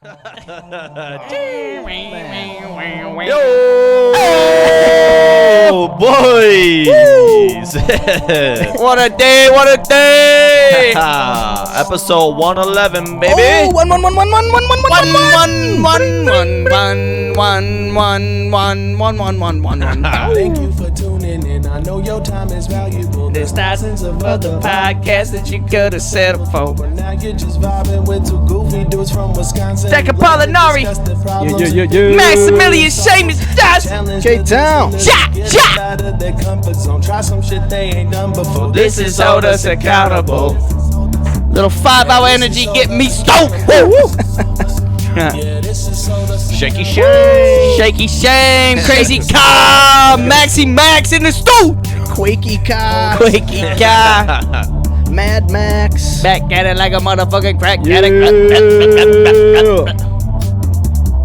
Yo, boys! What a day! What a day! Episode 111, baby. Oh, one. Thank you for tuning in. I know your time is valuable. There's thousands of other podcasts that you could have set up for. But now you're just vibing with two goofy dudes from Wisconsin. Deca Pollinari. Yeah. Maximilian Seamus Dust. K-Town. Ja. Out of their comfort zone. Try some shit they ain't done before. This is hold us accountable. Little 5-hour energy get me stoked. Yeah, this is hold us Shaky shame. Shaky shame, crazy car, Maxi Max in the stool. Quakey car, Quakey car, Mad Max. back at it like a motherfucking crack addict.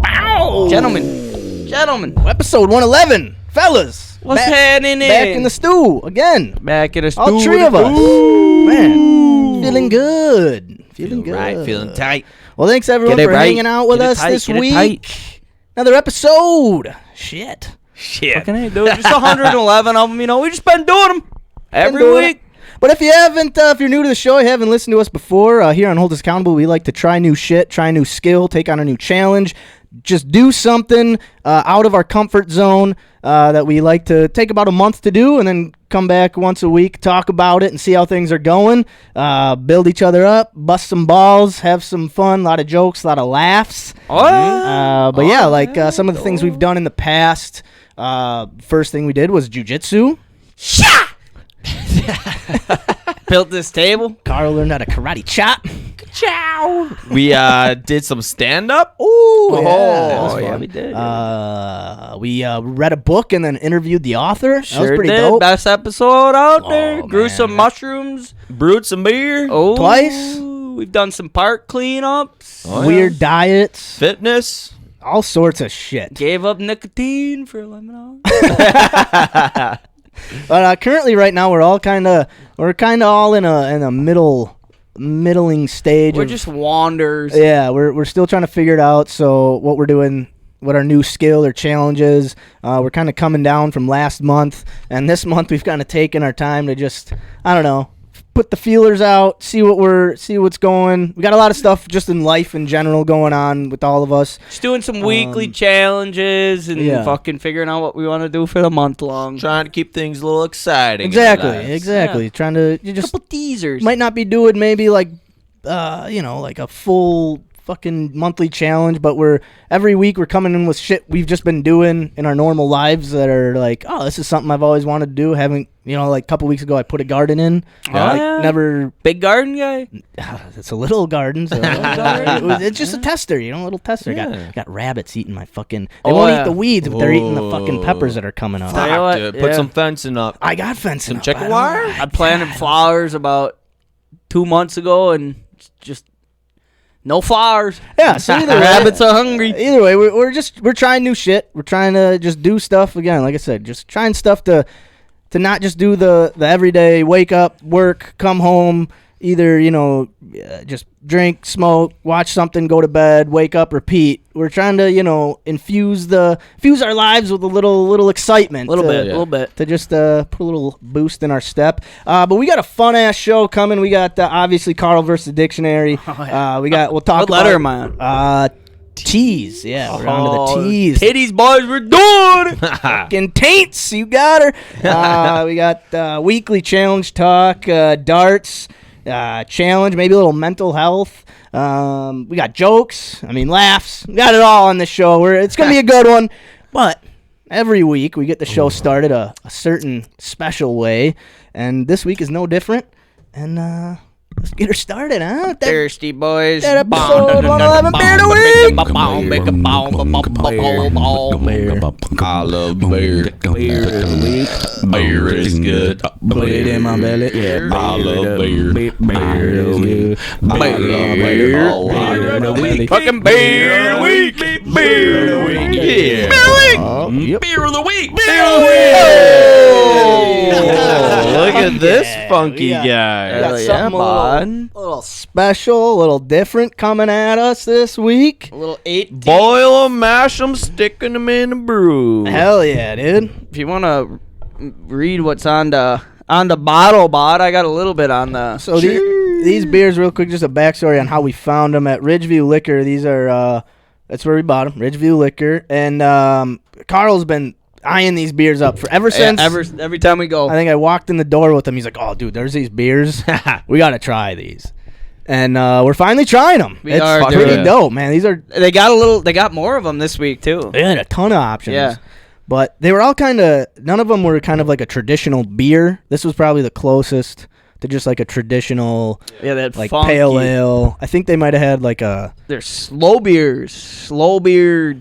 Bow. Gentlemen, Episode 111, fellas. what's happening? Back in the stew again. Back in the stool. All three of us. Man, feeling good. Feeling good. Right, feeling tight. Well, thanks everyone Get it for right. hanging out with Get it us tight, this get it week. tight. Another episode. Shit. Fucking hey, dude. Just 111 of them, you know. We just been doing them every doing week. But if you haven't, if you're new to the show, you haven't listened to us before, here on Hold Us Accountable, we like to try new shit, try a new skill, take on a new challenge, just do something out of our comfort zone that we like to take about a month to do, and then come back once a week, talk about it, and see how things are going, build each other up, bust some balls, have some fun, a lot of jokes, a lot of laughs. But yeah, like some of the things we've done in the past, first thing we did was jiu-jitsu. Built this table. Carl learned how to karate chop. Ciao. We did some stand-up. Ooh, Oh, yeah, yeah, we did. we read a book and then interviewed the author. That was pretty did. dope. Best episode out there. Oh, Grew man. some mushrooms. Brewed some beer. Oh, Twice. We've done some park cleanups. Oh, yeah. Weird diets, Fitness. all sorts of shit. Gave up nicotine for lemon. But currently, right now, we're kind of all in a middling stage. We're of- just wanders. yeah, we're still trying to figure it out. So what we're doing, what our new skill or challenge is, we're kind of coming down from last month, and this month we've kind of taken our time to just, I don't know, put the feelers out, see what's going. We got a lot of stuff just in life in general going on with all of us. Just doing some weekly challenges and yeah. fucking figuring out what we want to do for the month long. Trying to keep things a little exciting. in our lives. Exactly. Yeah. Trying to you just Couple teasers. might not be doing maybe like like a full fucking monthly challenge, but every week we're coming in with shit we've just been doing in our normal lives that are like, oh, this is something I've always wanted to do. Haven't, like a couple weeks ago I put a garden in. Yeah. Never. Big garden guy. It's a little garden, so it's just a tester, a little tester. Yeah. Got rabbits eating my fucking. They won't eat the weeds, but they're eating the fucking peppers that are coming up. Tell you what, Dude, put yeah. some fencing up. I got fencing. Some up. chicken I don't wire? know. I planted flowers about 2 months ago and just no flowers. Yeah, so either way, Rabbits are hungry. Either way, we're trying new shit. We're trying to just do stuff again. Like I said, just trying stuff to not just do the everyday wake up, work, come home, either just drink, smoke, watch something, go to bed, wake up, repeat. We're trying to infuse our lives with a little excitement, A little bit. to just put a little boost in our step. But we got a fun ass show coming. We got obviously Carl versus the Dictionary. We'll talk What about letter am I on? Teas. Yeah, we're on to the teas. Titties, boys, we're doing it. Fucking taints, you got her. We got weekly challenge talk, darts, challenge, maybe a little mental health. We got jokes, laughs. We got it all on this show. It's going to be a good one. But every week we get the show started a certain special way. And this week is no different. And let's get her started, huh? Thirsty boys. That episode 111 beer of the week. I love beer. Beer is good. Put it in my belly. Yeah, I love beer. beer is good. Beer. Fucking beer of the week. Beer of the week. Yeah. Yep. Beer of the week. Beer of the week. Look at this funky We got guy. something a little bud. A little special, a little different coming at us this week. A little 8. Boil them, mash them, sticking them in a brew. Hell yeah, dude. If you want to read what's on the bottle, bud, I got a little bit on the. So these beers, real quick, just a backstory on how we found them at Ridgeview Liquor. These are, that's where we bought them, Ridgeview Liquor. And Carl's been eyeing these beers up ever since. Every time we go. I think I walked in the door with him. He's like, "Oh, dude, there's these beers. We got to try these." And we're finally trying them. It's pretty dope, man. They got more of them this week, too. They had a ton of options. Yeah. But they were all none of them were kind of like a traditional beer. This was probably the closest to just like a traditional, that like funky pale ale. I think they might have had like they're slow beers. Slow beer.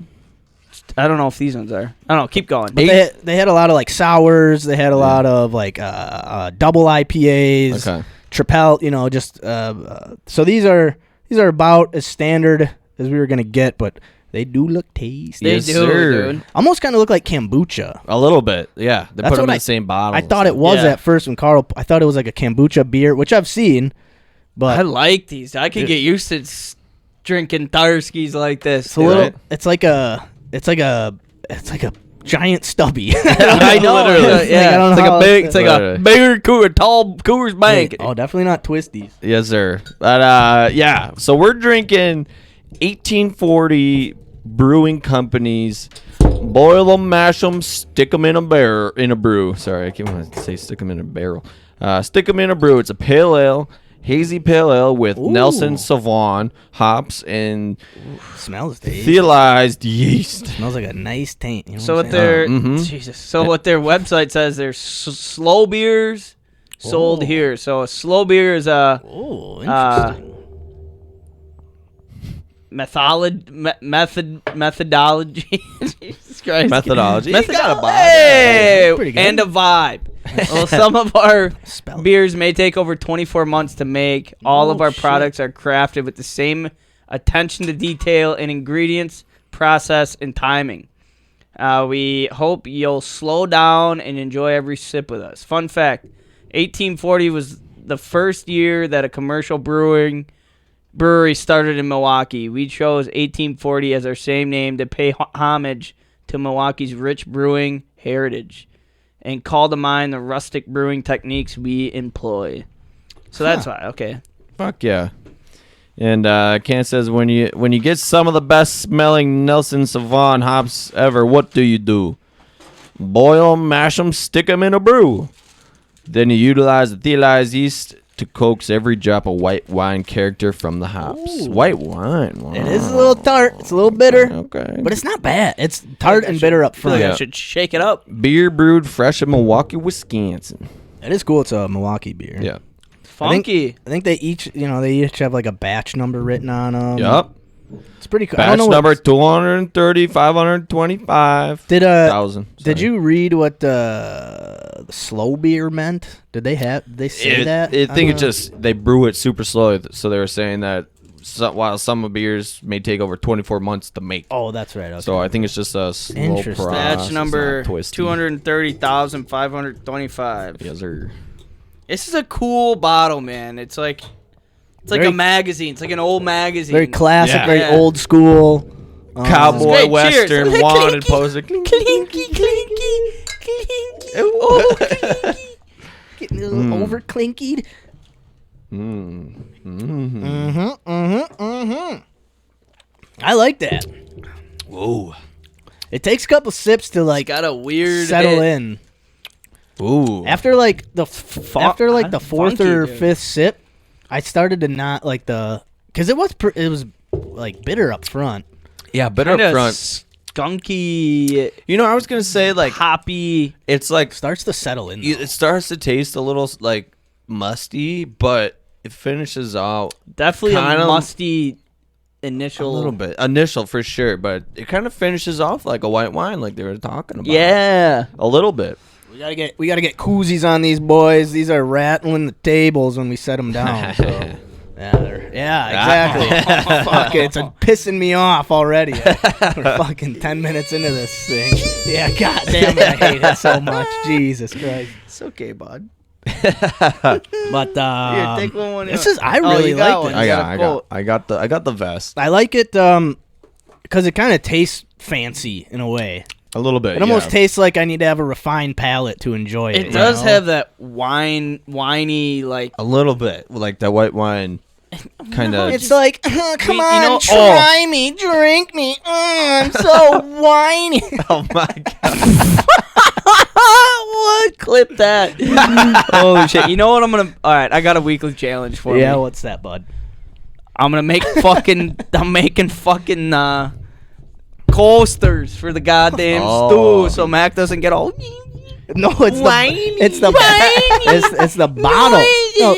I don't know if these ones are. I don't know. Keep going. But they had a lot of like sours. They had a lot of like double IPAs. Okay. Tripel, just so these are about as standard as we were gonna get, but they do look tasty. They Yes, do, sir. dude. Almost kind of look like kombucha. A little bit, yeah. They That's put them what in the same bottle. I thought it was at first when Carl. I thought it was like a kombucha beer, which I've seen, but I like these. I could get used to drinking Tarskis like this. it's a little. It's like a giant stubby. I know. Literally. Yeah, I don't it's know like how a big. it's- It's like a bigger cooler, tall Coors Bank. Oh, definitely not twisties. Yes, sir. But yeah. So we're drinking 1840 Brewing Company's boil them, mash them, stick them in a brew. Sorry, I can't want to say stick them in a barrel. Stick them in a brew. It's a pale ale, hazy pale ale with Nelson Sauvin hops and Smells tasty. theolized yeast. Smells like a nice taint. You know So what what their mhm. Jesus. So what their website says, they're slow beers sold here. So a slow beer is a Oh, interesting. methodology. Jesus Christ. Methodology. You got a vibe. Hey, Pretty good. and a vibe. Well, some of our Spell it. beers may take over 24 months to make. All of our products are crafted with the same attention to detail in ingredients, process, and timing. We hope you'll slow down and enjoy every sip with us. Fun fact, 1840 was the first year that a commercial brewery started in Milwaukee. We chose 1840 as our same name to pay homage to Milwaukee's rich brewing heritage and call to mind the rustic brewing techniques we employ. So that's why. Okay. Fuck yeah. And Ken says when you get some of the best smelling Nelson Sauvin hops ever, what do? Boil them, mash them, stick them in a brew. Then you utilize the theolized yeast to coax every drop of white wine character from the hops. Ooh. White wine. Wow. It is a little tart. It's a little bitter. Okay. But it's not bad. It's tart and bitter up I feel like front. I should shake it up. Beer brewed fresh in Milwaukee, Wisconsin. It is cool. It's a Milwaukee beer. Yeah. Funky. I think they each have like a batch number written on them. Yup. It's pretty cool. I don't Batch know number 230, 525. Did 1,000. Did you read what the slow beer meant? Did they say that? I think it just they brew it super slow, so they were saying that while some beers may take over 24 months to make. Oh, that's right. Okay. So I think it's just a slow Interesting. process. Batch number It's not twisty. 230,525. Yes, sir. This is a cool bottle, man. It's like Very- a magazine. It's like an old magazine. very classic, Yeah. very Yeah. old school. Cowboy Great, Western cheers. wanted Clinky, poser. Clinky, clinky, clinky. Oh, clinky. Getting a little over clinkied. I like that. Whoa. It takes a couple sips to like Got a weird settle hit. in. Ooh. After like the fourth funky, or dude. fifth sip, I started to not like because it was like bitter up front. Yeah, better Kinda up front. skunky, You know, I was gonna say like hoppy. it's like Starts to settle in. it starts to taste a little like musty, but it finishes out Definitely Kinda- a musty a initial. little bit initial for sure, but it kind of finishes off like a white wine, like they were talking about. Yeah. a little bit. We gotta get koozies on these boys. These are rattling the tables when we set them down. So. Exactly. Fuck it, it's pissing me off already. We're fucking 10 minutes into this thing. Yeah, god damn it, I hate it so much. Jesus Christ. It's okay, bud. But Here, take one when this you- is I Oh, really you got like one. this. I got the vest. I like it because it kind of tastes fancy in a way. A little bit. It almost yeah. tastes like I need to have a refined palate to enjoy it. It you does know? have that whiny like. a little bit like that white wine. Kind of. It's like, come you on, know- try me, drink me. I'm so whiny. Oh my god. What? Clip that. Holy shit. You know what I'm going to. All right, I got a weekly challenge for Yeah, me. what's that, bud? I'm going to make fucking. I'm making fucking coasters for the goddamn Oh. stew so Mac doesn't get all. No, it's Whiny, it's the it's the bottle. No,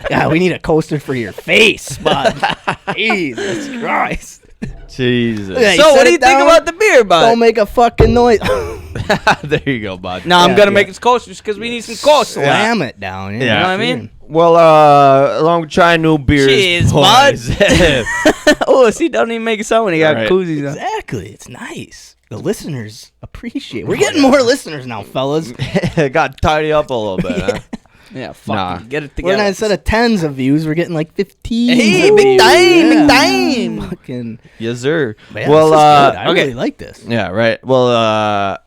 God, we need a coaster for your face, bud. Jesus Christ. Jesus. Yeah, you So set what do it you think down, about the beer, bud? Don't make a fucking noise. There you go, bud. No, I'm Yeah, gonna yeah. make us coasters because we need some coasters. Slam it down. Yeah. You know what I mean? Well, along with trying new beers. Cheers, boys. Oh, see, don't even make it sound when he got Right. koozies on. Exactly. It's nice. The listeners appreciate it. We're getting more listeners now, fellas. Got tidy up a little bit, huh? Yeah, fuck. Nah. Get it We're together. not instead of tens of views, we're getting like 15. Hey, of big views. time, big Yeah. time. Fucking. Yes, sir. Man, Well, this is good. I okay. really like this. yeah, right. Well,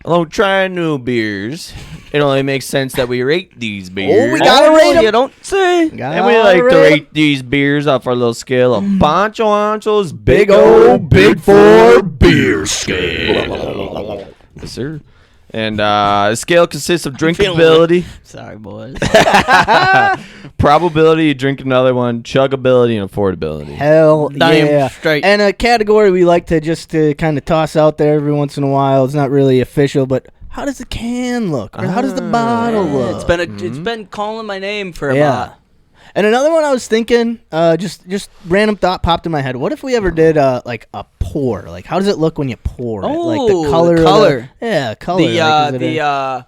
along with trying new beers, it only makes sense that we rate these beers. we gotta rate 'em. You don't say. And we like to rate these beers off our little scale of Pancho Ancho's Big O Big Four Beer Scale. Yes, sir. And the scale consists of drinkability, Sorry, boys. probability you drink another one, chuggability, and affordability. Hell Damn yeah. straight. And a category we like to just kind of toss out there every once in a while. It's not really official, but how does the can look? Or how does the bottle look? It's been calling my name for Yeah. about. And another one I was thinking, just random thought popped in my head. What if we ever did like a pour? Like, how does it look when you pour it? Like Oh, the color. the of color. Yeah, color. The like, is it a-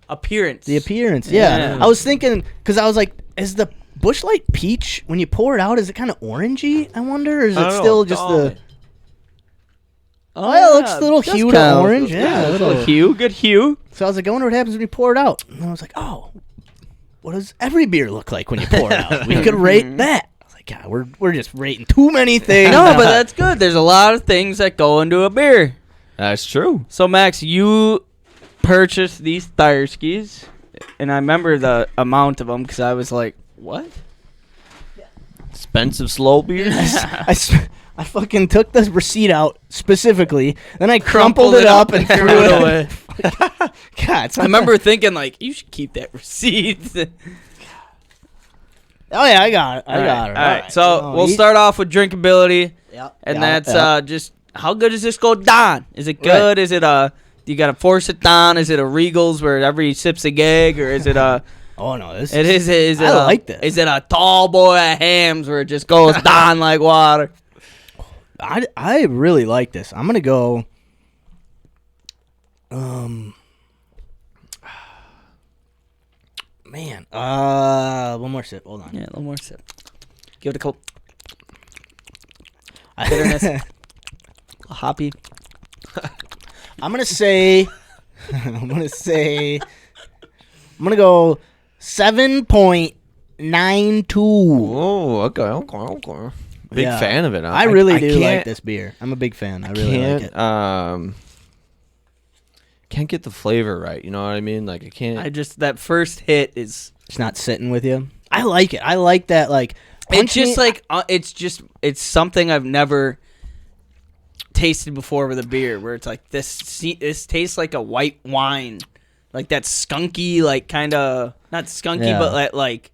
appearance. the appearance. Yeah. Yeah. I was thinking because I was like, is the Busch Light peach when you pour it out? Is it kind of orangey? I wonder, or is I it don't know. still just Tell the? me. Oh, yeah, it looks a little just hue to kinda- orange. Yeah, Yeah, a little- little hue. Good hue. So I was like, I wonder what happens when you pour it out. And I was like, oh, what does every beer look like when you pour it out? We could rate that. I was like, God, we're just rating too many things. No, but that's good. There's a lot of things that go into a beer. That's true. So Max, you purchased these tire skis, and I remember the amount of them because I was like, "What?" Expensive slow beers. I fucking took the receipt out specifically, then I crumpled it up and threw it away. God, I remember thinking like, "You should keep that receipt." Oh yeah, I got it. I got it. All right. So we'll start off with drinkability, and that's just how good does this go down? Is it good? Is it do you gotta force it down? Is it a Regals where every sip's a gag, or is it a? Oh no, this It is. Is it? I like this. Is it a tall boy of hams where it just goes down like water? I really like this. I'm gonna go. Man, one more sip. Hold on. Yeah, a little more sip. Give it a cold bitterness. Hoppy. I'm gonna say. I'm gonna go 7.92. Oh, okay. Big Yeah. fan of it. I really I do like can't- this beer. I'm a big fan. I really like it. Can't get the flavor right. You know what I mean? Like I can't. That first hit is. It's not sitting with you. I like it. I like that. Like It's just like it's something I've never tasted before with a beer where it's like this tastes like a white wine, like that skunky, like kind of not skunky, Yeah. but like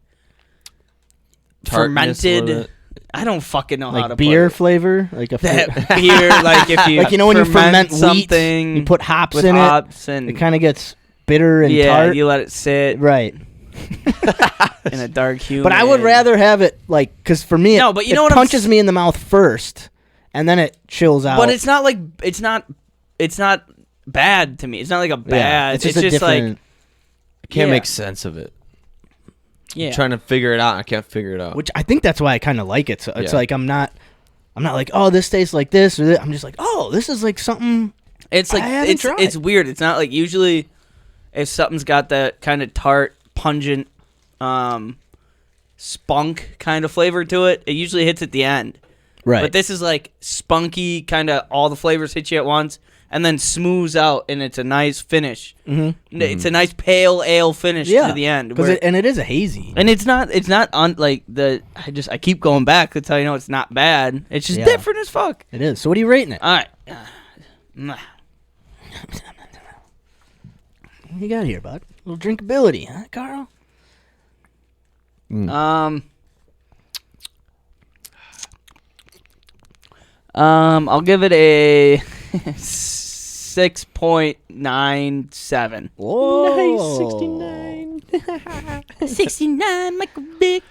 Tartness a little fermented. bit. I don't fucking know how to like beer put flaver, like a it. That beer, like if you like you know when you ferment wheat, something, you put hops with in hops and it. It kind of gets bitter and yeah, tart. you let it sit Right. in a dark hue. But I would rather have it like because for me, No, but you it know what I'm punches me in the mouth first, and then it chills out. But it's not like it's not bad to me. It's not like a bad. It's just a different. I can't yeah. make sense of it. Yeah. I'm trying to figure it out. I can't figure it out. Which I think that's why I kind of like it. So it's Yeah. like I'm not like, oh, this tastes like this or this. I'm just like, oh, this is like something It's like I haven't tried. it's weird. It's not like usually if something's got that kind of tart, pungent, spunk kind of flavor to it, it usually hits at the end. Right. But this is like spunky, kind of all the flavors hit you at once, and then smooths out, and it's a nice finish. Mm-hmm. It's a nice pale ale finish to the end. And it is a hazy. And it's not like I keep going back to tell you, it's not bad. It's just different as fuck. It is. So what are you rating it? All right. What you got here, bud? A little drinkability, huh, Carl? I'll give it a 6.97. Whoa. Nice, 69. 69, Michael Vick.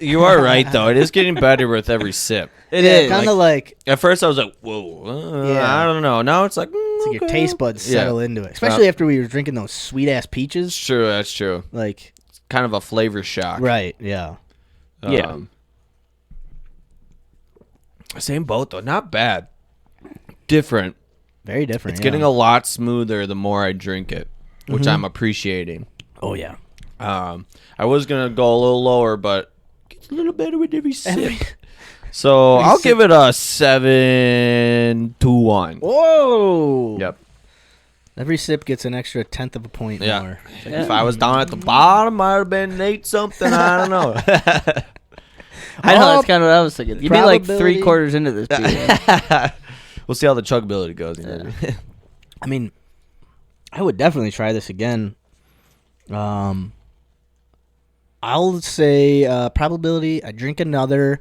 You are right, though. It is getting better with every sip. It is. Kind of like At first, I was like, whoa, I don't know. Now it's like, it's like your taste buds settle into it. Uh, Especially after we were drinking those sweet-ass peaches. True, that's true. Like, Kind of a flavor shock. right, yeah. Same boat, though. Not bad. Different. Very different. It's getting a lot smoother the more I drink it, which I'm appreciating. Oh, yeah. I was going to go a little lower, but it gets a little better with every sip. So I'll give it a 7-1. Whoa. Yep. Every sip gets an extra tenth of a point more. If I was down at the bottom, I'd have been 8 something. I don't know. I know, that's kind of what I was thinking. You'd be like Probability. 3/4 into this beer. We'll see how the chuggability goes. I mean, I would definitely try this again. I'll say probability. I drink another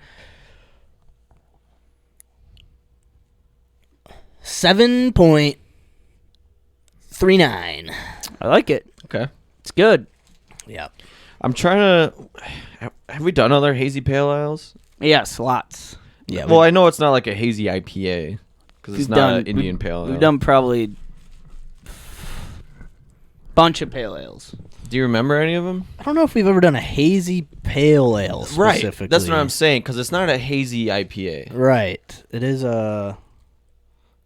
7.39. I like it. Okay. It's good. Yeah. I'm trying to. Have we done other hazy pale ales? Yes, lots. Yeah. Well, I know it's not like a hazy IPA because it's We've not done- an Indian pale ale. We've done probably bunch of pale ales. Do you remember any of them? I don't know if we've ever done a hazy pale ale specifically. That's what I'm saying because it's not a hazy IPA. Right. It is a.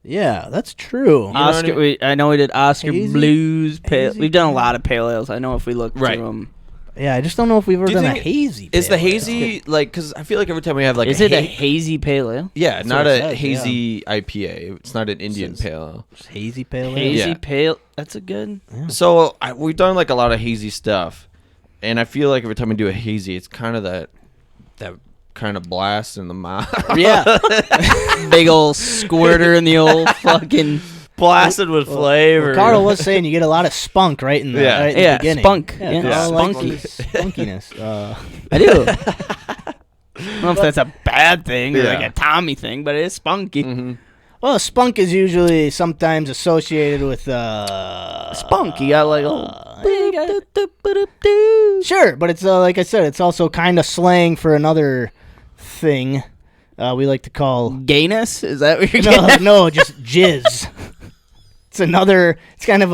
Yeah, that's true. know what I mean? I know we did Oscar Hazy- Blues pale. hazy We've done a pale. lot of pale ales. I know if we look Right. through them. Yeah, I just don't know if we've ever Do you done a think hazy. Is the pale ale. hazy like? Because I feel like every time we have like Is it a hazy pale ale? yeah, not what a it says, hazy IPA. It's not an Indian says- pale ale. Just hazy pale ale? Hazy Yeah. pale. That's a good. So we've done like a lot of hazy stuff, and I feel like every time we do a hazy, it's kind of that kind of blast in the mouth. Yeah. Big old squirter in the old fucking. Blasted with flavor. Carl was saying you get a lot of spunk right in the, Yeah. right in Yeah, the beginning. spunk. Yeah, Yeah, Carl likes spunky. his spunkiness. I do. I don't know if that's a bad thing or like Yeah. a Tommy thing, but it is spunky. Well, spunk is usually sometimes associated with Spunk. You got like a. Sure, but it's like I said, it's also kind of slang for another thing we like to call Gayness? Is that what you're getting? no, just jizz. It's another. It's kind of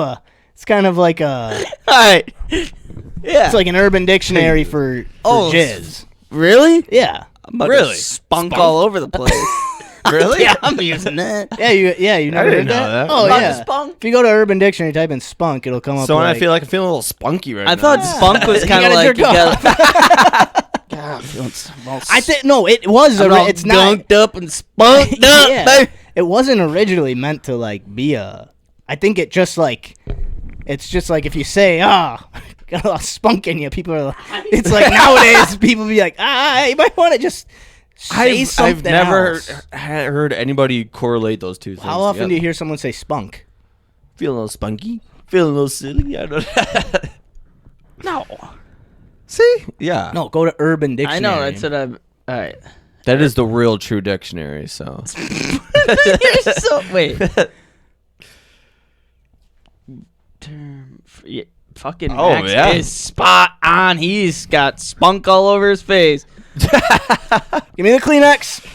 like a. Alright. Yeah. It's like an Urban Dictionary for jizz. Really? Yeah. I'm about Really? to spunk all over the place. Really? Yeah, I'm using that. Yeah, you never didn't heard know that. Oh About yeah. to spunk. If you go to Urban Dictionary, type in spunk, it'll come up. So when like, I feel like I'm feeling a little spunky right now. I thought spunk was You kind of gotta like jerk you off. got. God, I'm feeling I think no, it was. It's not. gunked up and spunked up. Yeah. baby. It wasn't originally meant to like be a. I think it just like. It's just like if you say got a lot of spunk in you, people are. Like, it's like nowadays people be like you might want to just. Say something I've never else. heard anybody correlate those two things. How often do you together. hear someone say spunk? Feeling a little spunky? Feeling a little silly? I don't No. See? Yeah. No, go to Urban Dictionary. I know. That's what I'm. All right. That is the real true dictionary, so. You're so wait. Term. Fucking Oh, Max yeah. is spot on. He's got spunk all over his face. Give me the Kleenex.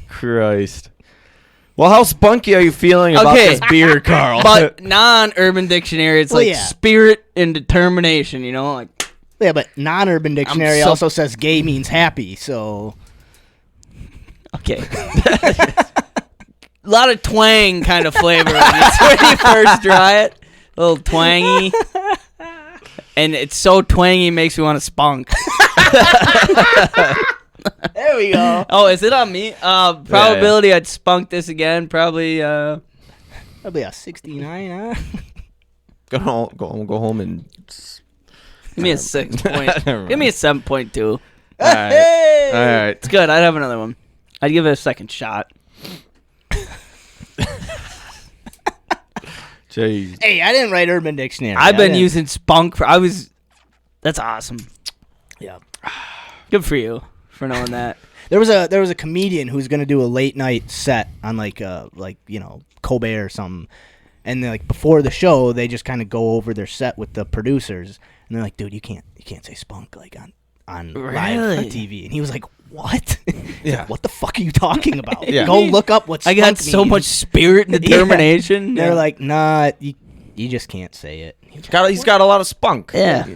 Christ. Well, how spunky are you feeling about Okay. this beer, Carl? But non-Urban Dictionary, it's Well, like yeah. spirit and determination. You know, like Yeah, but non-Urban Dictionary so- also says gay means happy. So okay. lot of twang kind of flavor when you first try it. A little twangy. And it's so twangy, it makes me want to spunk. There we go. Oh, is it on me? Probability I'd spunk this again. Probably. Probably a 69, huh? Go home and. Give me a 6 point. Give me a 7.2. All right. Hey! All right. It's good. I'd have another one. I'd give it a second shot. Jeez. Hey, I didn't write Urban Dictionary. I've been using spunk for. That's awesome. Yeah. Good for you for knowing that. There was a comedian who's gonna do a late night set on like Colbert or something, and like before the show they just kind of go over their set with the producers, and they're like, dude, you can't say spunk like on live on TV, and he was like, what? Yeah. Like, what the fuck are you talking about? Yeah. Go look up what spunk I got so means. much spirit and determination. They're like, nah, you just can't say it. He's got a lot of spunk. Yeah.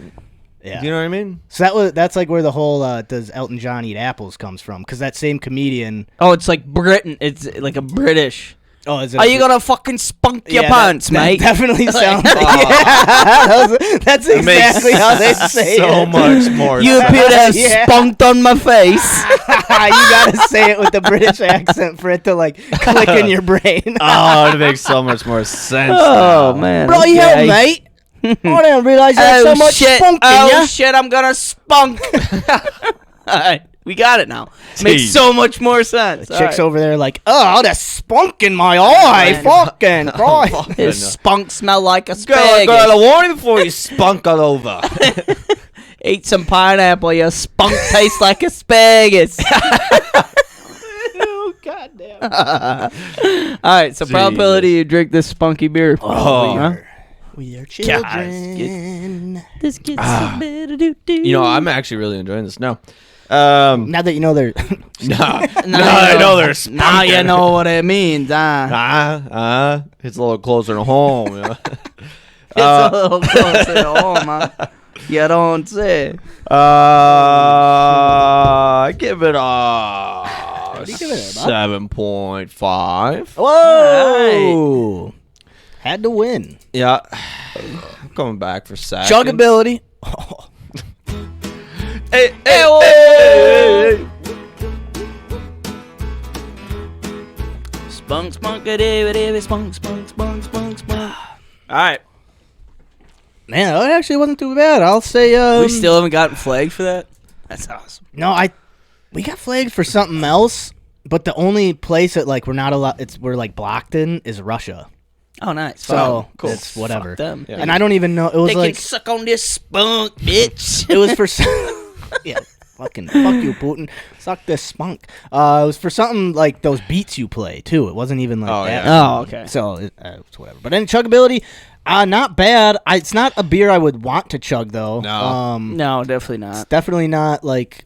Yeah. You know what I mean? So that's like where the whole does Elton John eat apples comes from, because that same comedian. Oh, it's like Britain. It's like a British. Oh, is it? Are you gonna fucking spunk your pants, mate? That definitely sounds like that's exactly how they say so it. much more. You sense. appear to have Yeah. spunked on my face. You gotta say it with the British accent for it to like click in your brain. Oh, it makes so much more sense. Oh now. man. Bro, you help, mate. I didn't realize there's so much shit. spunk in Oh ya. shit, I'm gonna spunk. Alright, we got it now. Makes Jeez. so much more sense. Chicks over there like, oh, there's spunk in my eye. man. Fucking Christ. His spunk smell like a Girl, asparagus. girl, a warning before you spunk all over. Eat some pineapple, your spunk tastes like asparagus. Oh, goddamn. Alright, so probability you drink this spunky beer. Oh. Huh? We are children. This gets so better do. You know, I'm actually really enjoying this now. Now that you know they're No, I know they're spunking. Now you know what it means, huh? It's a little closer to home. Yeah. It's a little closer to home, huh? You don't say. I give it a do you give it, Bob? 7.5. Whoa! Had to win. Yeah, I'm coming back for second. Chuggability. Hey, Spunk, spunk. All right. Man, that actually wasn't too bad. I'll say. We still haven't gotten flagged for that? That's awesome. No, we got flagged for something else, but the only place that like we're not allowed, we're like blocked in is Russia. Oh, nice. So cool. it's whatever. Fuck them. Yeah. And I don't even know. It was They like can suck on this spunk, bitch. it was for. Yeah, fucking fuck you, Putin. Suck this spunk. It was for something like those beats you play too. It wasn't even like Oh, that. yeah. Oh, okay. So it's whatever. But in chuggability, not bad. It's not a beer I would want to chug though. No. No, definitely It's not. definitely not like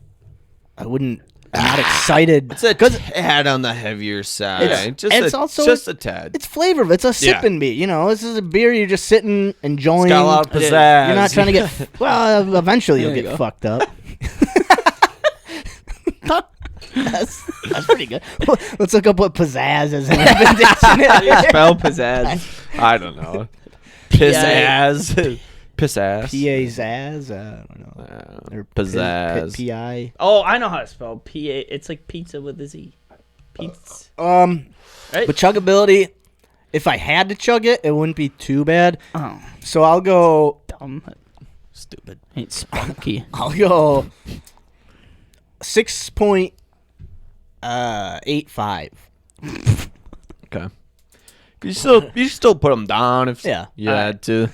I wouldn't. I'm not excited. It's a tad on the heavier side. It's also just a tad. It's flavor. It's a sipping beer. You know, this is a beer you're just sitting enjoying. It's got a lot of It is. pizzazz. You're not trying to get. Well, eventually you'll There you get go. fucked up. That's pretty good. Let's look up what pizzazz is in Urban Dictionary. Spell pizzazz. I don't know. Pizzazz. Pizzazz. P-A-zazz? I don't know. Or Pizzazz. P-I. Oh, I know how to spell P-A. It's like pizza with a Z. Pizza. Right? Right? But chuggability, if I had to chug it, it wouldn't be too bad. Oh, So I'll go dumb. Stupid. Ain't spunky. 6.85. Okay. You still put them down if Yeah. you had to.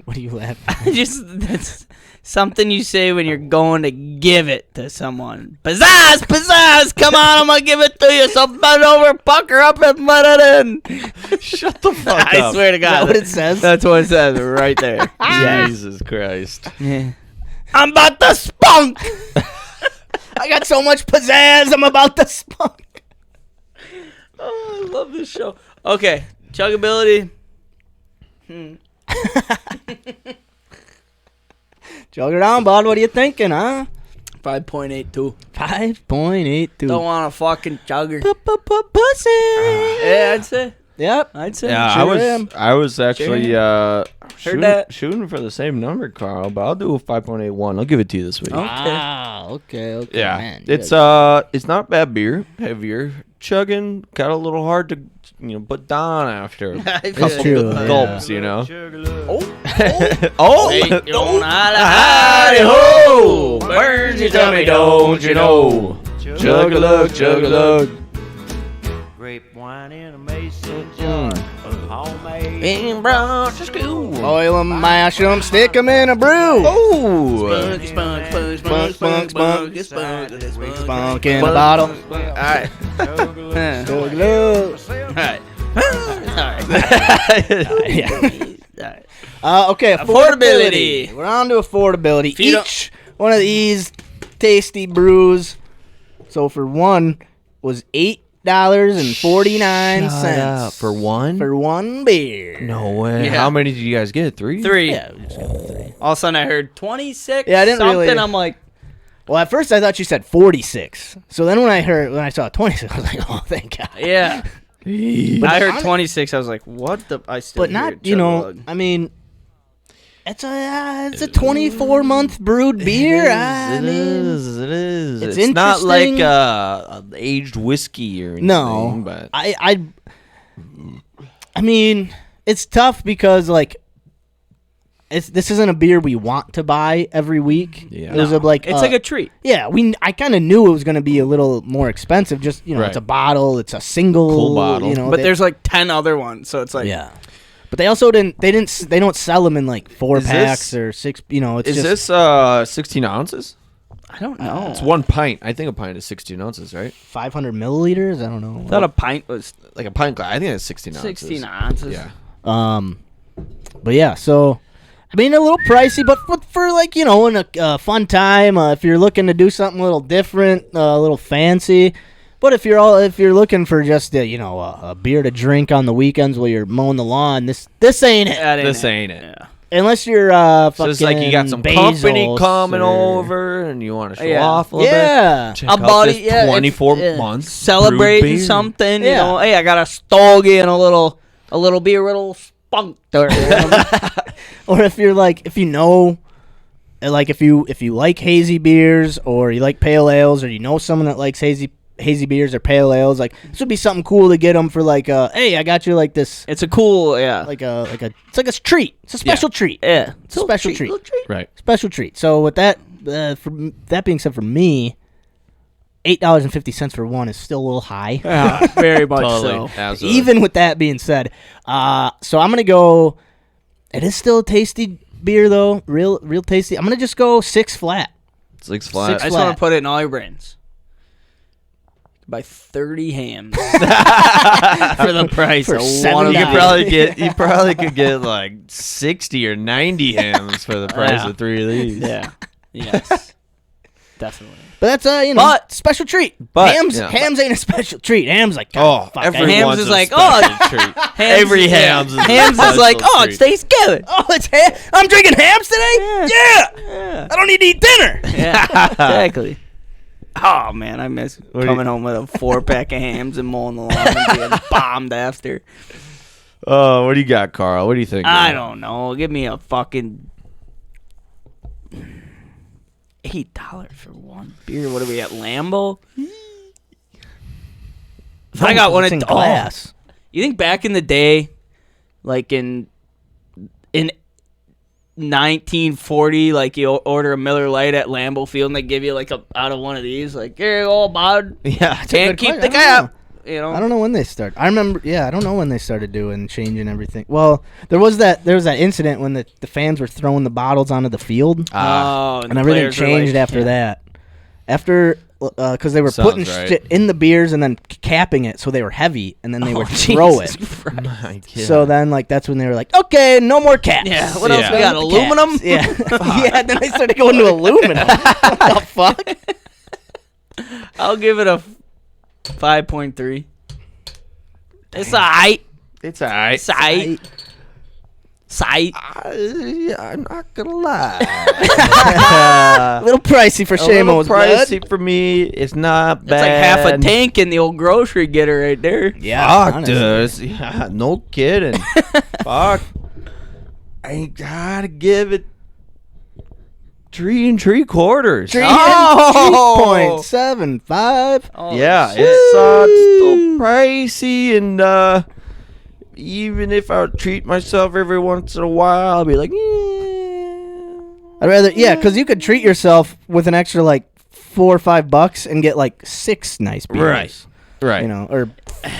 What are you laughing? That's something you say when you're going to give it to someone. Pizzazz, come on, I'm gonna give it to you. So bend over, pucker up, and let it in. Shut the fuck I up. swear to God, Is that what it says? That's what it says right there. Jesus Christ. Yeah. I'm about to spunk. I got so much pizzazz, I'm about to spunk. Oh, I love this show. Okay, chuggability. Chug it on, bud. What are you thinking, huh? 5.82. 5.82. Don't want to fucking chugger. Pussy. Yeah, I'd say. Yep. I'd say. Yeah, Sure am. I was actually that. shooting for the same number, Carl, but I'll do a 5.81. I'll give it to you this week. Okay. Yeah, Man, it's not bad beer, heavier. Chugging got a little hard to put down after a couple true, gulps, Oh, hey, don't hide ho, burns your tummy, don't you know? Chug a lug, chug a lug. Grape wine in a mason jar, homemade. In brought to school. Boil 'em, mash 'em, stick 'em in a brew. Oh, Spunk in a bottle. Alright. Alright. Alright. Okay, affordability. We're on to affordability. you don't- Each one of these tasty brews, so for one, was $8.49 for one? for one beer. No way. Yeah. How many did you guys get? 3? 3. Yeah, we just got 3. All of a sudden I heard 26. Yeah, I didn't something. really- I'm like, Well, at first I thought you said 46. So then when I saw 26, I was like, oh, thank God. yeah. I heard 26. I was like, what the? I still But hear not, it you know, chug-a-lug. I mean, it's a 24-month brewed beer. It is. it's It's not like interesting. aged whiskey or anything. No, But I mean, it's tough because like, this isn't a beer we want to buy every week. Yeah. It was it's like a treat. yeah. I kind of knew it was going to be a little more expensive. Just Right. it's a bottle. It's a single Cool bottle. But there's like 10 other ones, so it's like, yeah. But they also they don't sell them in like 4-packs or 6. It's is just this 16 ounces? I don't know. It's 1 pint. I think a pint is 16 ounces, right? 500 milliliters. I don't know. I thought a pint was Like a pint glass. I think it's 16 ounces. 16 ounces. Yeah. But yeah, so I mean a little pricey, but for like in a fun time, if you're looking to do something a little different, a little fancy. But if you're looking for just a beer to drink on the weekends while you're mowing the lawn, this ain't it. This ain't it. Yeah. Unless you're So it's like you got some Bezos company coming or- over and you want to show Yeah. off a little Yeah. bit. Check A out buddy, this yeah, 24 yeah. months Celebrating brewed beer. something, Yeah. Hey, I got a stogie and a little beer, a little spunk. Or, Or if you're like if you like hazy beers or you like pale ales or you know someone that likes hazy beers or pale ales, like this would be something cool to get them for like hey, I got you like this it's a cool, yeah. it's like a treat. It's a special treat. Yeah. It's a special treat. Right. Special treat. So with that for that being said, for me, $8.50 for one is still a little high. Yeah, very much Totally. so. Absolutely. Even with that being said, so I'm gonna go. It is still a tasty beer though, real tasty. I'm gonna just go 6 flat. 6 flat. I just flat. want to put it in all your brains. Buy 30 hams for the price For of $7. one. You probably could get like 60 or 90 hams for the price Yeah. of 3 of these. Yeah. Yes. Definitely. But that's But- special treat. but- hams yeah. hams ain't a special treat. Hams like Oh, fuck, everyone's Hams is a like, special treat. Every hams is a Hams is like, special oh, treat. it's Thanksgiving. Oh, it's I'm drinking hams today. Yeah. I don't need to eat dinner. Yeah, exactly. Oh man, I miss do you- coming home with a 4-pack of hams and mowing the lawn and being bombed after. Oh, what do you got, Carl? What do you think? I don't know. Give me a fucking $8 for one beer. What are we at, Lambo? I got one It's in at glass. You think back in the day, like in 1940, like you order a Miller Lite at Lambeau Field and they give you like out of one of these, like, here you go, bud. Yeah. Can't good keep question. the I don't cap. You know. I don't know when they start. I remember. Yeah, I don't know when they started changing everything. Well, there was that incident when the fans were throwing the bottles onto the field, Oh, and everything changed after that. After because they were Sounds putting right. shit in the beers and then capping it so they were heavy, and then they would Jesus throw it. Christ. My God. So then, like, that's when they were like, okay, no more caps. Yeah. What else Yeah. we got? With the Aluminum. caps. Yeah. Yeah. Then they started going to aluminum. What the fuck? I'll give it a 5.3. It's alright. It's all right. It's alright. Sight. I'm not gonna lie. A little pricey for A little Seamo's blood. pricey for me. It's not That's bad. like half a tank in the old grocery getter right there. Yeah, Fuck, honestly. does. Yeah, no kidding. Fuck. I gotta give it 3 3/4. 3.75. Oh, Yeah, shit. it's still pricey, and even if I treat myself every once in a while, I'll be like, I'd rather, because you could treat yourself with an extra like $4 or $5 and get like 6 nice beers. right. You know, or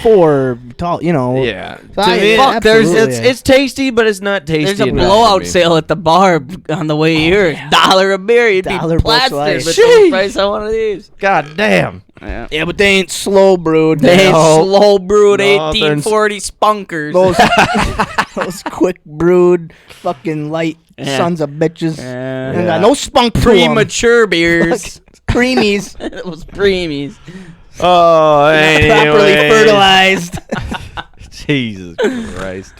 4 tall. You know. Yeah. So To me, fuck, there's- it's tasty, but it's not tasty. There's a enough blowout for me. sale at the bar on the way here. $1 a beer. You'd $1 be Busch plastered Light. with Sheesh. the price on one of these. God damn. Yeah, but they ain't slow brewed. They ain't No. slow brewed Nothing's- 1840 spunkers. Those quick brewed fucking light Yeah. sons of bitches. Yeah. Ain't got no spunk to 'em. Premature beers. Creamies. It was preemies. Oh, Properly anyways. fertilized. Jesus Christ.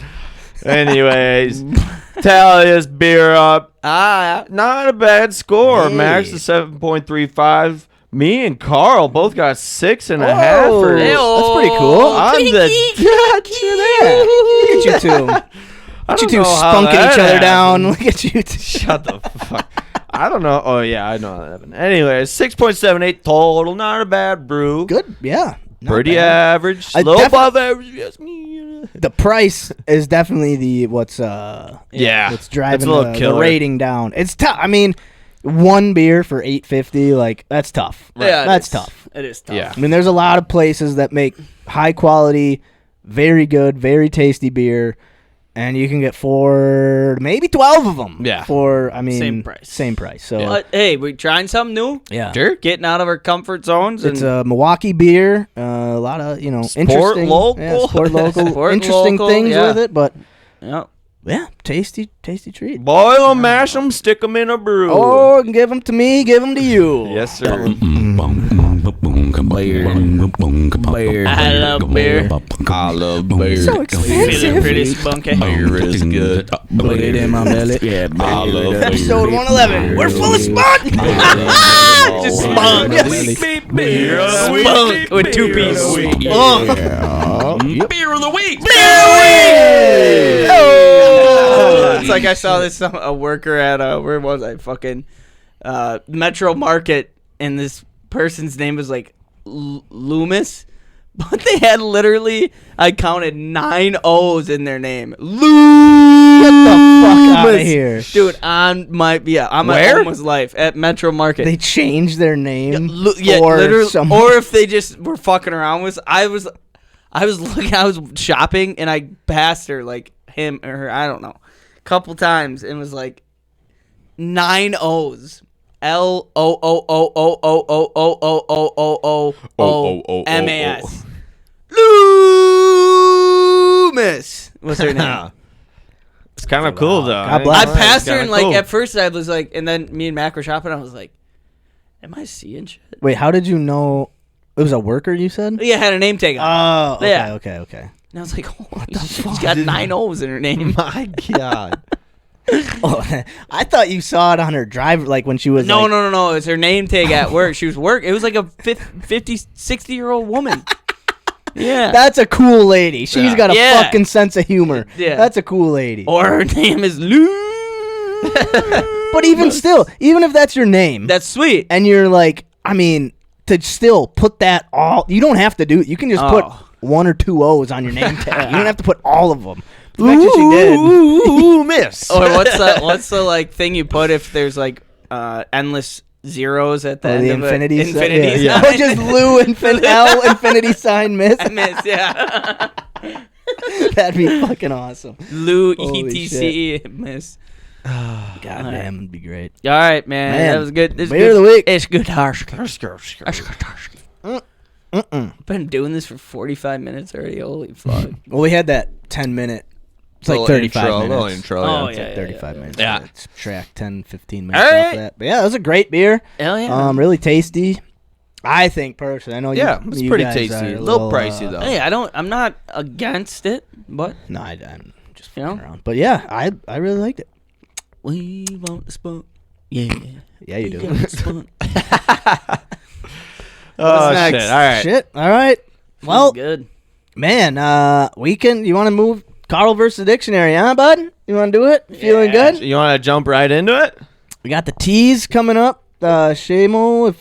Anyways, tally this beer up. Not a bad score. Hey. Max is 7.35. Me and Carl both got 6.5. Oh, that's pretty cool. I'm the Look at you two. Look at you two spunking each other down. Look at you two. Shut the fuck. I don't know. Oh, yeah, I know that happened. Anyway, 6.78 total. Not a bad brew. Good, yeah. Not Pretty bad. average. I Low defi- above average, if you ask me. The price is definitely what's Yeah. driving It's a little the killer. rating down. It's tough. I mean, one beer for $8.50, like that's tough. Yeah, That's tough. It is tough. Yeah. I mean, there's a lot of places that make high quality, very good, very tasty beer, and you can get 4, maybe 12 of them. Yeah. For Same price. Same price. So But hey, we're trying something new. yeah. Sure. Getting out of our comfort zones. It's and a Milwaukee beer. A lot of interesting, local. yeah, sport local, Sport interesting local, things yeah. with it. But Yep. yeah, tasty treat. Boil them, mash them, stick them in a brew. Or give them to me, give them to you. Yes, sir. I love beer. I love beer. So expensive. Feeling pretty spunky. Beer is good. Put it in my belly. Yeah, I love beer. Episode 111. We're full of spunk. Just spunk. Spunk with 2 pieces. Beer of the week. It's like I saw this a worker at where was I fucking Metro Market, and this person's name was like Loomis, but they had literally, I counted 9 O's in their name. Loomis. Get the fuck out of here. Dude, on my Where? Oma's life at Metro Market. They changed their name Yeah, for literally, someone. or if they just were fucking around with. I was looking, I was shopping, and I passed her, like him or her, I don't know, a couple times, and was like 9 O's. Loomis. Loomis was her name. It's kind of cool, though. God bless. I passed her, Kinda and like cool. at first I was like, and then me and Mac were shopping. I was like, "Am I seeing shit?" Wait, how did you know it was a worker? You said. Yeah, had a name tag on. Oh, okay, Yeah. okay. And I was like, "What the fuck?" She's got 9 O's in her name. My God. Oh, I thought you saw it on her driver, like when she was. No, like, no. It's her name tag at work. She was work. It was like a 50, 60-year-old woman. Yeah. That's a cool lady. She's got a Yeah. fucking sense of humor. Yeah. That's a cool lady. Or her name is Lou. But even still, even if that's your name, That's sweet. and you're like, I mean, to still put that all, you don't have to do it. You can just put Oh. 1 or 2 O's on your name tag. You don't have to put all of them. The fact that she did. Ooh, miss. Or what's the like thing you put if there's like endless zeros at the Oh, end the of infinity, it? Infinity yeah. sign. Oh, just Lou L infinity sign miss. I miss, yeah. That'd be fucking awesome. Lou Holy ETC miss. God damn, it'd be great. All right, man. Man, That was good. It's beer good. of the week. It's good. I've been doing this for 45 minutes already. Holy fuck. Well, we had that 10-minute. It's like Little 35 intro, minutes. little intro, Oh, yeah. yeah. Like 35 minutes. Yeah. Subtract 10, 15 minutes All off right. that. But yeah, it was a great beer. Hell yeah. Really tasty. I think personally. I know Yeah, you. it's you pretty guys tasty. are A little pricey, though. Hey, I'm not against it, but No, I'm just You know? fucking around. But yeah, I really liked it. We want the spunk. Yeah. Yeah, you do. Oh, next? shit. All right. Shit. All right. Well, Good. man, you want to move Carl versus the dictionary, huh, bud? You want to do it? Feeling good? You want to jump right into it? We got the T's coming up. Seamo,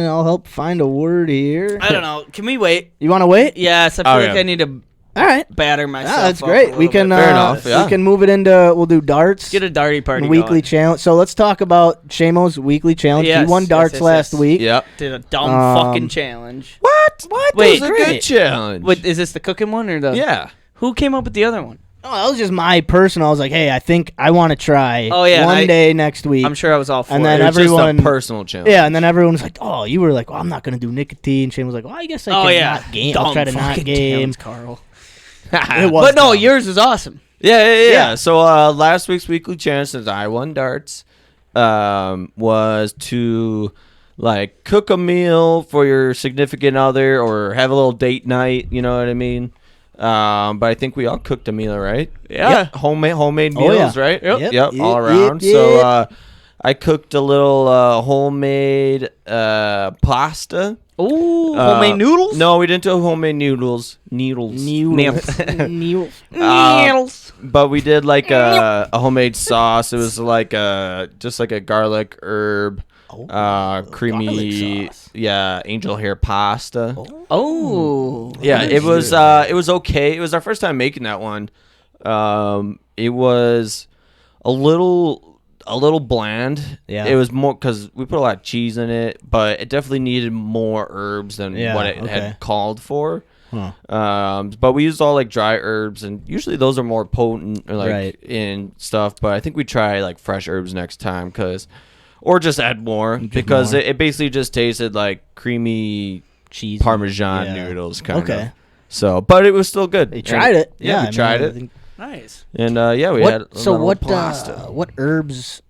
I'll help find a word here. I don't know. Can we wait? You want to wait? Yes, I feel like Okay. I need to All right. batter myself. That's up great. a We little can bit. Fair enough, yeah. we can move it into. We'll do darts. Get a darty party and weekly going. challenge. So let's talk about Seamo's weekly challenge. Yes, He won yes, darts yes, last yes. week. Yep. Did a dumb fucking challenge. What? What? Wait, That was a good challenge. Wait, is this the cooking one or the? Yeah. Who came up with the other one? Oh, that was just my personal. I was like, hey, I think I want to try. Oh, yeah, one and day next week. I'm sure I was all for And it. then It was just everyone- a personal challenge. Yeah, and then everyone was like, "Oh, you were like, well, I'm not gonna do nicotine." Shane was like, "Well, I guess I can Oh yeah, not game. I'll try to not fucking game." challenge, Carl. It was But no, dumb. yours was awesome. Yeah. So last week's weekly challenge, since I won darts, was to like cook a meal for your significant other or have a little date night. You know what I mean? But I think we all cooked a meal, right? Yeah. Homemade Oh, meals, yeah. right? Yep. Yep. Yep, All yep, around. yep. So I cooked a little homemade pasta. Ooh, homemade noodles. No, we didn't do homemade noodles. Needles. Noodles. But we did like a homemade sauce. It was like just like a garlic herb, creamy, garlic sauce. angel hair pasta. Oh. Yeah, it was okay. It was our first time making that one. It was a little bland. Yeah. It was more because we put a lot of cheese in it, but it definitely needed more herbs than Yeah, what it okay. had called for. Huh. But we used all like dry herbs, and usually those are more potent or like Right. in stuff. But I think we try like fresh herbs next time, or just add more because more. it basically just tasted like creamy Cheese. Parmesan Yeah. noodles kind Okay. of. So, but it was still good. You tried it. Yeah, we tried I it. think- Nice. And we had a little pasta. What herbs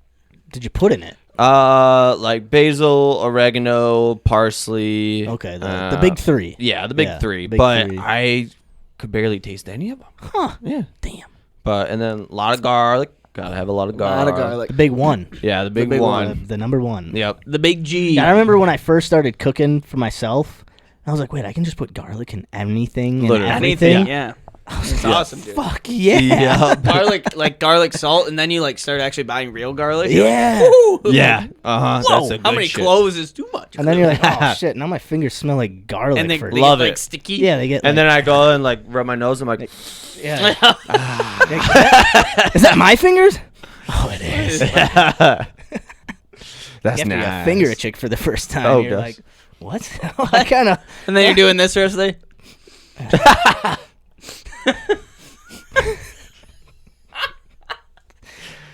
did you put in it? Like basil, oregano, parsley. Okay, the big three. Yeah, the big Yeah, three. big But three. I could barely taste any of them. Huh. Yeah. Damn. But and then a lot of garlic. Gotta have a lot of garlic. The big one. Yeah, the big, big one. The number one. Yep. The big G. Yeah, I remember when I first started cooking for myself, I was like, wait, I can just put garlic in anything and Literally. everything. Anything. Yeah. It's awesome, dude. Fuck yeah. garlic salt, and then you like start actually buying real garlic. Yeah. Woo! Yeah. Uh huh. Whoa, That's a how good many shit. cloves is too much? And then you're like, oh shit, now my fingers smell like garlic. and they, for they Love get, it. like sticky. yeah, they get. And like, then I go and like rub my nose. I'm like, yeah. Is that my fingers? Oh, it is. that's You have to nice. finger a chick for the first time. Oh, you're gosh. like, what? I kind of. And then you're doing this the rest of the day.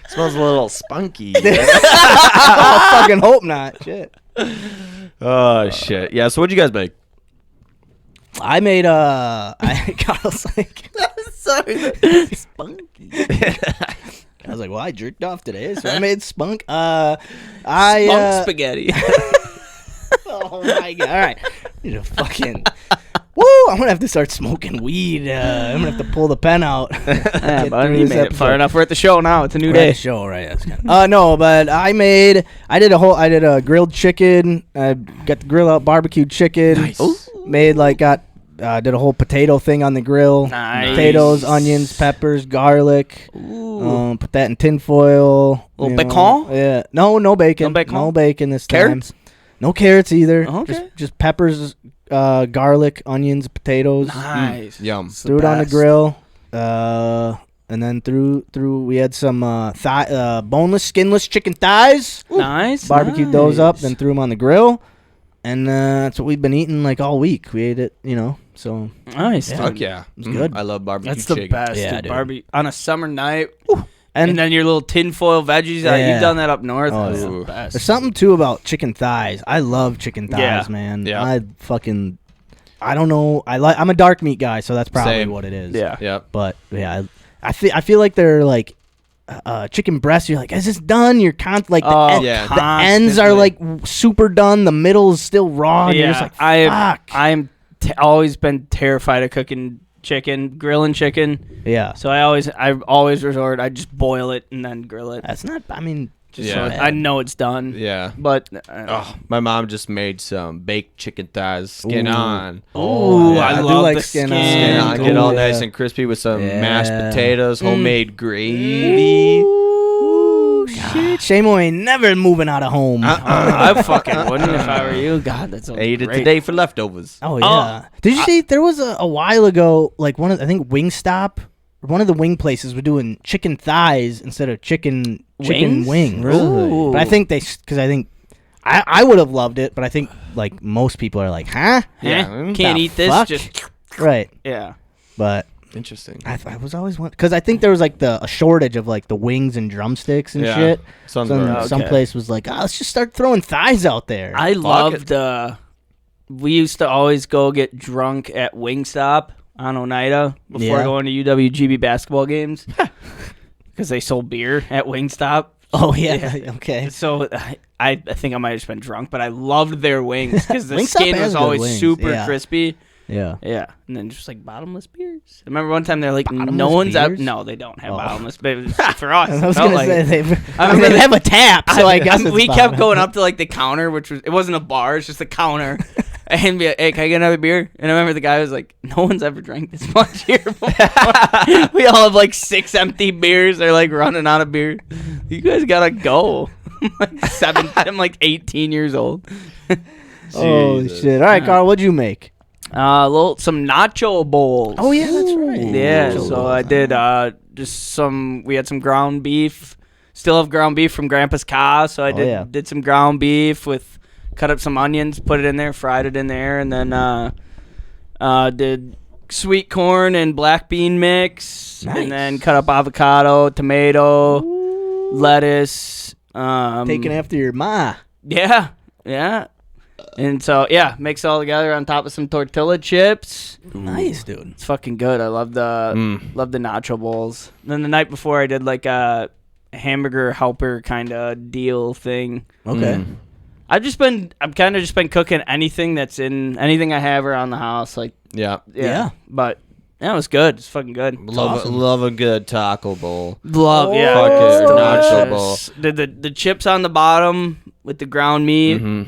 Smells a little spunky. I fucking hope not. Shit. Oh shit. Yeah. So what'd you guys make? I made Carl's like Sorry. spunky. I was like, well, I jerked off today, so I made spunk. Spunk spaghetti. Oh my god! All right, need to fucking. Woo! I'm gonna have to start smoking weed. I'm gonna have to pull the pen out. Yeah, Get but through you this made it episode. far enough. We're at the show now. It's a new We're at day. the show, right? That's kind of. No, but I did a grilled chicken. I got the grill out, barbecued chicken. Nice. Did a whole potato thing on the grill. Nice. Potatoes, onions, peppers, garlic. Ooh. Put that in tinfoil. Little you know. bacon? Yeah. No bacon. No bacon? No bacon this Carrots? time. No carrots either. Oh, okay. Just peppers, garlic, onions, potatoes. Nice. Yum. Threw it on the grill. And then threw we had some boneless, skinless chicken thighs. Nice. Barbecued those up, nice. then threw them on the grill. And that's what we've been eating like all week. We ate it, so Nice. Yeah. dude. Fuck yeah. It's good. I love barbecue That's the chicken. best. Yeah, dude. dude. Barbie on a summer night. And and then your little tinfoil veggies. Yeah. You've done that up north. Oh, That's yeah. the best. there's something too about chicken thighs. I love chicken thighs, Yeah. man. Yeah. I don't know. I'm a dark meat guy, so that's probably Same. what it is. Yeah. Yep. But yeah, I feel like they're like chicken breasts. You're like, is this done? You're like Oh, yeah. the ends are like super done. The middle is still raw. And you're just like, fuck. I'm always been terrified of cooking chicken, grilling chicken. Yeah. So I always resort. I just boil it and then grill it. That's not. I mean, Just Yeah. so I know it's done. Yeah. But Oh, my mom just made some baked chicken thighs, skin on. Ooh, yeah, I do love like the skin skin. on. Skin on, Ooh, get all yeah. nice and crispy with some Yeah. mashed potatoes, homemade gravy. Ooh, shit. Seamo ain't never moving out of home. I fucking wouldn't if I were you. God, that's I ate it great. today for leftovers. Oh yeah. Did you see there was a while ago, like one of I think Wingstop, or one of the wing places were doing chicken thighs instead of chicken Wings? wings. Really? But I think because I think I would have loved it, but I think like most people are like, huh? Yeah. Can't The eat this. fuck? Just Right. yeah. But Interesting. I was always one because I think there was like a shortage of like the wings and drumsticks and Yeah. shit. Sounds Some right. some Okay. place was like, let's just start throwing thighs out there. I loved. We used to always go get drunk at Wingstop on Oneida before Yeah. going to UWGB basketball games because they sold beer at Wingstop. Oh yeah. Okay. So I think I might have just been drunk, but I loved their wings because the Wingstop skin has was good always wings, super yeah. crispy. Yeah. Yeah, and then just like bottomless beers. I remember one time they're like, no Bottomless one's out. beers? No, they don't have Oh. bottomless beers for us. I was it felt gonna like say it. I mean, they have a tap, so I guess it's we kept bottom. going up to like the counter, which was it wasn't a bar, it's just a counter, and be like, "Hey, can I get another beer?" And I remember the guy was like, "No one's ever drank this much here before." We all have like 6 empty beers. They're like running out of beer. You guys gotta go. I'm like 18 years old. Oh Jesus. shit! All right, Carl, what'd you make? Some nacho bowls. Oh yeah, that's right. Yeah, Nacho so bowls, I did we had some ground beef. Still have ground beef from Grandpa's car, so I did some ground beef with cut up some onions, put it in there, fried it in there, and then did sweet corn and black bean mix, Nice. and then cut up avocado, tomato, lettuce. Taking after your ma. Yeah. And so mix it all together on top of some tortilla chips. Nice, dude. It's fucking good. I love the nacho bowls. Then the night before, I did like a hamburger helper kind of deal thing. Okay. I've kind of just been cooking anything I have around the house. Like Yeah. but yeah, it was good. It's fucking good. Love a good taco bowl. Love yeah. Fuck It's it, nacho delicious. The chips on the bottom with the ground meat.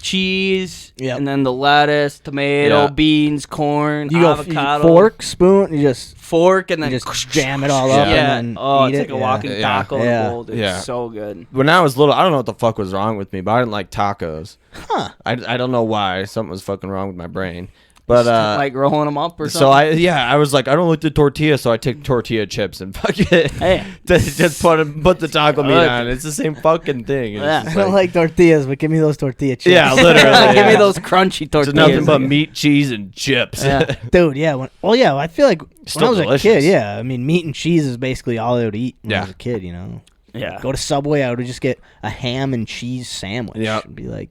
Cheese, Yep. and then the lettuce, tomato, Yeah. beans, corn, You go avocado, fork, spoon, you just fork, and then just jam it all up yeah. and then Oh, eat it's it. like a walking Yeah. taco in Yeah. a bowl. Dude. Yeah. It's so good. When I was little, I don't know what the fuck was wrong with me, but I didn't like tacos. Huh. I don't know why. Something was fucking wrong with my brain. But Like rolling them up or something. so I was like, I don't like the tortilla, so I take tortilla chips and fuck it. Hey. Just put the taco meat Good. on. It's the same fucking thing. It's Yeah. just I don't like tortillas, but give me those tortilla chips. Yeah, literally. Give me yeah. those crunchy It's tortillas. nothing but meat, cheese, and chips. Yeah. Dude, yeah. I feel like when Still I was delicious. a kid, yeah. I mean, meat and cheese is basically all I would eat when I Yeah. was a kid, you know. Yeah. Go to Subway, I would just get a ham and cheese sandwich. Yep. And be like,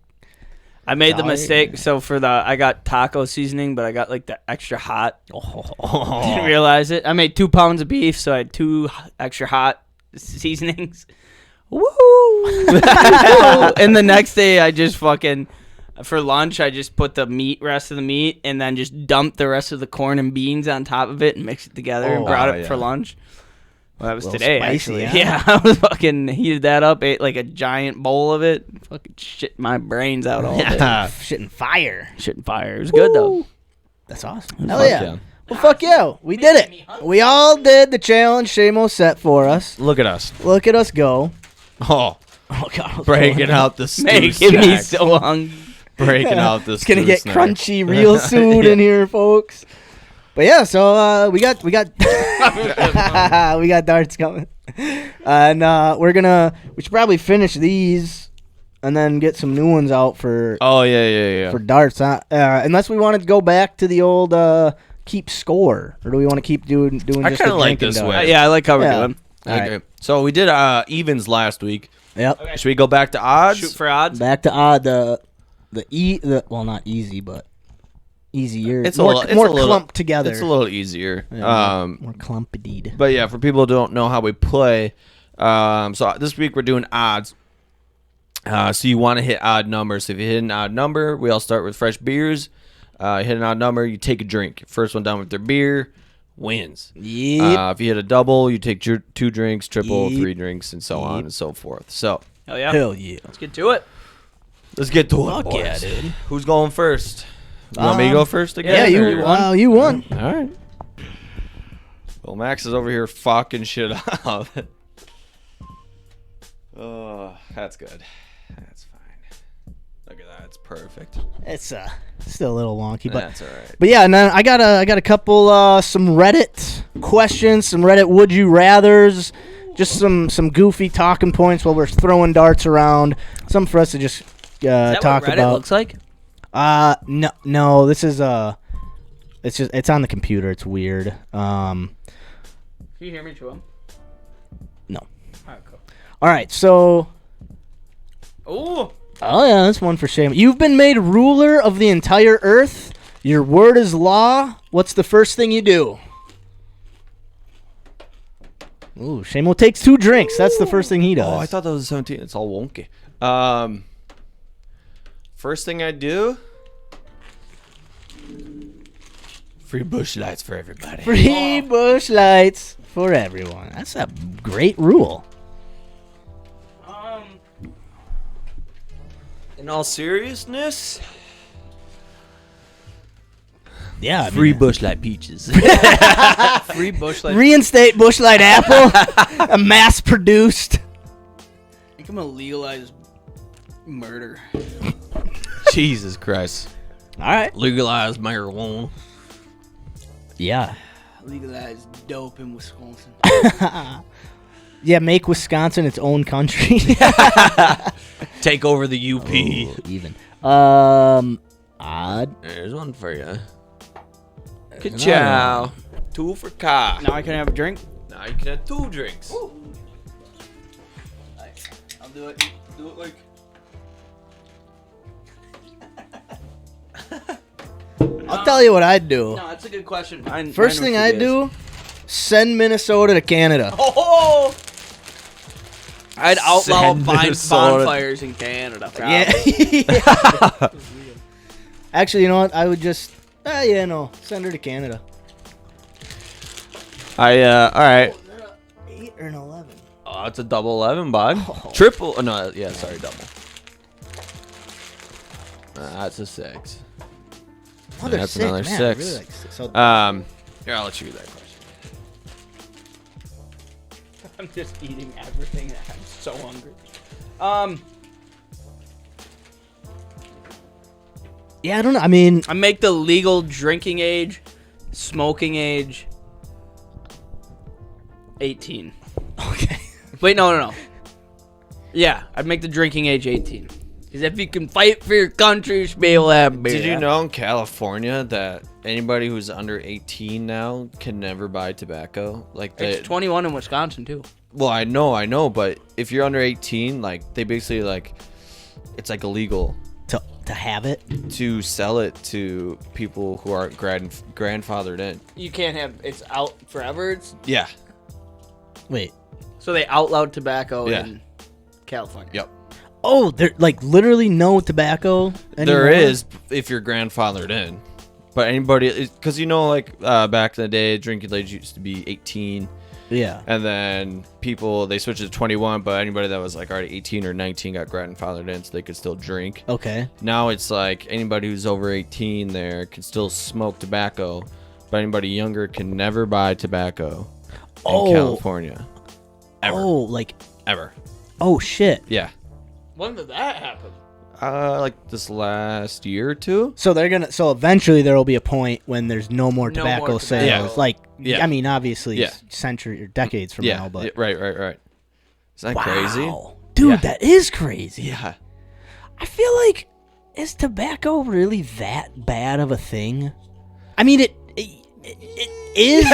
I made the Dollar, mistake. yeah. So I got taco seasoning, but I got like the extra hot. Oh. Didn't realize it. I made 2 pounds of beef, so I had 2 extra hot seasonings. Woo! And the next day, I just for lunch, I just put the rest of the meat, and then just dumped the rest of the corn and beans on top of it and mixed it together and brought it yeah. for lunch. Well, that was Little today, spicy, actually. huh? Yeah, I was fucking heated that up, ate like a giant bowl of it, fucking shit my brains out all day. shit and fire. Shit and fire. It was good, though. That's awesome. Hell Fuck yeah. yeah. Well, fuck yeah. We did it. We all did the challenge Seamo set for us. Look at us. Look at us go. Oh, Oh, God. breaking out the stew Making me snacks. so hungry. Breaking out the It's gonna stew get snack. crunchy real soon in here, folks. But yeah, so we got we got darts coming, and we should probably finish these, and then get some new ones out for Oh yeah. for darts. Unless we wanted to go back to the old keep score, or do we want to keep doing I just kinda the like drinking this darts? way. Yeah, I like how we're Yeah. doing. Okay. Alright. So we did evens last week. Yep. Should we go back to odds? Shoot for odds. Back to well, not easy, but easier. It's more a little, more it's a little, clumped together. It's a little easier. Yeah, more clumped. But yeah, for people who don't know how we play, so this week we're doing odds. So you want to hit odd numbers. If you hit an odd number, we all start with fresh beers. Hit an odd number, you take a drink. First one down with their beer wins. Yep. If you hit a double, you take 2 drinks, triple, Yep. 3 drinks, and so on and so forth. So Hell yeah. Hell yeah. Let's get to it. let's get to it, Fuck boys. yeah, dude. Who's going first? You want me to go first again? Yeah, or you won. You won. All right. Well, Max is over here fucking shit up. Oh, that's good. That's fine. Look at that. It's perfect. It's still a little wonky, but That's all right. But yeah, and then I got a couple some Reddit questions, some Reddit would you rather's, just some goofy talking points while we're throwing darts around. Some for us to just Is that talk what Reddit about. looks like? No, this is it's on the computer. It's weird. Can you hear me, Joel? No. All right, cool. All right, so Ooh. oh yeah, that's one for shame. You've been made ruler of the entire earth. Your word is law. What's the first thing you do? Ooh, Seamo takes 2 drinks. That's the first thing he does. Oh, I thought that was 17. It's all wonky. First thing I do, free bush lights for everybody. Free bush lights for everyone. That's a great rule. In all seriousness, Yeah, I free mean, bush light peaches. Free bush light. reinstate bush light apple. A mass produced. I think I'm gonna legalize murder. Jesus Christ. All right. Legalize marijuana. Yeah. Legalize dope in Wisconsin. Yeah, make Wisconsin its own country. Take over the UP. Even. Odd. There's one for you. Ka-chow. 2 for Ka. Now I can have a drink. Now you can have 2 drinks. I'll do it. Do it like. I'll tell you what I'd do. No, that's a good question. First thing I'd do, send Minnesota to Canada. Oh! I'd outlaw Send Minnesota. bonfires in Canada. Yeah. Actually, you know what? I would just, send her to Canada. All right. 8 or an 11. Oh, it's a double 11, bud. Triple. Oh, no, yeah, sorry, double. That's a 6. Another That's 6. another Man, I 6. really like 6. So, Here, I'll let you read that question. I'm just eating everything. I'm so hungry. yeah, I don't know. I mean, I make the legal drinking age, smoking age, 18. okay. Wait, no. Yeah, I'd make the drinking age 18. Because if you can fight for your country, you should be able to have beer. Did you know in California that anybody who's under 18 now can never buy tobacco? Like It's 21 in Wisconsin, too. Well, I know, but if you're under 18, like they basically it's like illegal To have it? to sell it to people who aren't grandfathered in. You can't have... It's out forever. Yeah. Wait. So they outlawed tobacco Yeah. in California. Yep. Oh, there like literally no tobacco anymore? There is if you're grandfathered in, but anybody, because back in the day, drinking age used to be 18. Yeah. And then they switched it to 21, but anybody that was like already 18 or 19 got grandfathered in so they could still drink. Okay. Now it's like anybody who's over 18 there can still smoke tobacco, but anybody younger can never buy tobacco in California. Ever. Ever. Oh, shit. Yeah. When did that happen? Like this last year or 2. So eventually there will be a point when there's no more No tobacco more sales. tobacco. Like, Yeah. I mean, obviously, Yeah. century or decades from Yeah. now, but Right. Isn't that crazy? wow, dude, Yeah. that is crazy. Yeah. I feel like, is tobacco really that bad of a thing? I mean, it is,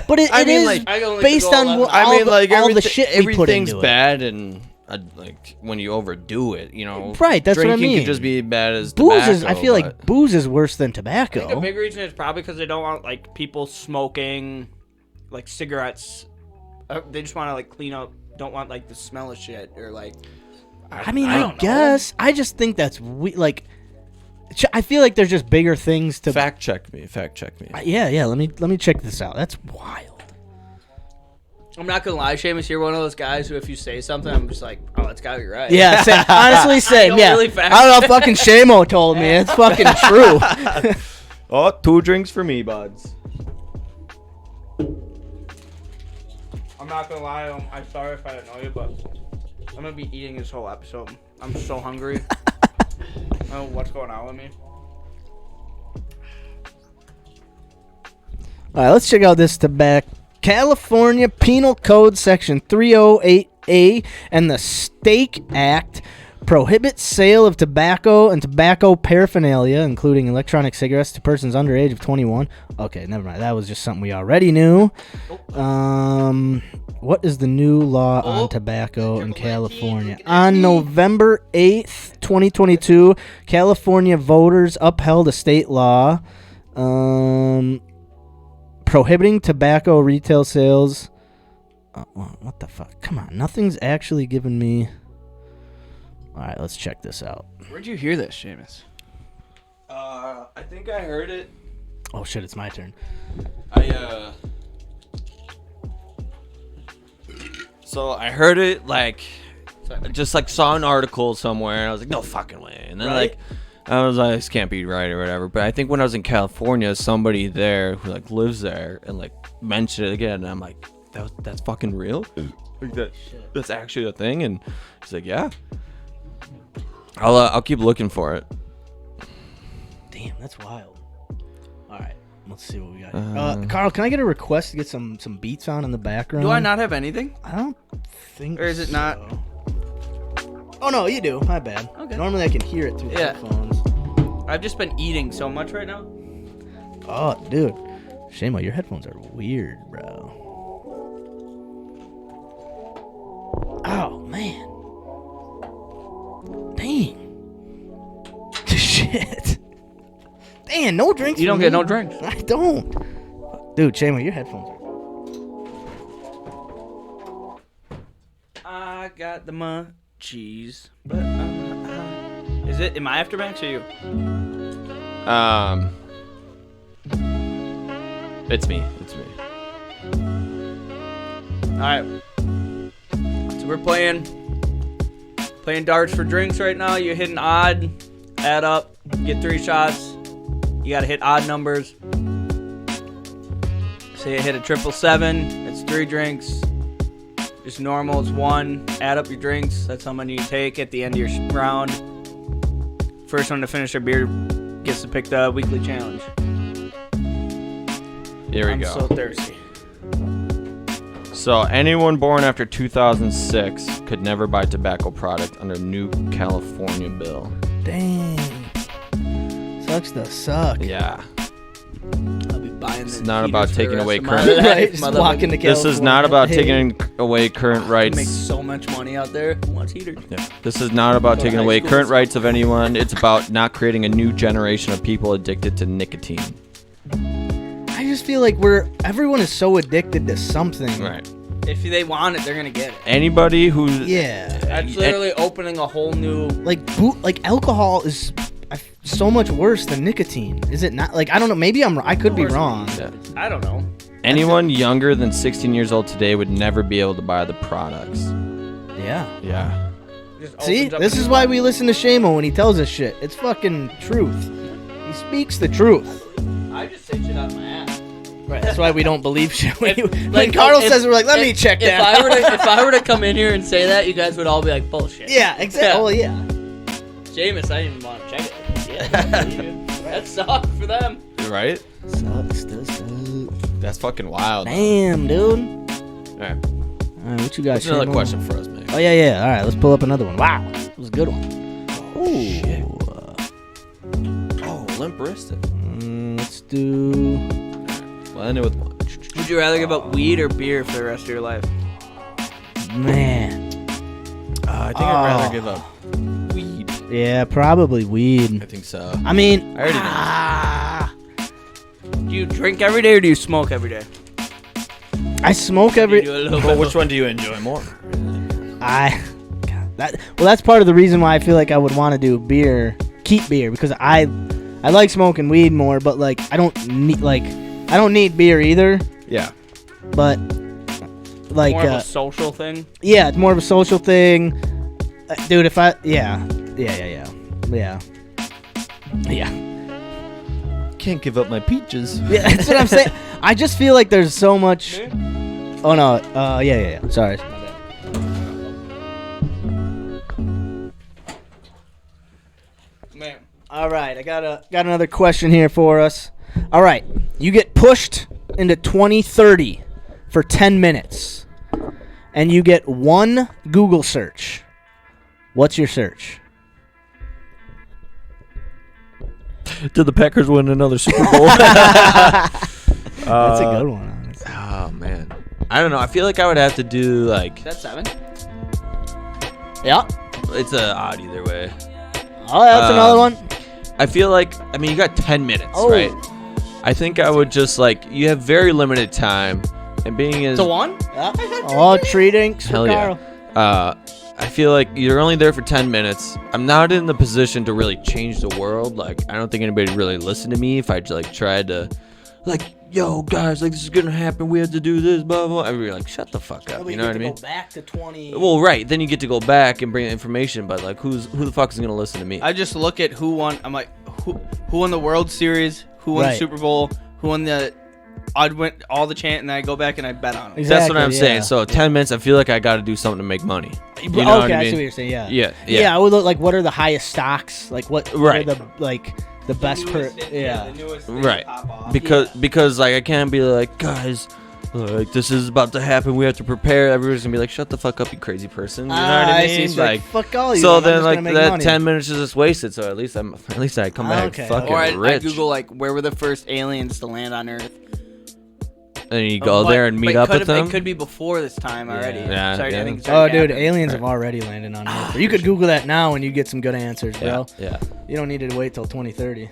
but it mean, is like, I only based could go on 11. all the shit we put everything's into it. bad, and like when you overdo it, Right, that's what I drinking mean. can just be bad as Booze tobacco. is. I feel like booze is worse than I think a tobacco. big reason is probably because they don't want like people smoking like cigarettes. They just want to like clean up. Don't want like the smell of shit or like. I mean, I I don't know. guess I just think that's like I feel like there's just bigger things to. Fact check me. Yeah. Let me check this out. That's wild. I'm not gonna lie, Seamus. You're one of those guys who, if you say something, I'm just like, oh, that's gotta be right. Yeah, honestly, same. don't Yeah, really fact I don't know. Fucking Seamo told me it's fucking true. Oh, 2 drinks for me, buds. I'm not gonna lie. I'm sorry if I annoy you, but I'm gonna be eating this whole episode. I'm so hungry. I don't know what's going on with me. All right, let's check out this tobacco. California Penal Code Section 308A and the Stake Act prohibits sale of tobacco and tobacco paraphernalia, including electronic cigarettes, to persons under age of 21. Okay, never mind. That was just something we already knew. What is the new law on tobacco in California? On November 8th, 2022, California voters upheld a state law prohibiting tobacco retail sales. What the fuck? Come on. Nothing's actually given me... All right, let's check this out. Where'd you hear this, Seamus? I think I heard it. Oh, shit, it's my turn. So I heard it, like, just, like, saw an article somewhere, and I was like, no fucking way. And then, like, I was like, this can't be right or whatever. But I think when I was in California, somebody there who, like, lives there and, like, mentioned it again, and I'm like, that's fucking real? Like, that's actually a thing? And he's like, yeah. I'll keep looking for it. Damn, that's wild. All right, let's see what we got here. Carl, can I get a request to get some beats on in the background? Do I not have anything? I don't think Or is it not? Oh, no, you do. My bad. Okay. Normally I can hear it through the Yeah. headphones. I've just been eating so much right now. Oh, dude. Seamo, your headphones are weird, bro. Oh, man. Dang. Shit. Damn, no drinks. You don't for get me. no drinks. I don't. Dude, Seamo, your headphones are... I got the munchies, but is it? Am I after Max or you? It's me. All right. So we're playing darts for drinks right now. You're hitting odd, add up, get 3 shots. You gotta hit odd numbers. Say you hit a 777, that's 3 drinks. Just normal, it's 1. Add up your drinks. That's how many you take at the end of your round. First one to finish their beer gets to pick the weekly challenge. Here we I'm go. so thirsty. So anyone born after 2006 could never buy tobacco product under new California bill. Dang. Sucks to suck. Yeah. I'll be buying It's the not heaters about for the taking rest away of my current- life, Right, just motherfucker. walk into This is not about Hey. taking away current Make rights. so much money out there. Who wants heaters? Yeah. This is not about Go to taking high away school. current rights of anyone. It's about not creating a new generation of people addicted to nicotine. I just feel like everyone is so addicted to something. Right. If they want it, they're gonna get it. Anybody who Yeah. That's literally opening a whole new. Like alcohol is so much worse than nicotine. Is it not? Like, I don't know. Maybe I could be wrong. Yeah. I don't know. Anyone younger than 16 years old today would never be able to buy the products. Yeah. Yeah. Just See, opens up this a is new why market. we listen to Seamo when he tells us shit. It's fucking truth. He speaks the truth. I just say shit out my ass. Right. That's why we don't believe shit. When Like, Carl if- says, we're like, let me check If that. if I were to come in here and say that, you guys would all be like, bullshit. Yeah. Exactly. Yeah. Oh yeah. Jameis, I didn't even want to check it. Yeah, I don't believe you. That sucked for them. Right? Sucks to suck. That's fucking wild. Damn, dude. All right. All right, what you got? What's another Seamo? question for us, man? Oh yeah. All right, let's pull up another one. Wow, that was a good one. Shit. Oh, limp wristed. Let's do. We'll end it with one. Would you rather give up weed or beer for the rest of your life? Man. I think I'd rather give up weed. Yeah, probably I weed. think so. I mean, I already know. Do you drink every day or do you smoke every day? I smoke You every. do a little Well, bit. which one do you enjoy more? God, well, that's part of the reason why I feel like I would want to do beer keep beer because I like smoking weed more, but like I don't need beer either. Yeah. But like More of a social thing. yeah, it's more of a social thing, dude. If I yeah. Can't give up my peaches. Yeah, that's what I'm saying. I just feel like there's so much. Oh no, yeah. Sorry. My bad. Man. All right, I got another question here for us. All right, you get pushed into 2030 for 10 minutes, and you get one Google search. What's your search? Did the Packers win another Super Bowl? That's a good one. Honestly. Oh man, I don't know. I feel like I would have to do like Is that 7? Yeah. it's odd either way. Oh, that's another one. I feel like you got 10 minutes, Oh. right? I think I would just like you have very limited time, and being as It's a 1? Yeah. Oh, treating. hell yeah. I feel like you're only there for 10 minutes. I'm not in the position to really change the world. Like, I don't think anybody would really listen to me if I like tried to, like, yo, guys, like, this is gonna happen. We have to do this, blah, blah. I'd be like, shut the fuck up. You know what I mean? Go back to 20. Well, right. Then you get to go back and bring the information, but, like, who the fuck is gonna listen to me? I just look at who won. I'm like, who won the World Series? Who won the Right. Super Bowl? Who won the? I'd win all the chant, and then I go back and I bet on them. That's what I'm Exactly, saying. yeah. So 10 minutes, I feel like I got to do something to make money. You know Okay, what I I mean? see what you're saying. Yeah. Yeah. I would look like what are the highest stocks? Like what Right. are the best per? Yeah. Right. Because like I can't be like, guys, like this is about to happen. We have to prepare. Everyone's gonna be like, shut the fuck up, you crazy person. You know what I mean? see. It's like, fuck all you. so I'm then just like gonna make that money. 10 minutes is just wasted. So at least I come back Okay. fucking Or I rich. Google like where were the first aliens to land on Earth. and you go there and meet up with them. It could be before this time already. Yeah, Sorry, yeah. I think it's Oh, already dude, happened. aliens have already landed on Earth. You could Google that now and you get some good answers, bro. Yeah. You don't need to wait till 2030.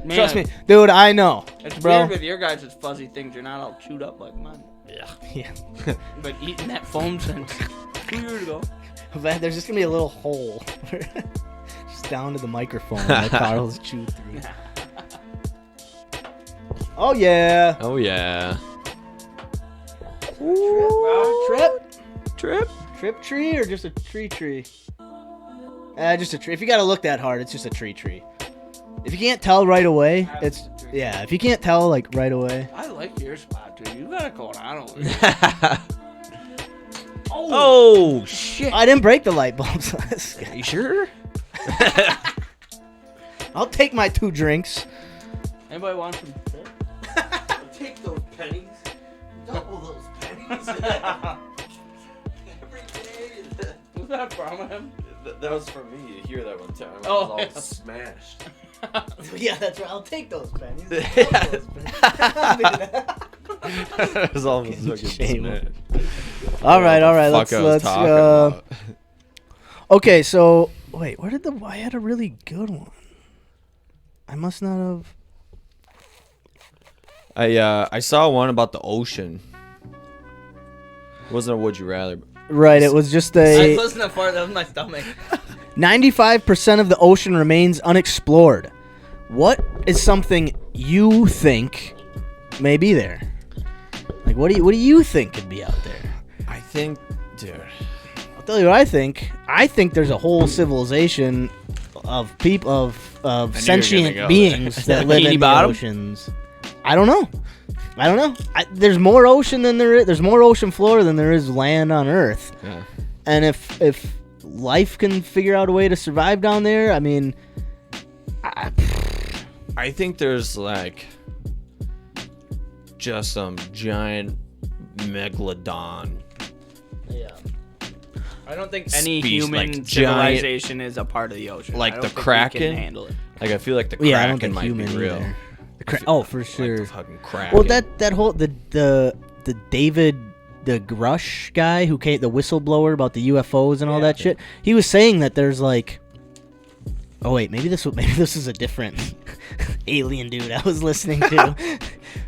Man, Trust me, dude. I know, It's bro. weird with your guys' fuzzy things. You're not all chewed up like mine. Yeah. But eating that foam since 2 years ago. But there's just gonna be a little hole, just down to the microphone that Carl's chewed through. Oh yeah. Oh yeah. Trip tree or just a tree? Just a tree. If you gotta look that hard, it's just a tree. If you can't tell right away, it's yeah. If you can't tell like right away. I like your spot, dude. You got it going on over there. Oh shit. I didn't break the light bulbs. You sure? I'll take my 2 drinks. Anybody want some? Take those pennies. Double those pennies. Every day. Was that from him? That was for me to hear that one time. I Oh, was yeah. all smashed. Yeah, that's right. I'll take those pennies. It was almost fucking Shame. smashed. All right. Fuck I was Let's. talking about. Okay, so wait, where did I had a really good one. I must not have. I saw one about the ocean. It wasn't a would you rather. Right, it was just I a listened that far. That was my stomach. 95% of the ocean remains unexplored. What is something you think may be there? Like, what do you think could be out there? I think, dude. I'll tell you what I think. I think there's a whole civilization of people of you were gonna sentient go beings there. that live Bikini in Bottom? the oceans. I don't know. There's more ocean than there is. There's more ocean floor than there is land on Earth. Yeah. And if life can figure out a way to survive down there, I mean, I think there's like just some giant megalodon. yeah. I don't think any Species, human like giant- civilization is a part of the ocean. Like I don't the think we Kraken? can handle it. Like I feel like the Yeah, I don't Kraken think might human be real. either. I Oh, feel for like sure. the fucking Kraken. Well, that whole the David the Grush guy who came, the whistleblower about the UFOs and all that shit. He was saying that there's like, oh wait, maybe this is a different alien dude I was listening to,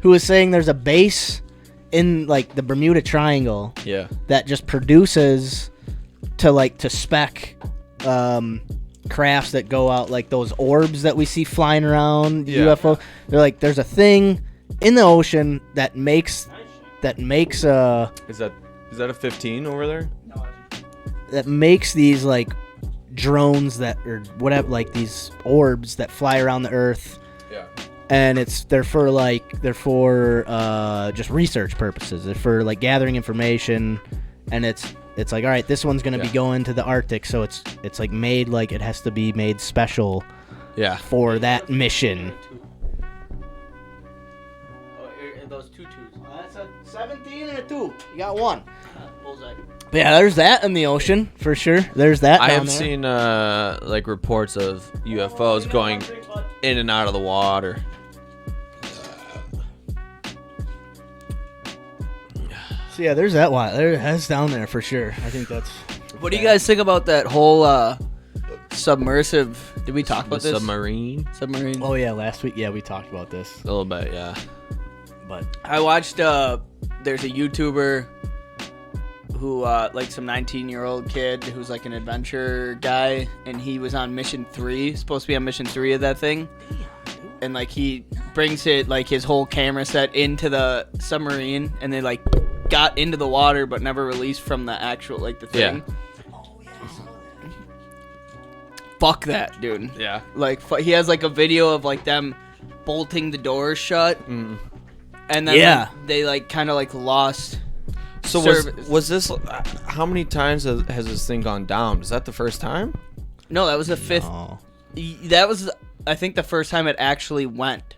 who was saying there's a base in like the Bermuda Triangle Yeah. that just produces to spec crafts that go out, like those orbs that we see flying around Yeah. UFO. They're like, there's a thing in the ocean that makes Is that a 15 over there? these like drones that or whatever, like these orbs that fly around the Earth. Yeah. And they're for just research purposes. They're for like gathering information, and it's like, all right, this one's gonna be going to the Arctic, so it's like made like it has to be made special Yeah. for that mission. Those two twos. That's a 17 and a 2. You got one. Bullseye. But yeah, there's that in the ocean for sure. There's that. I down have there. seen like reports of UFOs going in and out of the water. So yeah, there's that one. That's down there for sure. I think that's. What do you guys think about that whole submersive? Did we talk about The this? submarine? Submarine. Oh yeah, last week. Yeah, we talked about this. A little bit, yeah. But I watched. There's a YouTuber who, like, some 19-year-old kid who's like an adventure guy, and he was on mission 3. Supposed to be on mission 3 of that thing. And like he brings it, like his whole camera set into the submarine, and they like got into the water but never released from the actual like the thing. Yeah. Fuck that, dude. Yeah. Like he has like a video of like them bolting the doors shut, and then Yeah. like, they like kind of like lost. So service. was this? How many times has this thing gone down? Is that the first time? No, that was the 5th. oh. That was, I think, the first time it actually went.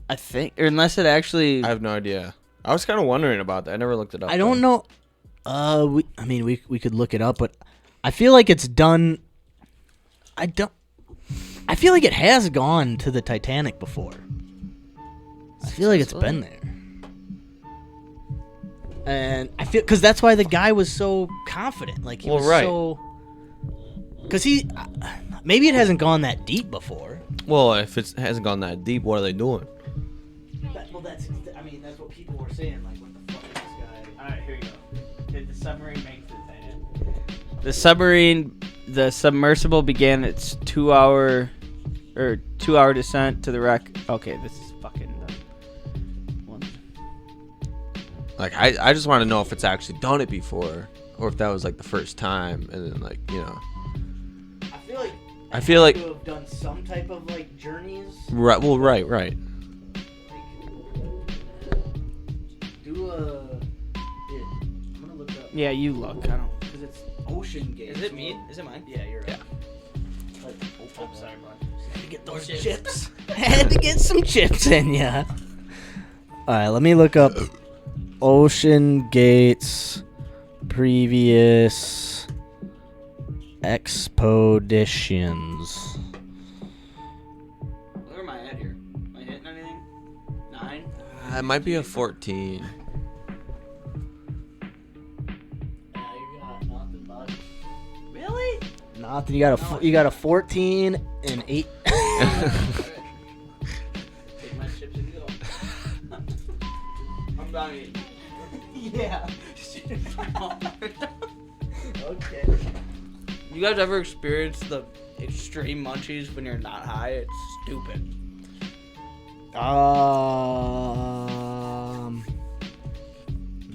I think, or unless it actually. I have no idea. I was kind of wondering about that. I never looked it up. I don't know. We could look it up, but I feel like it's done. I feel like it has gone to the Titanic before. I feel like it's been there. And I feel because that's why the guy was so confident. Like he Well, was right. so. Because maybe it hasn't gone that deep before. Well, if it hasn't gone that deep, what are they doing? That's what people were saying. Like, what the fuck is this guy? All right, here you go. Did the submarine make the Titanic? The submarine, the submersible began its 2-hour descent to the wreck. Okay, this is fucking. One. Like, I just want to know if it's actually done it before, or if that was like the first time, and then like I feel like to have done some type of like journeys. right. Well, right. Do here, I'm gonna look up Yeah, you look. I don't. because it's Ocean Gate. Is it me? Is it mine? Yeah, you're right. Yeah. Oh, sorry, bud. Had to get those chips. Had to get some chips in ya. All right, let me look up Ocean Gate's previous expeditions. Where am I at here? Am I hitting anything? 9? It might be a 14. Yeah, you got nothing, bud. Really? Nothing. You got a 14 and 8. Take my chips and go. I'm done eating. Yeah. Okay. You guys ever experienced the extreme munchies when you're not high? It's stupid. I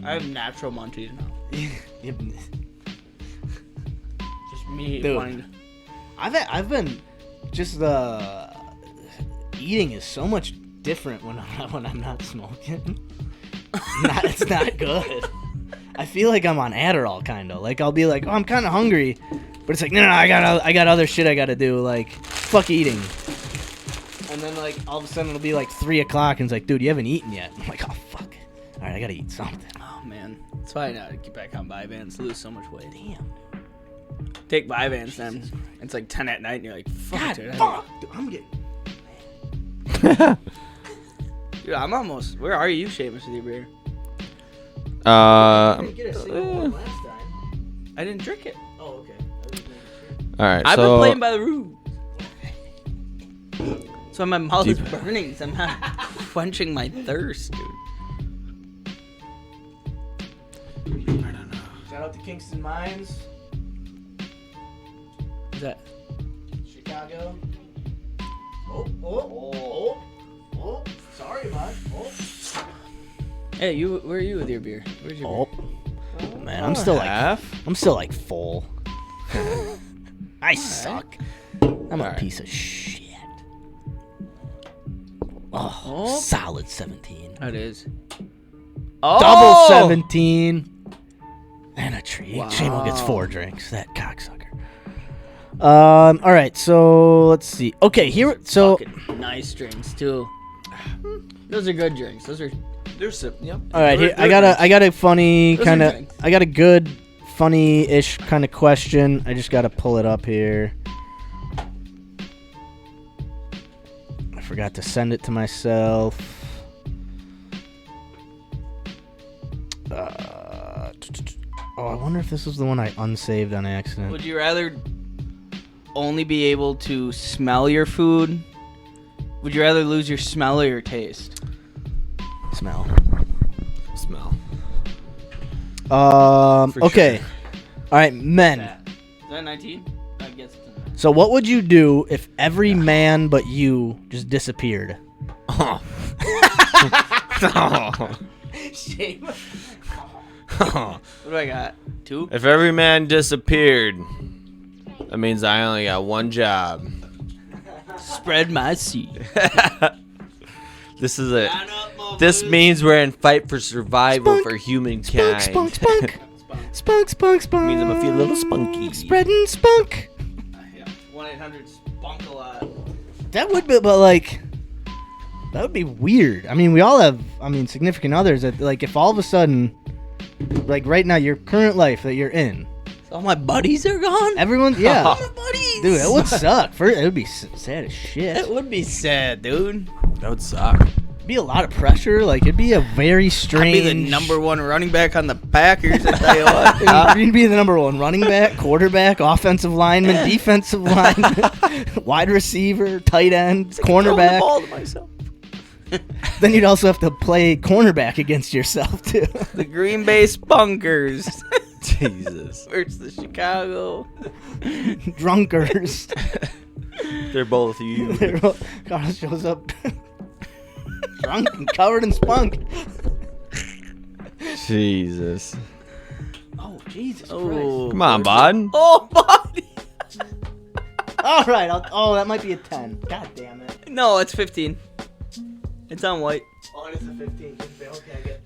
have natural munchies now. Just me Dude. wanting. I've been just eating is so much different when I'm not smoking. It's not good. I feel like I'm on Adderall kind of. Like I'll be like, oh, I'm kind of hungry, but it's like no, I got other shit I gotta do. Like fuck eating. And then like all of a sudden it'll be like 3 o'clock and it's like, dude, you haven't eaten yet. I'm like, oh fuck. All right, I gotta eat something. Oh man, that's why I gotta get back on Vyvanse, lose so much weight. Damn. Take Vyvanse then. It's like 10 at night and you're like, fuck, God, dude. fuck. Dude, I'm getting. Dude, I'm almost. Where are you, Seamus, with your beer? I didn't get a single one last time. I didn't drink it. Oh, okay. All right. I've so been playing by the rules. So my mouth is Deep. burning. So I'm not quenching my thirst, dude. Shout out to Kingston Mines. Who's that? Chicago. Oh. Sorry, bud. Hey, where are you with your beer? Where's your beer? Oh, man, I'm still like full. I suck. I'm a piece of shit. Oh, solid 17. That is. Double 17. And a treat. Wow. Seamo gets 4 drinks. That cocksucker. All right, so let's see. Okay, here. So fucking nice drinks too. Those are good drinks. They're yep. All right, here I got a funny kind of. I got a good, funny-ish kind of question. I just got to pull it up here. I forgot to send it to myself. I wonder if this was the one I unsaved on accident. Would you rather only be able to smell your food? Would you rather lose your smell or your taste? Smell. Okay. Sure. All right, men. Is that 19? I guess it's 19. So what would you do if every man but you just disappeared? Oh. Shame. What do I got? 2? If every man disappeared, that means I only got one job. Spread my seed. This means we're in fight for survival for humankind. Spunk. Means I'm gonna feel a little spunky. Spreading spunk. 1-800-SPUNK a lot. That would be, but like, that would be weird. I mean, we all have, significant others that, like, if all of a sudden, like right now, your current life that you're in, All my buddies are gone? everyone's, yeah. All my buddies. Dude, that would suck. It would be sad as shit. It would be sad, dude. That would suck. It'd be a lot of pressure. Like, it'd be a very strange. I'd be the number 1 running back on the Packers, I tell you what. You'd be the number 1 running back, quarterback, offensive lineman, defensive lineman, wide receiver, tight end, cornerback. All to myself. Then you'd also have to play cornerback against yourself, too. The Green Bay Spunkers. Jesus. Versus the Chicago Drunkers. They're both you. Carl shows up drunk and covered in spunk. Jesus. Oh, Jesus Oh. Christ. Come on, bud. Oh, buddy. All right. That might be a 10. God damn it. No, it's 15. It's on white. Oh, it's a 15. Okay,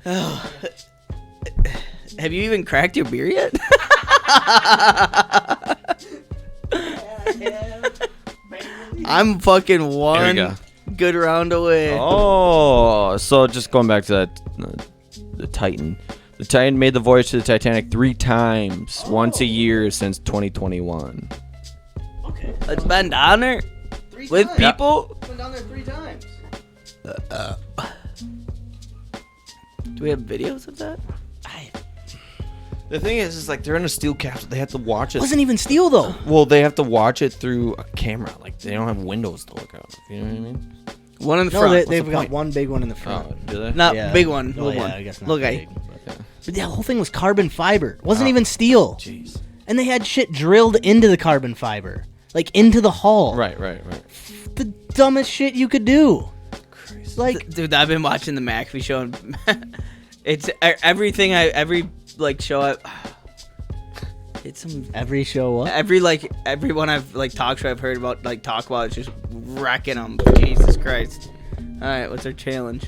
Have you even cracked your beer yet? I'm fucking one go. good round away. Oh, so just going back to that, the Titan. The Titan made the voyage to the Titanic 3 times, once a year since 2021. Okay. It's been down there 3 with times. people. It's been down there 3 times. Do we have videos of that? The thing is like they're in a steel capsule. They have to watch it. Wasn't even steel though. Well, they have to watch it through a camera. Like they don't have windows to look out of. You know what I mean? One in the No, front. they've the got point? one big one in the front. Oh, do they? Not Yeah. big one. Oh, Little yeah, one. I guess not Look, big. Okay. But the whole thing was carbon fiber. It wasn't even steel. Jeez. And they had shit drilled into the carbon fiber. Like into the hull. Right. The dumbest shit you could do. Crazy. Like, dude, I've been watching the McAfee show. And it's everything. Every show. It's some every show what? everyone I've talk show I've heard about talk about it's just wrecking them. Jesus Christ! All right, what's our challenge?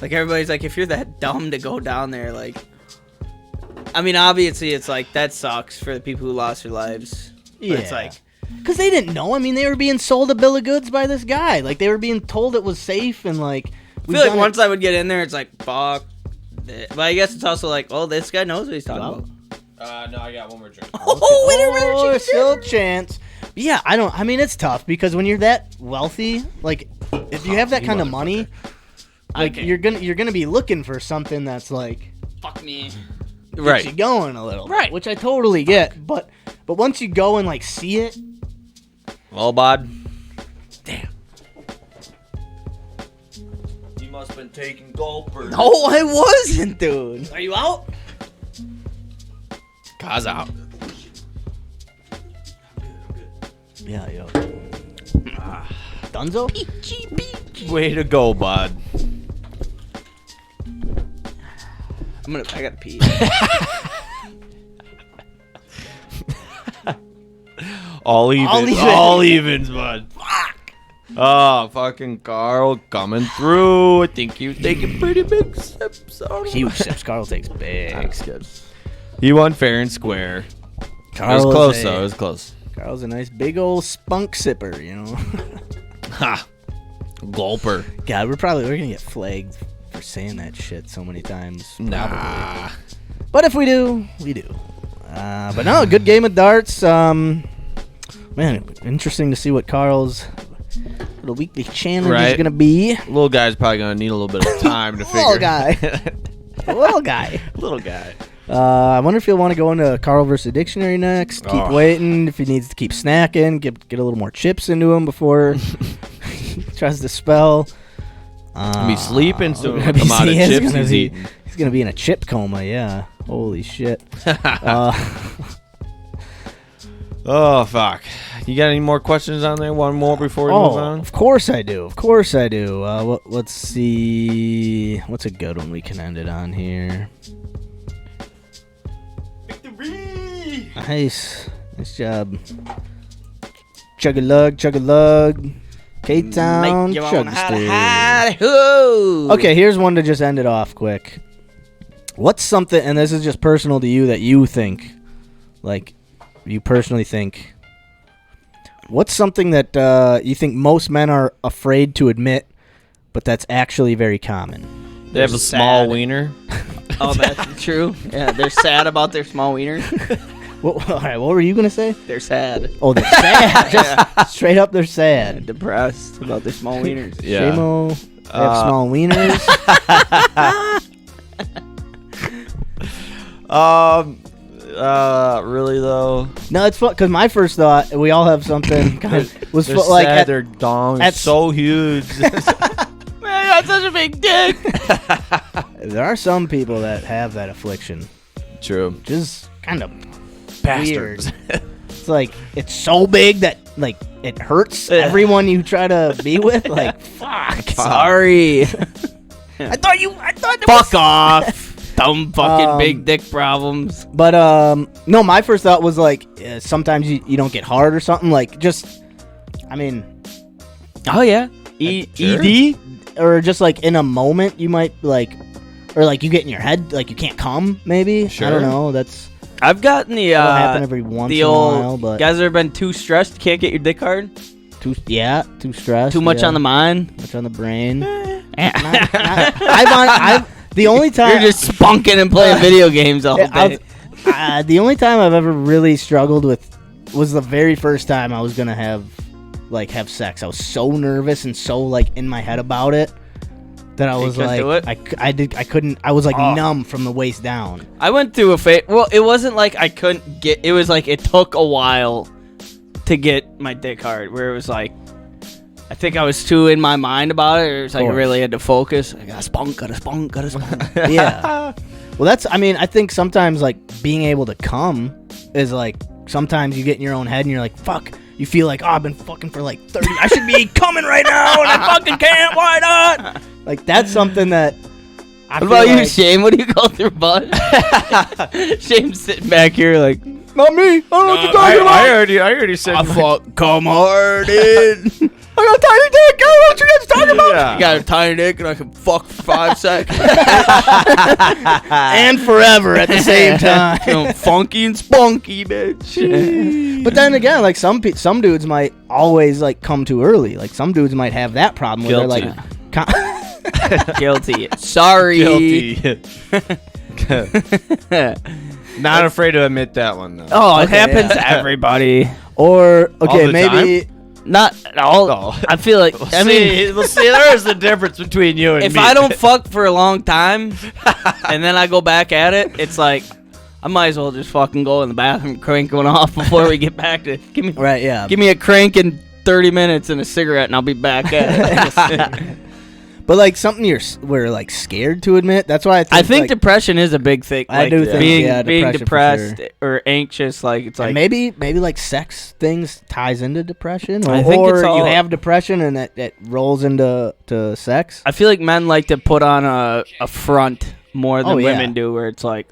Everybody's if you're that dumb to go down there, obviously it's that sucks for the people who lost their lives. But Yeah. it's because they didn't know. I mean, they were being sold a bill of goods by this guy. They were being told it was safe and I feel once I would get in there, it's fuck. But I guess it's also well, this guy knows what he's talking about. No, I got one more drink. Oh, there's still a chance. Yeah, I mean, it's tough because when you're that wealthy, if you have that kind of money, you're gonna be looking for something that's Fuck me. Right. gets you going a little, Right. Which I totally get, but once you go and see it, Well, bud. damn. You must have been taking gulpers. No, I wasn't, dude. Are you out? Cause out. Yeah, yo. Dunzo? Way to go, bud. I gotta pee. All evens. All even. All evens, bud. Fuck. Oh, fucking Carl coming through. I think he was taking pretty big sips. Huge sips. Carl takes big sips. He won fair and square. Carl it was close, is though. It was close. Carl's a nice big old spunk sipper, you know. Ha. Gulper. God, we're gonna get flagged for saying that shit so many times. Nah. But if we do, we do. But no, good game of darts. Man, interesting to see what Carl's little weekly challenge is gonna be. Little guy's probably gonna need a little bit of time to figure. Little guy. Little guy. Little guy. I wonder if he'll want to go into Carl versus Dictionary next. Keep waiting. If he needs to keep snacking, get a little more chips into him before he tries to spell. Be sleeping soon. Gonna be- Come out of he is chips gonna he's be- eating. He's gonna be in a chip coma. Yeah. Holy shit. Oh fuck! You got any more questions on there? One more before we move on. Of course I do. Of course I do. Let's see. What's a good one we can end it on here? Nice job. Chug a lug. K-Town. Make you Chug wanna hide, stick. hide, hoo. Okay, here's one to just end it off quick. What's something, and this is just personal to you, that you think, like, you personally think, what's something that you think most men are afraid to admit, but that's actually very common? They have a small sad. wiener. Oh, that's true. Yeah, they're sad about their small wiener. All right, what were you going to say? They're sad. Oh, they're sad. Just straight up, they're sad. Depressed about their small wieners. Yeah. Seamo, they have small wieners. Really though. No, it's fun, because my first thought, we all have something, was They're like, sad, their dong at- is so huge. Man, I got such a big dick. there are some people that have that affliction, True. which is kind of Bastards. weird. It's like, it's so big that, like, it hurts everyone you try to be with. Like, fuck. Sorry. I thought there Fuck off. Dumb fucking big dick problems. But, no, my first thought was, like, sometimes you don't get hard or something. Like, just, I mean, Oh, yeah. Sure. ED? or just, like, in a moment, you might, like, or, like, you get in your head, like, you can't come, maybe. I Sure. don't know. That's I've gotten the, that'll happen every once the in a old, while, but guys ever been too stressed, can't get your dick hard? too stressed. Too much yeah. on the mind? Much on the brain. You're The only time just spunking and playing video games all day. the only time I've ever really struggled with was the very first time I was gonna have sex. I was so nervous and so like in my head about it that I was couldn't like, do it? I couldn't. I was like numb from the waist down. I went through a phase. Well, it wasn't like I couldn't get. It was like it took a while to get my dick hard. Where it was like, I think I was too in my mind about it. It was like I course. really had to focus. I got a spunk. Yeah. Well, that's. I mean, I think sometimes like being able to come is like sometimes you get in your own head and you're like, fuck. You feel like, oh, I've been fucking for like 30. I should be coming right now, and I fucking can't. Why not? Like that's something that. What about you, Shane? What do you go through, bud? Shane's sitting back here like, Not me. I don't know what you're talking about. I already said. I fuck come hard, dude. I got a tiny dick. I don't know what you guys are talking about. Yeah. You got a tiny dick and I can fuck for 5 seconds. And forever at the same time. Feeling funky and spunky, bitch. But then again, like some dudes might always like come too early. Like some dudes might have that problem where they're Guilty. like, Guilty. Sorry. Guilty. Not afraid to admit that one though. Oh, it Okay, happens yeah. to everybody. or okay, the maybe Not all. Oh. I feel like. I mean, there is the difference between you and if me. I don't fuck for a long time and then I go back at it, it's like I might as well just fucking go in the bathroom, crank one off before we get back to. Give right, yeah. me a crank in 30 minutes and a cigarette, and I'll be back at it. But like something we're like scared to admit. That's why I think like, depression is a big thing. I Like, do think, being yeah, being depression for depressed sure. or anxious, like it's and like maybe like sex things ties into depression, or, I think it's or you all- have depression and it rolls into sex. I feel like men like to put on a front more than Oh, yeah. women do, where it's like,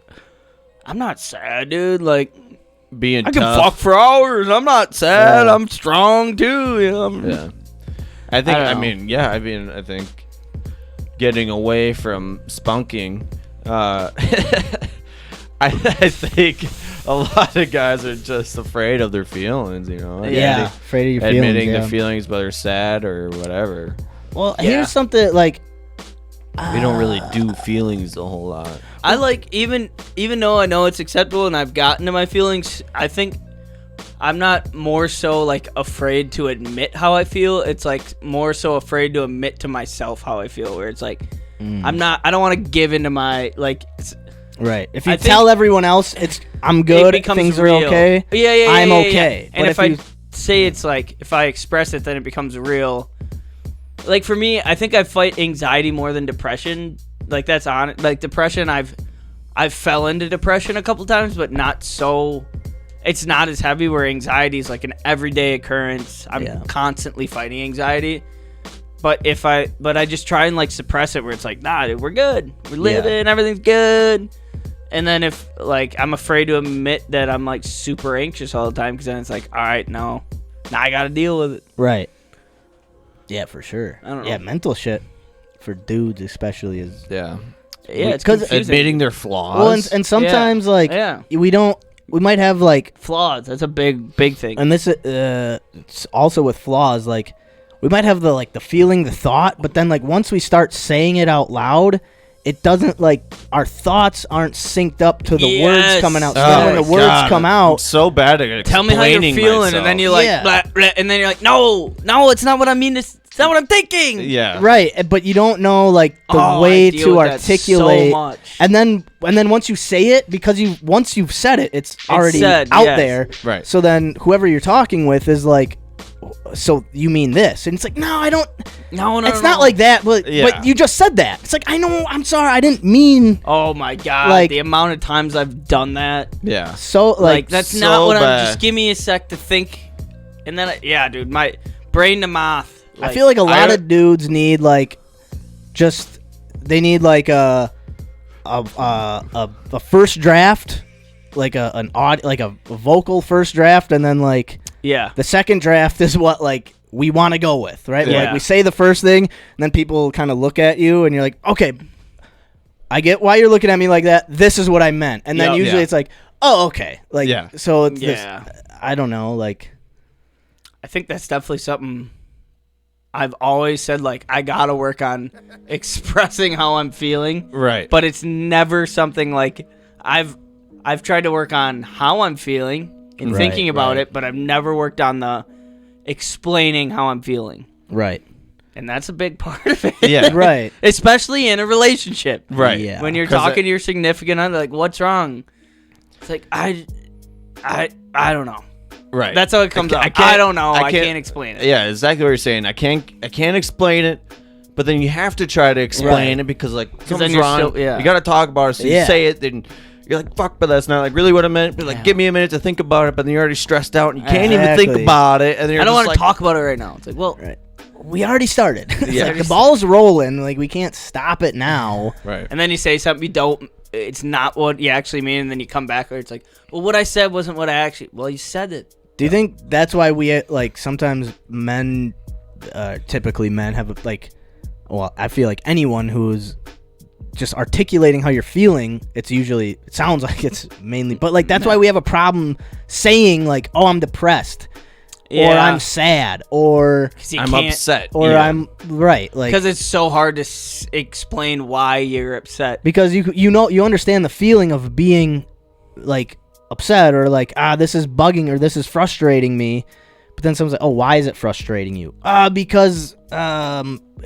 I'm not sad, dude. Like Being I can tough. fuck for hours. I'm not sad. Yeah. I'm strong too. You know? Yeah. I think, I I, don't know. mean, I think getting away from spunking, I think a lot of guys are just afraid of their feelings, you know? Yeah, afraid of your feelings. Admitting yeah. the feelings, whether sad or whatever. Well, Yeah. here's something like We don't really do feelings a whole lot. I like even though I know it's acceptable and I've gotten to my feelings, I think I'm not more so like afraid to admit how I feel. It's like more so afraid to admit to myself how I feel. Where it's like I don't want to give into my like. right. If you I think tell everyone else I'm It good, becomes things real. are okay. Yeah. I'm yeah, okay. Yeah. And But if I you- say it's like if I express it, then it becomes real. Like for me, I think I fight anxiety more than depression. Like that's on like depression. I've fell into depression a couple times, but not so. It's not as heavy. Where anxiety is like an everyday occurrence. I'm constantly fighting anxiety. But I just try and like suppress it. Where it's like, nah, dude, we're good. We're living. Everything's good. And then if like I'm afraid to admit that I'm like super anxious all the time, because then it's like, all right, now I got to deal with it. Right. Yeah, for sure. I don't know. Yeah, mental shit for dudes especially is. Yeah. Yeah, it's 'cause confusing. Admitting their flaws. Well, and sometimes like Yeah. we might have like, Flaws. That's a big thing. and this it's also with flaws, like we might have the feeling, the thought, but then like once we start saying it out loud, it doesn't like our thoughts aren't synced up to the words Yes. coming out. So Oh then when my the words God, come I'm out, so bad at explaining Tell me how you're feeling, and then you're like, Yeah. blah, blah, and then you're like, no, it's not what I mean. It's not what I'm thinking. Yeah. right, but you don't know like the Oh, way I deal to with that articulate. so much. And then once you say it, because once you've said it, it's already said, out yes. there. Right. So then whoever you're talking with is like, so you mean this? And it's like, no, I don't. No, It's not like that. But Yeah. you just said that. It's like, I know. I'm sorry. I didn't mean. Oh my god! Like- the amount of times I've done that. Yeah. So Like that's so not what I'm. bad. Just give me a sec to think, and then yeah, dude, my brain to mouth. I feel like a lot of dudes need like, just they need like a first draft, like a vocal first draft, and then like yeah. the second draft is what like we want to go with, right? Yeah. Like we say the first thing, and then people kind of look at you, and you're like, okay, I get why you're looking at me like that. This is what I meant, and then Yep. usually Yeah. it's like, oh, okay, like Yeah. so it's Yeah. this, I don't know, like I think that's definitely something I've always said. Like I gotta work on expressing how I'm feeling. Right. But it's never something like I've tried to work on how I'm feeling and Right, thinking about right. it, but I've never worked on the explaining how I'm feeling. right, And that's a big part of it. Yeah. right, Especially in a relationship. Right. Yeah. When you're 'Cause talking to your significant other, like, what's wrong? It's like I don't know. Right. That's how it comes I out. can't- I don't know. I I can't- can't explain it. Yeah, exactly what you're saying. I can't explain it, but then you have to try to explain Right. it because like then something's you're wrong. still- yeah. You got to talk about it. So Yeah. you say it, then you're like, "Fuck," but that's not like really what I meant. But like, Yeah. give me a minute to think about it. But then you're already stressed out and you can't even Exactly. think about it. And then you're I don't just want to like, talk about it right now. It's like, well, right. We already started. It's Yeah. like the ball's rolling. Like we can't stop it now. Right. and then you say something you don't. It's not what you actually mean, and then you come back, or it's like, well, what I said wasn't what I actually. Well, you said it. Do you think that's why we like sometimes men, typically men have like, well, I feel like anyone who's just articulating how you're feeling, it sounds like it's mainly, but like that's why we have a problem saying like, oh, I'm depressed, or I'm sad, or 'Cause you I'm can't- upset. or Yeah. I'm right, like because it's so hard to explain why you're upset. because you understand the feeling of being like upset or like this is bugging or this is frustrating me, But then someone's like, oh, why is it frustrating you? Because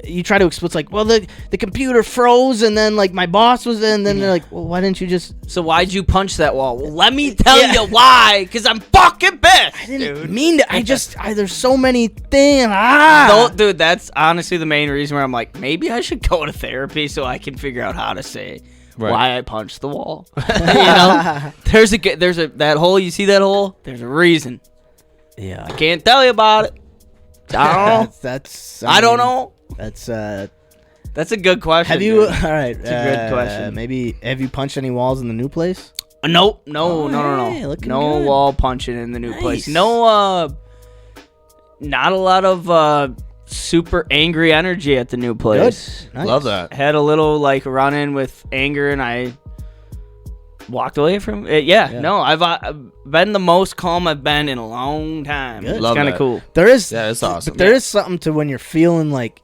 you try to explain. It's like, well, the computer froze, and then like my boss was in. And then they're like, well, why didn't you just? So why'd you punch that wall? Well, let me tell you why. Because I'm fucking pissed. I didn't mean to. There's so many things. Dude, that's honestly the main reason where I'm like, maybe I should go to therapy so I can figure out how to say why I punched the wall. There's that hole. You see that hole? There's a reason. Yeah, I can't tell you about it. I don't know. I don't know. That's a good question. Have you? Dude. All right, it's a good question. Maybe have you punched any walls in the new place? Nope. Hey, No. No good. wall punching in the new place. No. Not a lot of super angry energy at the new place. Good. Nice. Love that. Had a little like run in with anger, and I walked away from it. Yeah. No, I've been the most calm I've been in a long time. Good. It's Love kind of that. cool. There is. Yeah, it's awesome. But there is something to when you're feeling like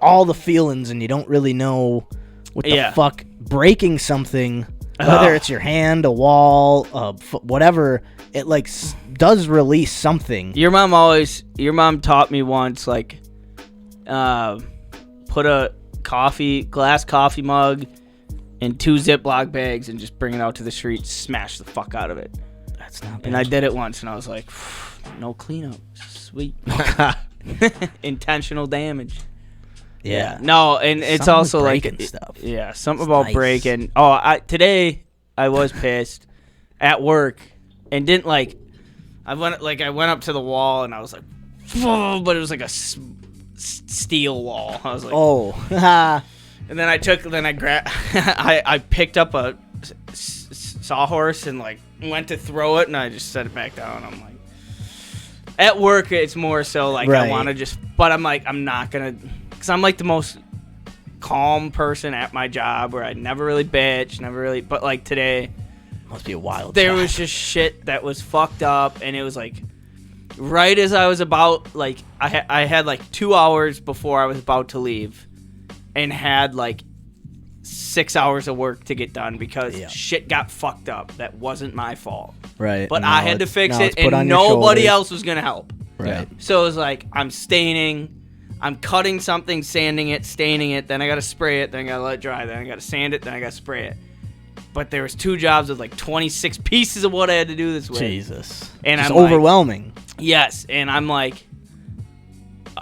all the feelings and you don't really know what the fuck breaking something, whether it's your hand, a wall, whatever. It like does release something. Your mom taught me once, like, put a glass coffee mug in 2 Ziploc bags and just bring it out to the street, smash the fuck out of it. That's not bad. And I did it once, and I was like, no cleanup. Sweet. Intentional damage. Yeah. No, and it's Something also with like breaking stuff. Yeah, something It's about nice. breaking. Oh, today I was pissed at work and didn't like. I went up to the wall and I was like, but it was like a steel wall. I was like, oh. and then I grabbed, I picked up a sawhorse and like went to throw it and I just set it back down. I'm like, at work it's more so like I want to just, but I'm like, I'm not gonna. Cause I'm like the most calm person at my job where I never really bitch, but like today, Must be a wild there job. was just shit that was fucked up, and it was like, right as I was about, like, I had like 2 hours before I was about to leave, and had like 6 hours of work to get done because shit got fucked up. That wasn't my fault. Right. But Now I had to fix it, put on and your nobody shoulders. else was gonna help. Right. So it was like, I'm staining, I'm cutting something, sanding it, staining it, then I gotta spray it, then I gotta let it dry, then I gotta sand it, then I gotta spray it. But there was 2 jobs with like 26 pieces of what I had to do this week. Jesus. And Just I'm like, overwhelming. yes, and I'm like,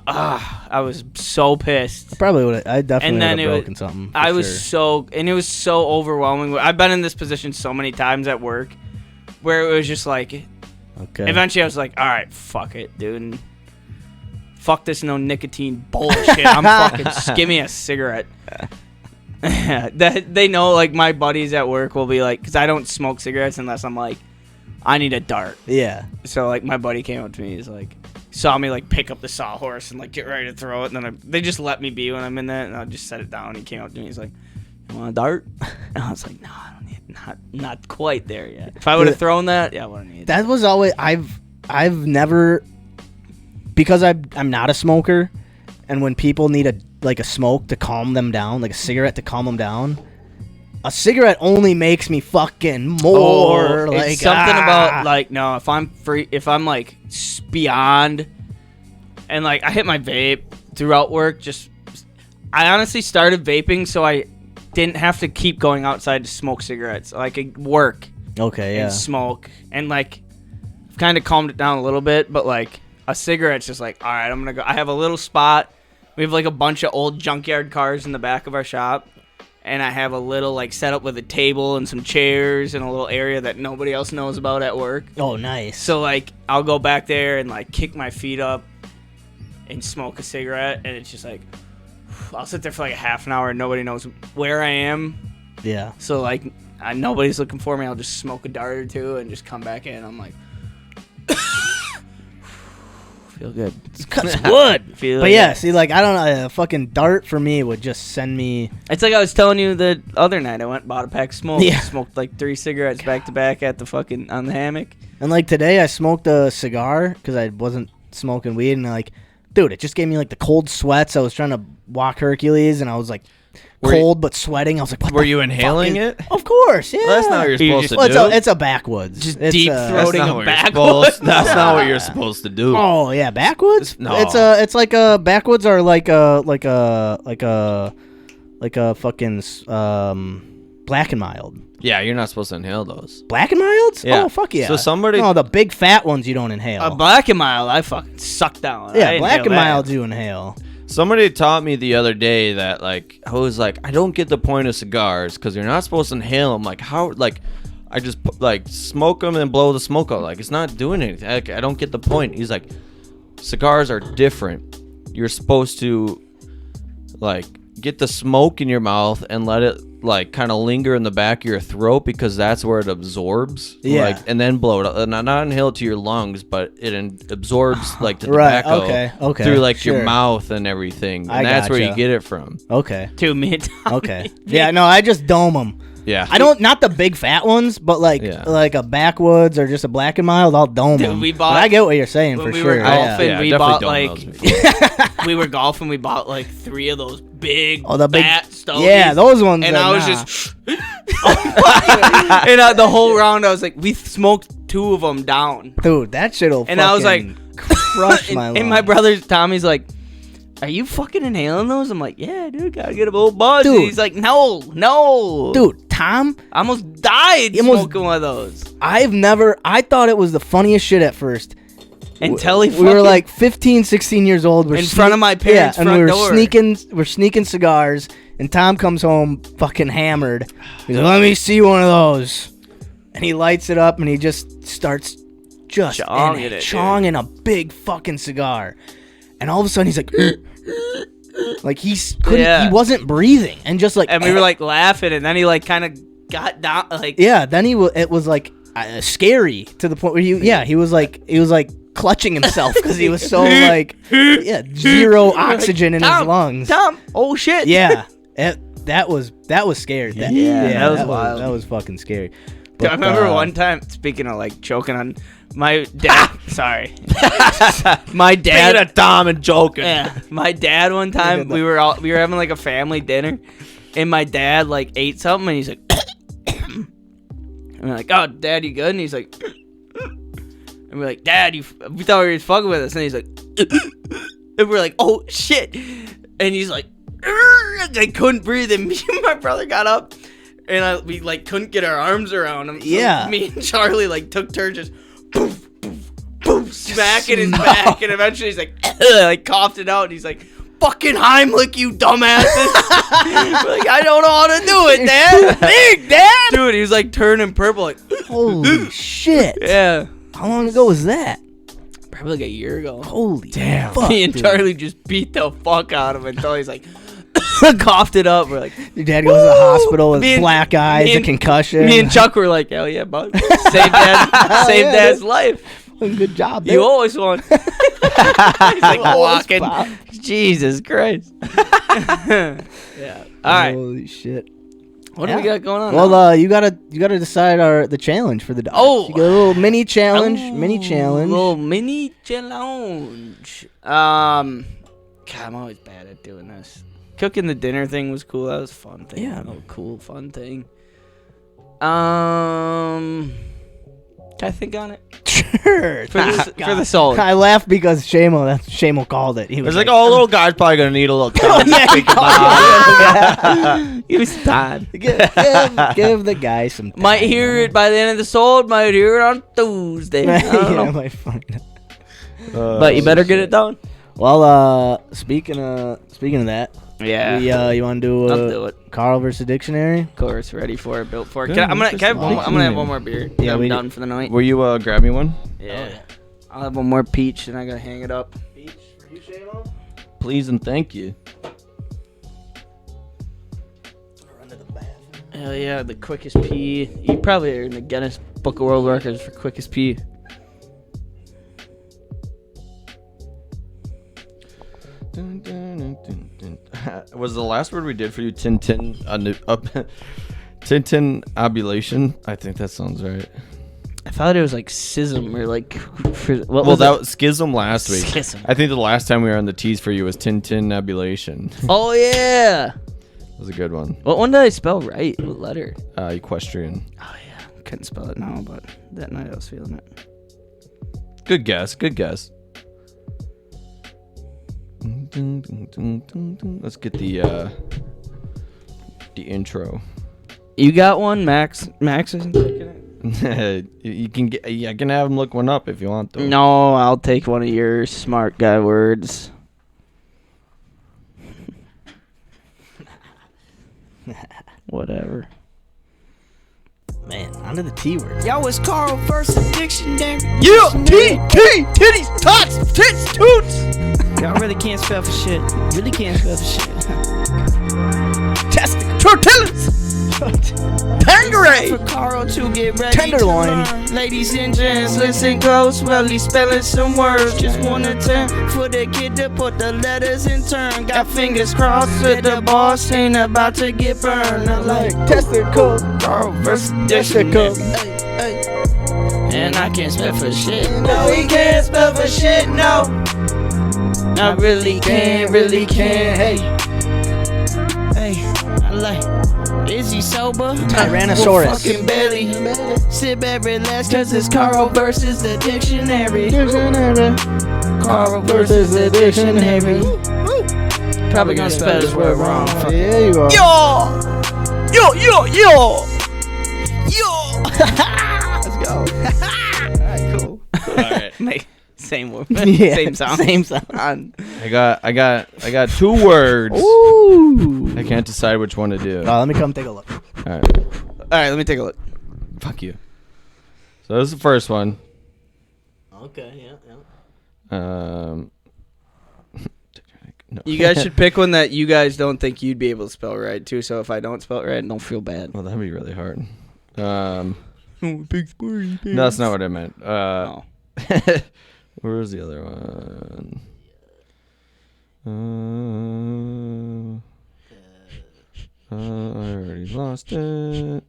I was so pissed. Probably would. I definitely And then would have it was- broken something. for I was sure. it was so overwhelming. I've been in this position so many times at work where it was just like, Okay. eventually I was like, all right, fuck it, dude. And fuck this no nicotine bullshit. I'm fucking, give me a cigarette. They know, like, my buddies at work will be like, because I don't smoke cigarettes unless I'm like, I need a dart. Yeah. So, like, my buddy came up to me. He's like, saw me, like, pick up the sawhorse and, like, get ready to throw it. And then they just let me be when I'm in that. And I just set it down. He came up to me. He's like, you want a dart? And I was like, no, I don't need it. Not quite there yet. If I would have thrown that, yeah, I would have needed That was always I've never, because I'm not a smoker, and when people need a smoke to calm them down, like a cigarette to calm them down, a cigarette only makes me fucking more like it's something about like, no, if I'm free, if I'm like beyond, and like I hit my vape throughout work. Just, I honestly started vaping so I didn't have to keep going outside to smoke cigarettes. So I could work Okay, yeah. and smoke, and like I've kind of calmed it down a little bit. But like a cigarette's just like, all right, I'm gonna go. I have a little spot. We have like a bunch of old junkyard cars in the back of our shop. And I have a little, like, setup with a table and some chairs and a little area that nobody else knows about at work. Oh, nice. So, like, I'll go back there and, like, kick my feet up and smoke a cigarette. And it's just, like, I'll sit there for, like, a half an hour and nobody knows where I am. Yeah. So, like, nobody's looking for me. I'll just smoke a dart or two and just come back in. I'm like, feel good. Cuts wood. Feel But yeah, good. see, like, I don't know, a fucking dart for me would just send me. It's like I was telling you the other night. I went and bought a pack of smoke. Yeah. Smoked like 3 cigarettes back to back at the fucking, on the hammock. And like today, I smoked a cigar because I wasn't smoking weed, and like, dude, it just gave me like the cold sweats. I was trying to walk Hercules, and I was like, cold but sweating. I was like, what Were the you inhaling fuck it? Of course, yeah. Well, that's not what you're supposed to Well, do. it's a backwoods. Just It's deep That's throating not a what you're backwoods. supposed- That's not what you're supposed to do. Oh yeah, backwoods. No. It's like a backwoods are like a fucking Black and Mild. Yeah, you're not supposed to inhale those. Black and Milds? Yeah. Oh fuck yeah. So somebody- No, the big fat ones you don't inhale. A Black and Mild, I fucking suck down. yeah, I Black inhale and that. Milds you inhale. Somebody taught me the other day that like I was like I don't get the point of cigars because you're not supposed to inhale them. Like how like I just like smoke them and blow the smoke out. Like it's not doing anything. Like, I don't get the point. He's like cigars are different. You're supposed to like get the smoke in your mouth and let it like kind of linger in the back of your throat because that's where it absorbs. Yeah. Like, and then blow it out. Not inhale it to your lungs, but it absorbs like the Right, tobacco okay, through like sure. your mouth and everything. And I that's where you gotcha. get it from. Okay. 2 minutes. Okay. Yeah, no, I just dome them. Yeah. I don't, not the big fat ones, but like Yeah. like a backwoods or just a Black and Mild, I'll dome Dude, them. we bought- I get what you're saying when for we sure. were golfing, Yeah, we definitely bought done like those before. we were golfing. We bought like 3 of those big, Oh, the big- fat stogies. Yeah, those ones. And are I was nah. just, and the whole round I was like, we smoked 2 of them down. Dude, that shit'll. And I was fucking crush my. and my lungs. brother Tommy's like, "Are you fucking inhaling those?" I'm like, "Yeah, dude, gotta get a little buzz." Dude. And he's like, "No, Dude, Tom, I almost died You almost- smoking one of those." I thought it was the funniest shit at first. Until he We were fucking- like 15, 16 years old. We're In front of my parents' and front we were door. we're sneaking cigars, and Tom comes home fucking hammered. He's like, "Let me see one of those," and he lights it up, and he just starts chonging a big fucking cigar, and all of a sudden he's like, like he wasn't breathing, and just like, and we were like laughing, and then he like kind of got down, like yeah. Then it was like scary to the point where he was like clutching himself because he was so like zero oxygen in his Tom, lungs. Tom, oh shit, Yeah, that was scary. That was wild. That was fucking scary. Dude, I But, remember one time, speaking of like choking on my dad. Sorry, my dad. Speaking of Tom and joking. Yeah, my dad one time we were having like a family dinner, and my dad like ate something, and he's like, and we're like, "Oh, Dad, you good?" And he's like, and we're like, "Dad, we thought you were fucking with us," and he's like, and we're like, "Oh shit," and he's like, I couldn't breathe, and me and my brother got up, and we like couldn't get our arms around him. So Yeah. me and Charlie like took turns just poof, poof, poof, smacking his back, and eventually he's like, like coughed it out, and he's like, "Fucking Heimlich, you dumbasses!" We're like, "I don't know how to do it, Dad." Big Dad, dude, he was like turning purple, like, Holy shit! yeah, How long ago was that? probably like a year ago. Holy fuck, Me and dude. Charlie just beat the fuck out of him until he's like coughed it up. We're like, Your dad goes to the hospital with Me and- black eyes, me a and- concussion. me and Chuck were like, "Hell yeah, bud, save Dad's life. Good job, dude. You always won." He's like walking. Pop. Jesus Christ. Yeah. All right. Holy shit. What do we got going on? Well, now? you gotta decide the challenge for the dogs. Oh. You got a little mini challenge. Little mini challenge. God, I'm always bad at doing this. Cooking the dinner thing was cool. That was a fun thing. Yeah. Oh, cool, fun thing. Can I think on it? Sure. For the soul. I laughed because Seamo called it. He It's was like, oh, little guy's probably gonna need a little time to yeah, think about it. He was tired. give the guy some time. Might hear it by the end of the soul. Might hear it on Tuesday. I don't yeah, know. might find it. But you better get it done. Well, speaking of that, Yeah. you want to I'll do do it. Carl versus dictionary? Of course, ready for it, built for it. Yeah, I'm gonna have one. I'm gonna have one more beer. Yeah, I'm we done for the night. Will you grab me one? Yeah. I'll have one more peach, and I gotta hang it up. Please and thank you. Hell yeah, the quickest pee. You probably are in the Guinness Book of World Records for quickest pee. Was the last word we did for you Tintin? Tintin abulation? I think that sounds right. I thought it was like schism or like. What Well, was that it? was schism last week. Schism. I think the last time we were on the tease for you was Tintin abulation. Oh yeah. was a good one. What one did I spell right? What letter? Equestrian. Oh yeah, couldn't spell it now, but that night I was feeling it. Good guess. Good guess. Let's get the intro. You got one, Max? Max isn't taking it. You can get. Yeah, I can have him look one up if you want to. No, I'll take one of your smart guy words. Whatever. Man, onto the T word. Yo, it's Carl versus Dictionary. Yeah, titties, tots, tits, toots. Y'all really can't spell for shit. Really can't spell for shit. Testic, tortillas. Tangeray. For Carl to get ready Tenderloin. to learn. Ladies and gents, listen close. Well, he's spelling some words. Just wanna turn for the kid to put the letters in turn. Got fingers crossed with the boss. Ain't about to get burned. I like Testicle. Carl versus Dictionary. And I can't spell for shit. No, he can't spell for shit. No. I really can't, Hey, I like. Is he sober? Tyrannosaurus. Well, fucking belly. Sit back, relax, cause it's Carl versus the dictionary. Carl versus the dictionary. Probably gonna spell this word wrong. Yeah, you are. Yo. Let's go. Alright, cool. All right. Make same word. Yeah, Same sound. Same sound. I got 2 words. Ooh. I can't decide which one to do. Let me come take a look. All right. All right, let me take a look. Fuck you. So this is the first one. Okay, yeah. No. You guys should pick one that you guys don't think you'd be able to spell right too. So if I don't spell it right, don't feel bad. Well, that'd be really hard. No, that's not what I meant. Oh. Where was the other one? I already lost it.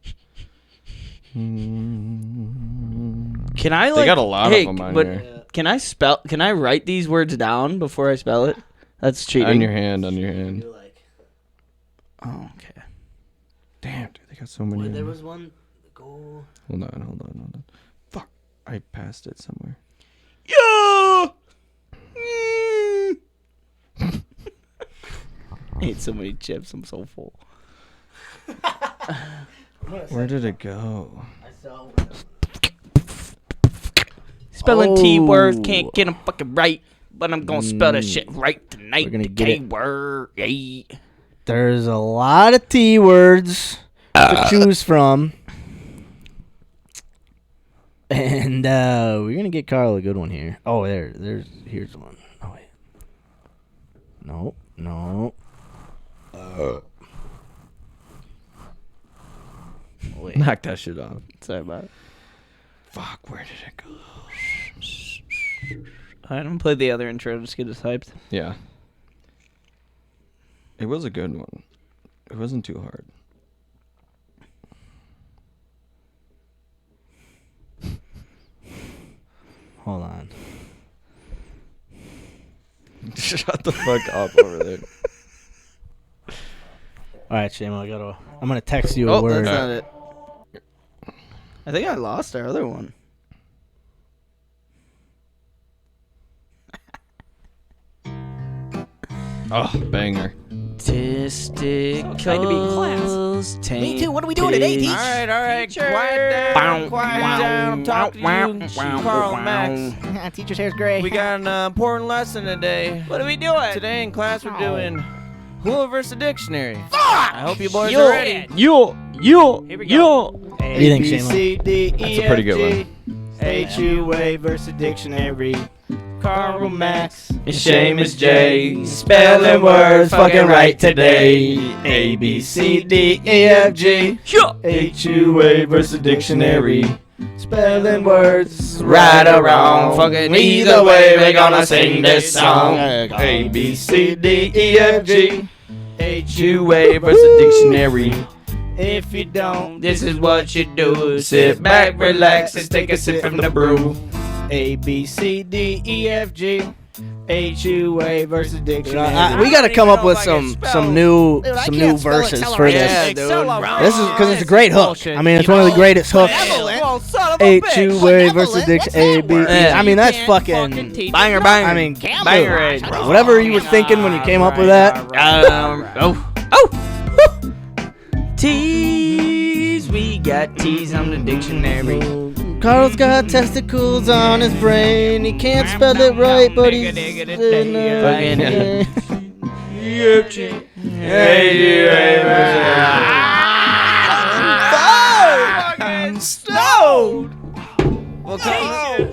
Can I like? They got a lot of them on but here. Can I spell? Can I write these words down before I spell it? That's cheating. On your hand. Oh, okay. Damn, dude, they got so many. There was one. Go. Hold on. Fuck, I passed it somewhere. Yeah. I ate so many chips. I'm so full. Where did it go? Spelling T words can't get them fucking right, but I'm gonna spell that shit right tonight. We're gonna the get K it. word. Yay. There's a lot of T words to choose from. And we're gonna get Carl a good one here. Oh, here's one. Oh wait. No. Wait. Knock that shit off. Sorry about it. Fuck, where did it go? I don't play the other intro. Just get us hyped. Yeah. It was a good one. It wasn't too hard. Hold on. Shut the fuck up over there. All right, Seamo, I'm gonna text you a Oh, word. that's not it. I think I lost our other one. Oh, banger. Testicles. excited to be in class. Me too. What are we doing today, Teach? All right. Quiet down. I'm talking to you, Carl and Max. Teacher's hair's gray. We got an important lesson today. What are we doing? Today in class we're doing HUA versus dictionary. I hope you boys are ready. Yo. Here we go. What do you think, Seamo? C, D, That's E, a pretty F, good G, HUA versus dictionary. Carl Max. Seamus J. Spelling words fucking right today. A, B, C, D, E, F, G. HUA versus dictionary. Spelling words right or wrong. Fucking either way, we're gonna sing this song. A, B, C, D, E, F, G. HUA versus dictionary. If you don't, this is what you do. Sit back, relax, and take a sip from the brew. A, B, C, D, E, F, G. HUA versus dictionary. We got to come up with some new verses for this. Yeah, dude. This is because it's a great hook. I mean, it's one of the greatest hooks. HUA versus dictionary. I mean, that's fucking Banger. I mean, Banger. dude, whatever you were thinking when you came up with that. T's. We got T's on the dictionary. Carl's got testicles on his brain. He can't spell it right, but he's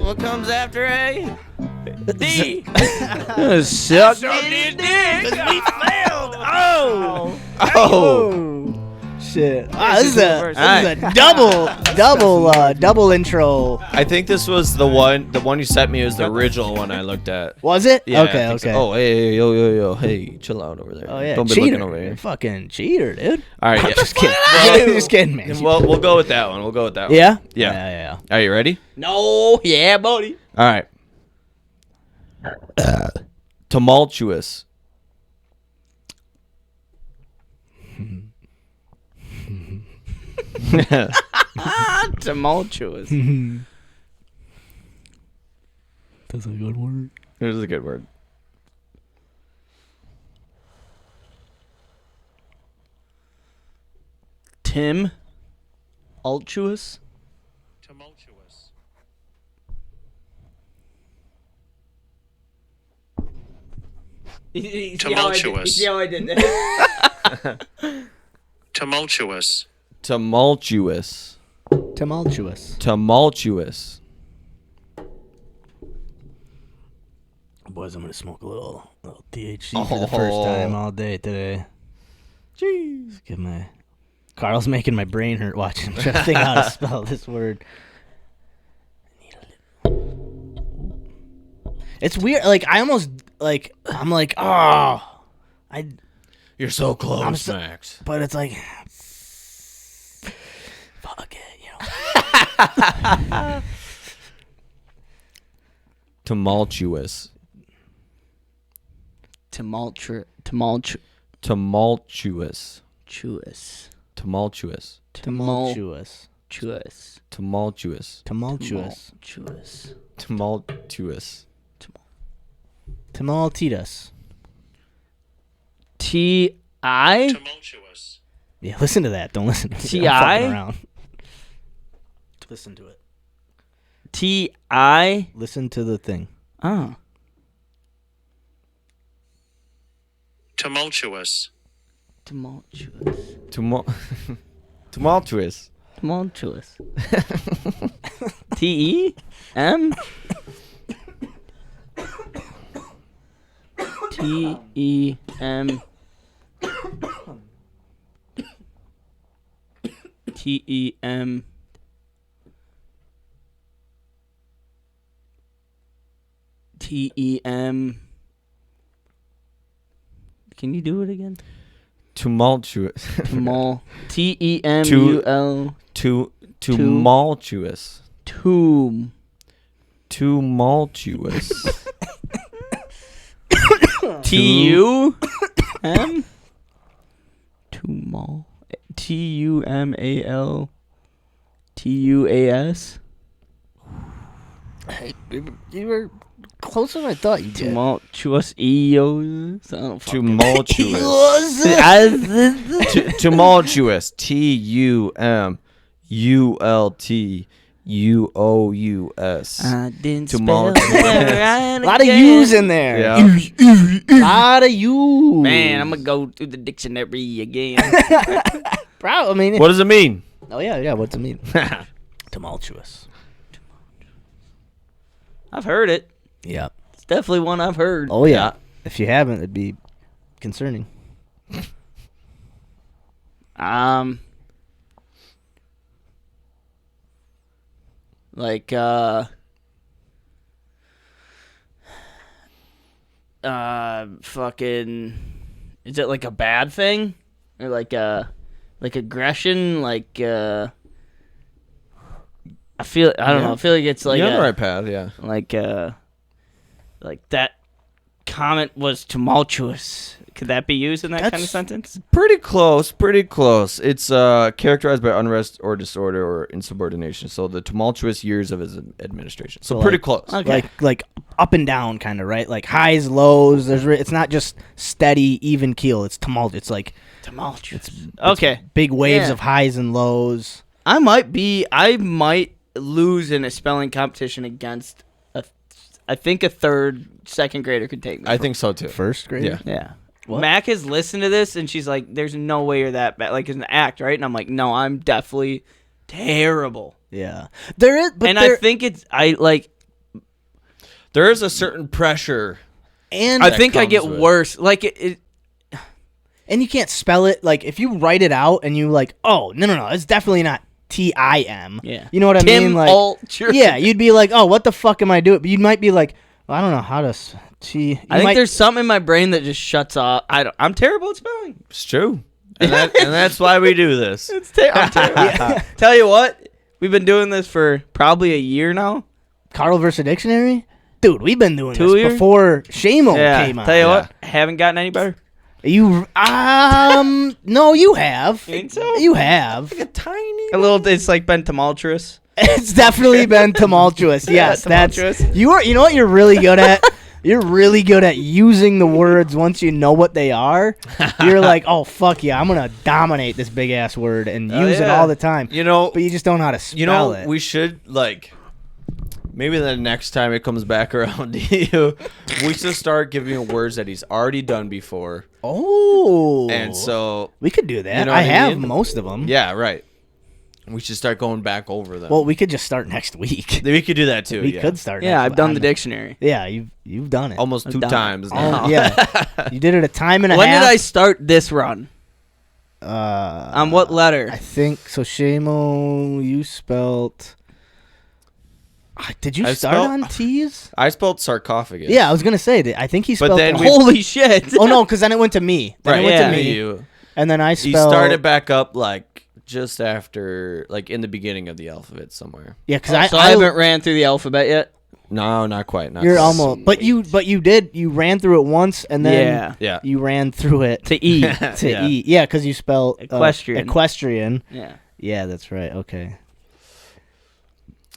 What comes after A? D. Suck. shit. This is a double intro. I think this was the one you sent me was the original one I looked at. Was it? Yeah, I Okay. think so. Oh, hey, yo, hey, chill out over there. Oh yeah, Don't be cheater. looking over here. Fucking cheater, dude. All right, yeah. Just kidding. Just kidding, man. Well, we'll go with that one. Yeah? Yeah. Are you ready? No. Yeah, buddy. All right. Tumultuous. Tumultuous. That's a good word. It was a good word. Tim. Ultuous. Tumultuous. Tumultuous. See how I did that? Tumultuous. Tumultuous. Tumultuous. Tumultuous. Boys, I'm gonna smoke a little THC for the first time all day today. Jeez. Get my Carl's making my brain hurt watching him trying to think how to spell this word. It's weird. Like I'm like, oh, You're so close, I'm so- Max. but it's like, fuck it, you know. Tumultuous. Tumultuous. Tumultuous. Tumultuous. Tumultuous. Tumultuous. Tumultuous. Tumultuous. Tumultuous. Tumultuous. T.I. Tumultuous. Yeah, listen to that. Don't listen to me. T.I.? I'm fucking around. Listen to it. T.I. Listen to the thing. Oh. Tumultuous. Tumultuous. Tumultuous. Tumultuous. T.E.M. T.E.M. T.E.M. T.E.M. Can you do it again? Tumultuous. T.E.M.U.L. Tumultuous. Tomb. Tumultuous. T.U.M. Tumal. T.U.M.A.L. T.U.A.S. Hey, you were closer than I thought you did. Tumultuous. E.O. Tumultuous. Tumultuous. Tumultuous. I didn't Tumultuous. spell that right A lot of again. U's in there. Yeah. Lot of U's. Man, I'm gonna go through the dictionary again. Bro, I mean. What does it mean? Oh, yeah. What's it mean? Tumultuous. I've heard it. Yeah. It's definitely one I've heard. Oh, yeah. If you haven't, it'd be concerning. Like fucking, is it like a bad thing or like aggression? Like I don't know. I feel like it's like You're on the right path, yeah. like that comment was tumultuous. Could that be used in that kind of sentence? Pretty close. It's characterized by unrest or disorder or insubordination. So the tumultuous years of his administration. So pretty close. Okay. Like up and down kind of, right? Like highs, lows. It's not just steady, even keel. It's tumult. It's like Tumultuous. it's big waves Yeah. of highs and lows. I might lose in a spelling competition against I think a second grader could take me. I think so too. First grade. Yeah. Yeah. What? Mac has listened to this and she's like, "There's no way you're that bad." Like it's an act, right? And I'm like, "No, I'm definitely terrible." Yeah. There is, but And there, I think There is a certain pressure. and I think I comes get with- worse. Like it and you can't spell it. Like if you write it out and you like, oh no, it's definitely not TIM. Yeah. You know what I mean? Like, Tumultuous. yeah, you'd be like, oh, what the fuck am I doing? But you might be like, well, I don't know how to I think there's something in my brain that just shuts off. I'm terrible at spelling. It's true. And that's why we do this. I'm terrible. Tell you what, we've been doing this for probably a year now. Carl versus Dictionary. Dude, we've been doing 2 this years? before Seamo Yeah. came on. Tell you what, haven't gotten any better. You no, you have. Think so? You have. A little. It's like been tumultuous. It's definitely been tumultuous. Yes, tumultuous. that's you are. You know what you're really good at? You're really good at using the words once you know what they are. You're like, oh fuck yeah, I'm gonna dominate this big ass word and use it yeah. all the time. You know, But you just don't know how to spell it. we should maybe the next time it comes back around to you, we should start giving him words that he's already done before. Oh, And so, we could do that. You know I what I have mean? most of them. yeah, right. We should start going back over them. Well, we could just start next week. we could do that too. We yeah. could start. Yeah, next I've week. done the dictionary. Yeah, you've done it. almost I've 2 done it. times now. Oh, yeah, you did it a time and a When half. did I start this run? On On what letter? I think so. Seamo, you spelt. Did you I start spelt- on T's? I spelled sarcophagus. Yeah, I was gonna say that. I think he But spelled. then it- we- Holy shit! oh no, because then it went to me. Then Right. it went Yeah. to me, You and then I spelled. started back up just after, in the beginning of the alphabet somewhere. Yeah, because So I haven't ran through the alphabet yet. No, not quite. Not You're quite. almost, but you did. You ran through it once, and then Yeah. Yeah. you ran through it To E. to Yeah. E. Yeah, because you spelled Equestrian. Equestrian. Yeah. Yeah, that's right. Okay.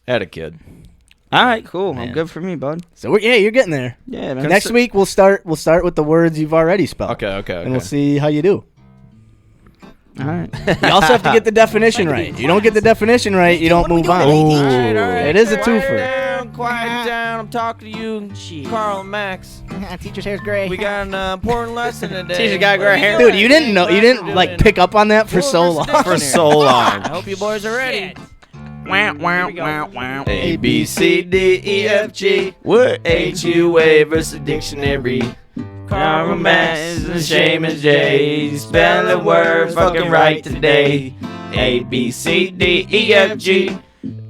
Had a kid. All right, cool. Man. Good for me, bud. So you're getting there. Yeah, man. Next week we'll start with the words you've already spelled. Okay. And we'll see how you do. All right. You also have to get the definition right. You don't get the definition right, you don't move on. It is a twofer. Quiet down. I'm talking to you, Carl and Max. Teacher's hair's gray. We got an important lesson today. Teacher got gray hair. Dude, you didn't pick up on that for so long. for so long. I hope you boys are ready. Wow, wow, wow, wow. A B C D E F G. What? HUA versus dictionary. Carl Max is the same as J. Spell the word fucking right today. A B C D E F G.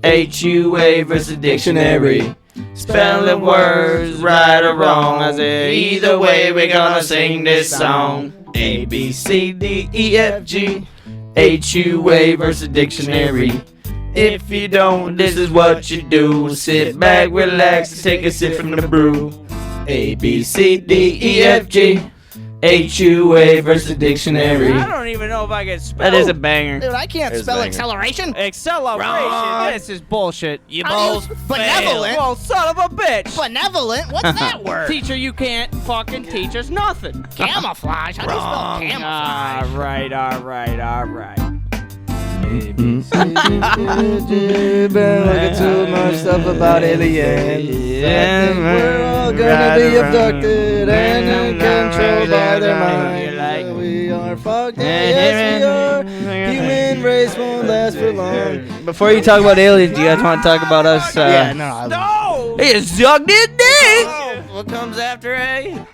HUA versus dictionary. Spelling words right or wrong. I said either way we're gonna sing this song. A B C D E F G. HUA versus dictionary. If you don't, this is what you do. Sit back, relax, and take a sip from the brew. A B C D E F G. HUA versus dictionary. I don't even know if I can spell. That is a banger. Dude, I can't It's spell banger. acceleration. Acceleration. Wrong. This is bullshit. You How do both you- benevolent? Well, son of a bitch. Benevolent? What's that word? Teacher, you can't fucking teach us nothing. Camouflage. How do you spell camouflage? All right. Look at too much stuff about aliens. I think we're all gonna be abducted and controlled by their minds. We are fucked. Yes, we are. Human race won't last for long. Before you talk about aliens, do you guys want to talk about us? Yeah, no. He sucked his dick. What comes after A?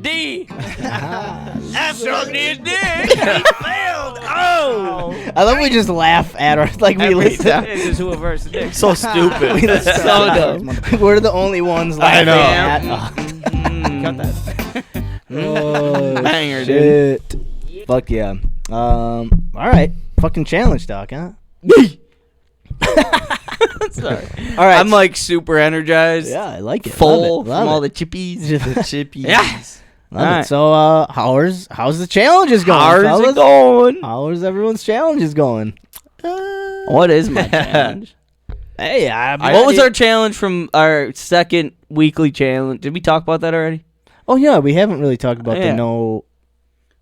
D. I sucked his dick. He failed. Oh. I love we just laugh at our we listen. This is who versus dick. So stupid. We listen to So dumb. We're the only ones laughing know. at. Cut that. Oh, Banger, dude. shit. Fuck yeah. All right. Fucking challenge, Doc, huh? Sorry. All right. I'm like super energized. Yeah, I like it. Full Love from all it. the chippies. The chippies. Yeah. Love All it. right. So, how's the challenges going, How's fellas? it going? How's everyone's challenges going? What is my challenge? Hey, What was our challenge from our second weekly challenge? Did we talk about that already? Oh yeah, we haven't really talked about the Yeah. no.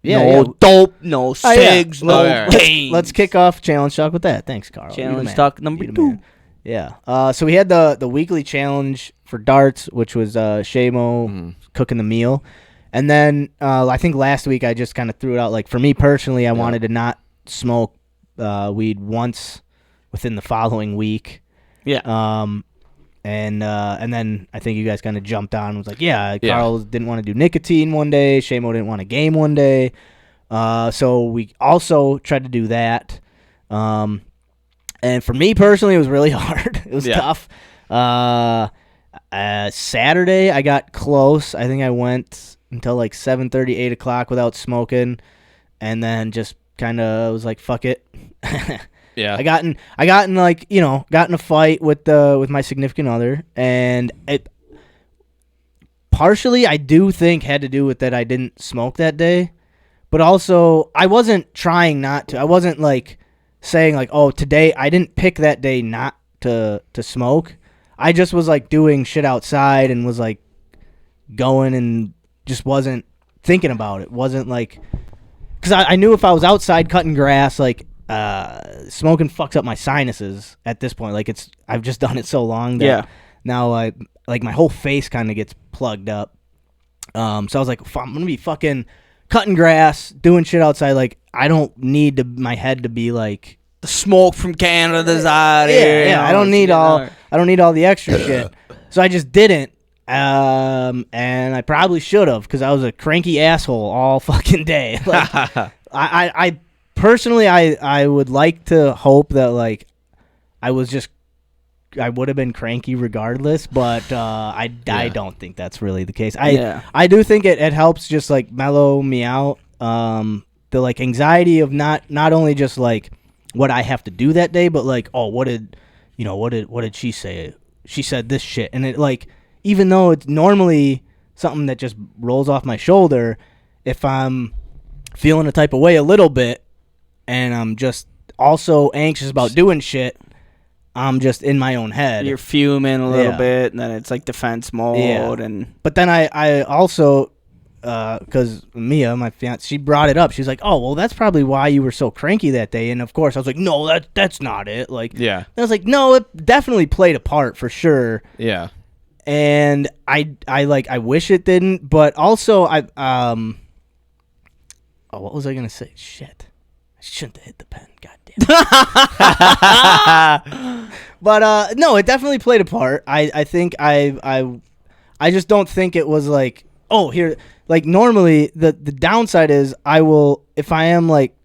Yeah, no yeah. dope, no Oh, yeah. cigs, no Let's- games. Let's kick off challenge talk with that. Thanks, Carl. You're the Challenge man. talk number You're the 2. man. Yeah. So we had the weekly challenge for darts, which was Seamo cooking the meal, and then I think last week I just kind of threw it out. Like for me personally, I wanted to not smoke weed once within the following week. Yeah. And then I think you guys kind of jumped on and was like, Carl didn't want to do nicotine one day, Seamo didn't want to game one day. So we also tried to do that. And for me personally, it was really hard. It was tough. Saturday, I got close. I think I went until like 7:30, 8 o'clock without smoking, and then just kind of was like, fuck it. Yeah. I got in like, got in a fight with my significant other, and it partially I do think had to do with that I didn't smoke that day, but also I wasn't trying not to. I wasn't like saying like, oh, today I didn't pick that day not to smoke. I just was like doing shit outside and was like going and just wasn't thinking about it. Wasn't like, because I knew if I was outside cutting grass, like smoking fucks up my sinuses at this point. Like I've just done it so long that now like my whole face kind of gets plugged up. So I was like, I'm gonna be fucking cutting grass, doing shit outside. Like I don't need my head to be like The smoke from Canada's out here. yeah. I don't need all the extra shit. So I just didn't. And I probably should have, because I was a cranky asshole all fucking day. Like, I personally, I would like to hope that like I would have been cranky regardless, but I don't think that's really the case. I do think it helps just like mellow me out. The like anxiety of not only just like what I have to do that day, but like, oh, what did she say? She said this shit, and it like, even though it's normally something that just rolls off my shoulder, if I'm feeling a type of way a little bit, and I'm just also anxious about doing shit, I'm just in my own head. You're fuming a little bit, and then it's like defense mode. But then I also, because Mia, my fiance, she brought it up. She's like, oh, well, that's probably why you were so cranky that day. And of course, I was like, no, that's not it. Like, Yeah. I was like, no, it definitely played a part for sure. Yeah. And I wish it didn't, but also what was I gonna say? Shit, I shouldn't have hit the pen. Goddamn. But no, it definitely played a part. I think I just don't think it was like, oh, here, like normally the downside is I will, if I am like,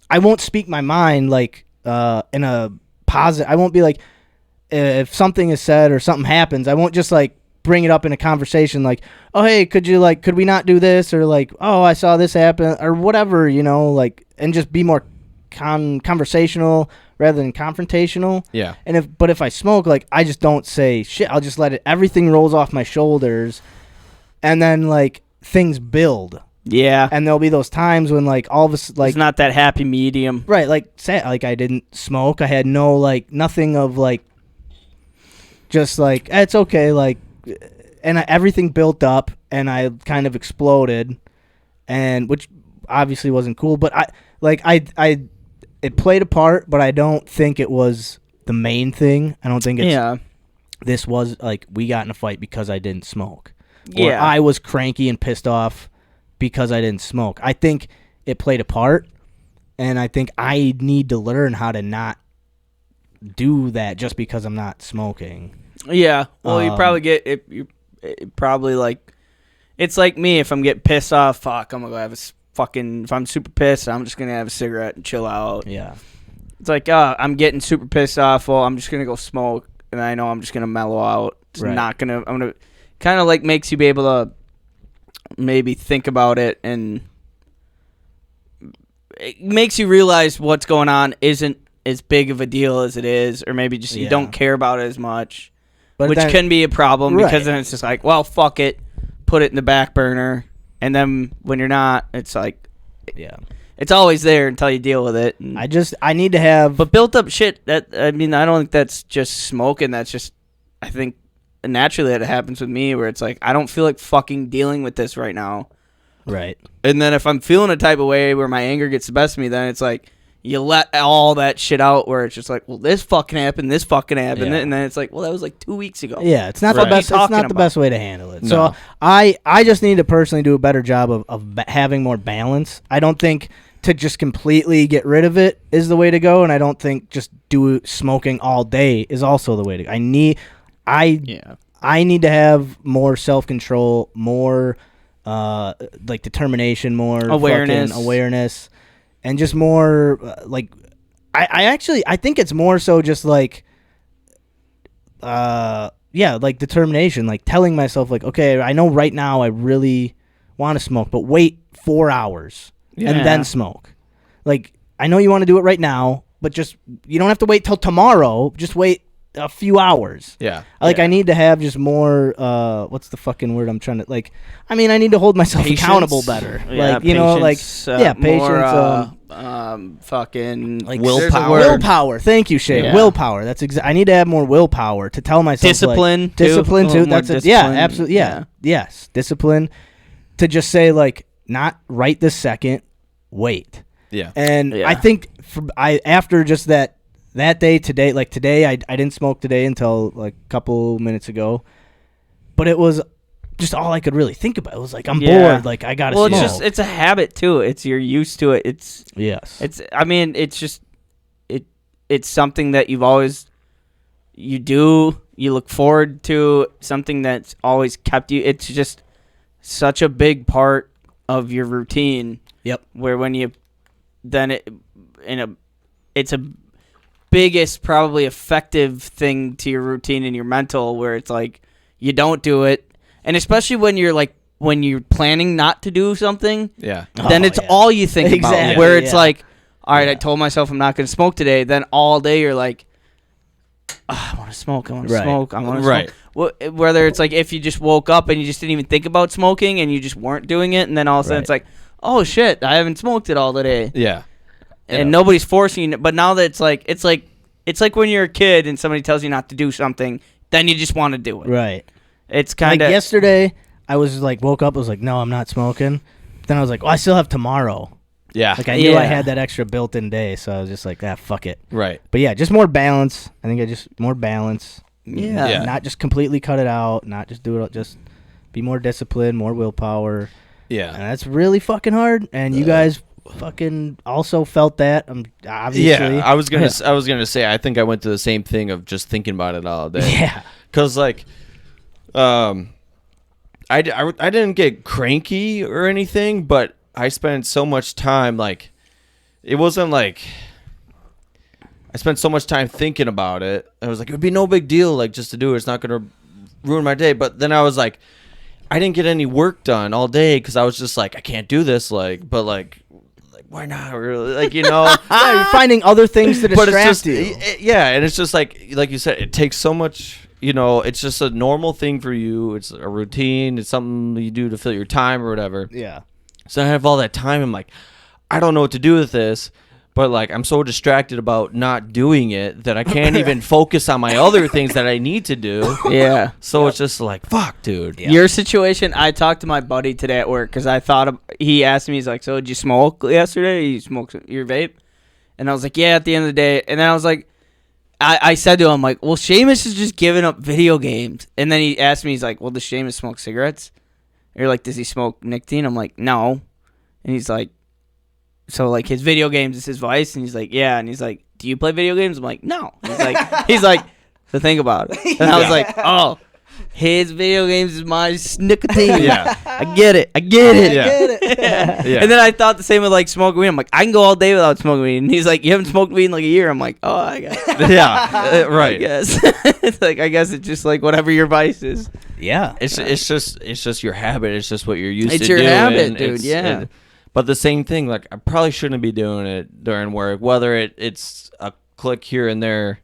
I won't speak my mind like in a positive. I won't be like, if something is said or something happens, I won't just like bring it up in a conversation like, oh, hey, could we not do this, or like, oh, I saw this happen, or whatever, like, and just be more conversational rather than confrontational. Yeah. And if I smoke, like, I just don't say shit. I'll just let everything rolls off my shoulders, and then like things build. Yeah. And there'll be those times when like all of us like, it's not that happy medium. right? Like I didn't smoke. I had no like nothing of like, just like, it's okay, like, and everything built up, and I kind of exploded, and which obviously wasn't cool. But it played a part, but I don't think it was the main thing. I don't think this was like we got in a fight because I didn't smoke. Or I was cranky and pissed off because I didn't smoke. I think it played a part, and I think I need to learn how to not do that just because I'm not smoking. Yeah. Well, you probably get it. You probably like, it's like me. If I'm getting pissed off, fuck, I'm gonna go have if I'm super pissed, I'm just gonna have a cigarette and chill out. Yeah. It's like, I'm getting super pissed off. Well, I'm just gonna go smoke, and I know I'm just gonna mellow out. It's not gonna. I'm gonna kind of like makes you be able to maybe think about it, and it makes you realize what's going on isn't as big of a deal as it is, or maybe just you don't care about it as much, which then- can be a problem Right. because then it's just like, well, fuck it, put it in the back burner, and then when you're not, it's like, Yeah. it's always there until you deal with it. And, I need to have. but built up shit. I don't think that's just smoking. That's just, I think naturally that happens with me, where it's like I don't feel like fucking dealing with this right now. Right. And then if I'm feeling a type of way where my anger gets the best of me, then it's like you let all that shit out where it's just like, well, this fucking happened, Yeah. and then it's like, well, that was like 2 weeks ago. Yeah, it's not Right. the best. What are you It's not talking the about? best way to handle it. No. So I just need to personally do a better job of having more balance. I don't think to just completely get rid of it is the way to go, and I don't think just do smoking all day is also the way to go. I need to have more self-control, more like determination, more Awareness. fucking awareness, and just more like I think it's more so just like like determination, like telling myself like, okay, I know right now I really want to smoke, but wait 4 hours and then smoke. Like, I know you want to do it right now, but just you don't have to wait till tomorrow. Just wait a few hours. Yeah. I need to have just more what's the fucking word I'm trying to like I mean I need to hold myself Patience. accountable better. Yeah, like, you know, like patience, patience, more, fucking like willpower. Willpower. Thank you, Shay. Yeah. Willpower. That's I need to have more willpower to tell myself Discipline, like, too. discipline A little too. more That's it. Yeah, discipline. absolutely. Yeah. Yes, discipline to just say like not right this second, wait. Yeah. And Yeah. I think after just that day today, like today, I didn't smoke today until like a couple minutes ago, but it was just all I could really think about. It was like I'm Yeah. bored, like I gotta Well, smoke. it's a habit too. You're used to it. It's something that you've always you look forward to, something that's always kept you. It's just such a big part of your routine. Yep. Where when you then it's a biggest probably effective thing to your routine and your mental, where it's like you don't do it, and especially when you're planning not to do something, Yeah. then it's yeah. all you think about. Exactly, Where it's yeah. like, all right, I told myself I'm not going to smoke today. Then all day you're like, I want to smoke. I want to Right. smoke. I want to Right. smoke. Whether it's like if you just woke up and you just didn't even think about smoking and you just weren't doing it, and then all of a sudden Right. it's like, oh shit, I haven't smoked it all today, Yeah. and nobody's forcing you. But now that it's like when you're a kid and somebody tells you not to do something, then you just want to do it. Right. It's kind Like of yesterday, I was like woke up. I was like, no, I'm not smoking. Then I was like, I still have tomorrow. Yeah. Like I knew I Yeah. had that extra built-in day, so I was just like, fuck it. Right. But yeah, just more balance. I think more balance. Yeah. Yeah. Not just completely cut it out. Not just do it. Just be more disciplined, more willpower. And Yeah. that's really fucking hard. And you guys fucking also felt that. Obviously. Yeah. I was gonna say I think I went through the same thing of just thinking about it all day. Yeah. Cause like, I didn't get cranky or anything, but I spent so much time like, it wasn't like. I spent so much time thinking about it. I was like, it would be no big deal, like just to do it. It's not gonna ruin my day. But then I was like, I didn't get any work done all day because I was just like, I can't do this. Like, but like why not? Really? Like, you know. Yeah, you're finding other things to But distract it's just, you. yeah, and it's just like you said, it takes so much. You know, it's just a normal thing for you. It's a routine. It's something you do to fill your time or whatever. Yeah. So I have all that time. I'm like, I don't know what to do with this. But, like, I'm so distracted about not doing it that I can't even focus on my other things that I need to do. Yeah. So it's just like, fuck, dude. Yeah. Your situation, I talked to my buddy today at work because I thought he asked me, he's like, so did you smoke yesterday? You smoked your vape? And I was like, yeah, at the end of the day. And then I was like, I said to him, like, well, Seamus is just giving up video games. And then he asked me, he's like, well, does Seamus smoke cigarettes? Or like, does he smoke nicotine? I'm like, no. And he's like, so like his video games is his vice, and he's like, yeah, and he's like, do you play video games? I'm like, no. He's like, so think about it. And I was like, oh, his video games is my nicotine. Yeah. I get it. Yeah. Yeah. And then I thought the same with like smoking weed. I'm like, I can go all day without smoking weed. And he's like, you haven't smoked weed in like a year. I'm like, oh, I guess. Yeah. I Right. guess. It's like, I guess it's just like whatever your vice is. Yeah. It's just your habit. It's just what you're used It's to your doing. habit, dude, It's- yeah. But the same thing, like, I probably shouldn't be doing it during work, whether it's a click here and there,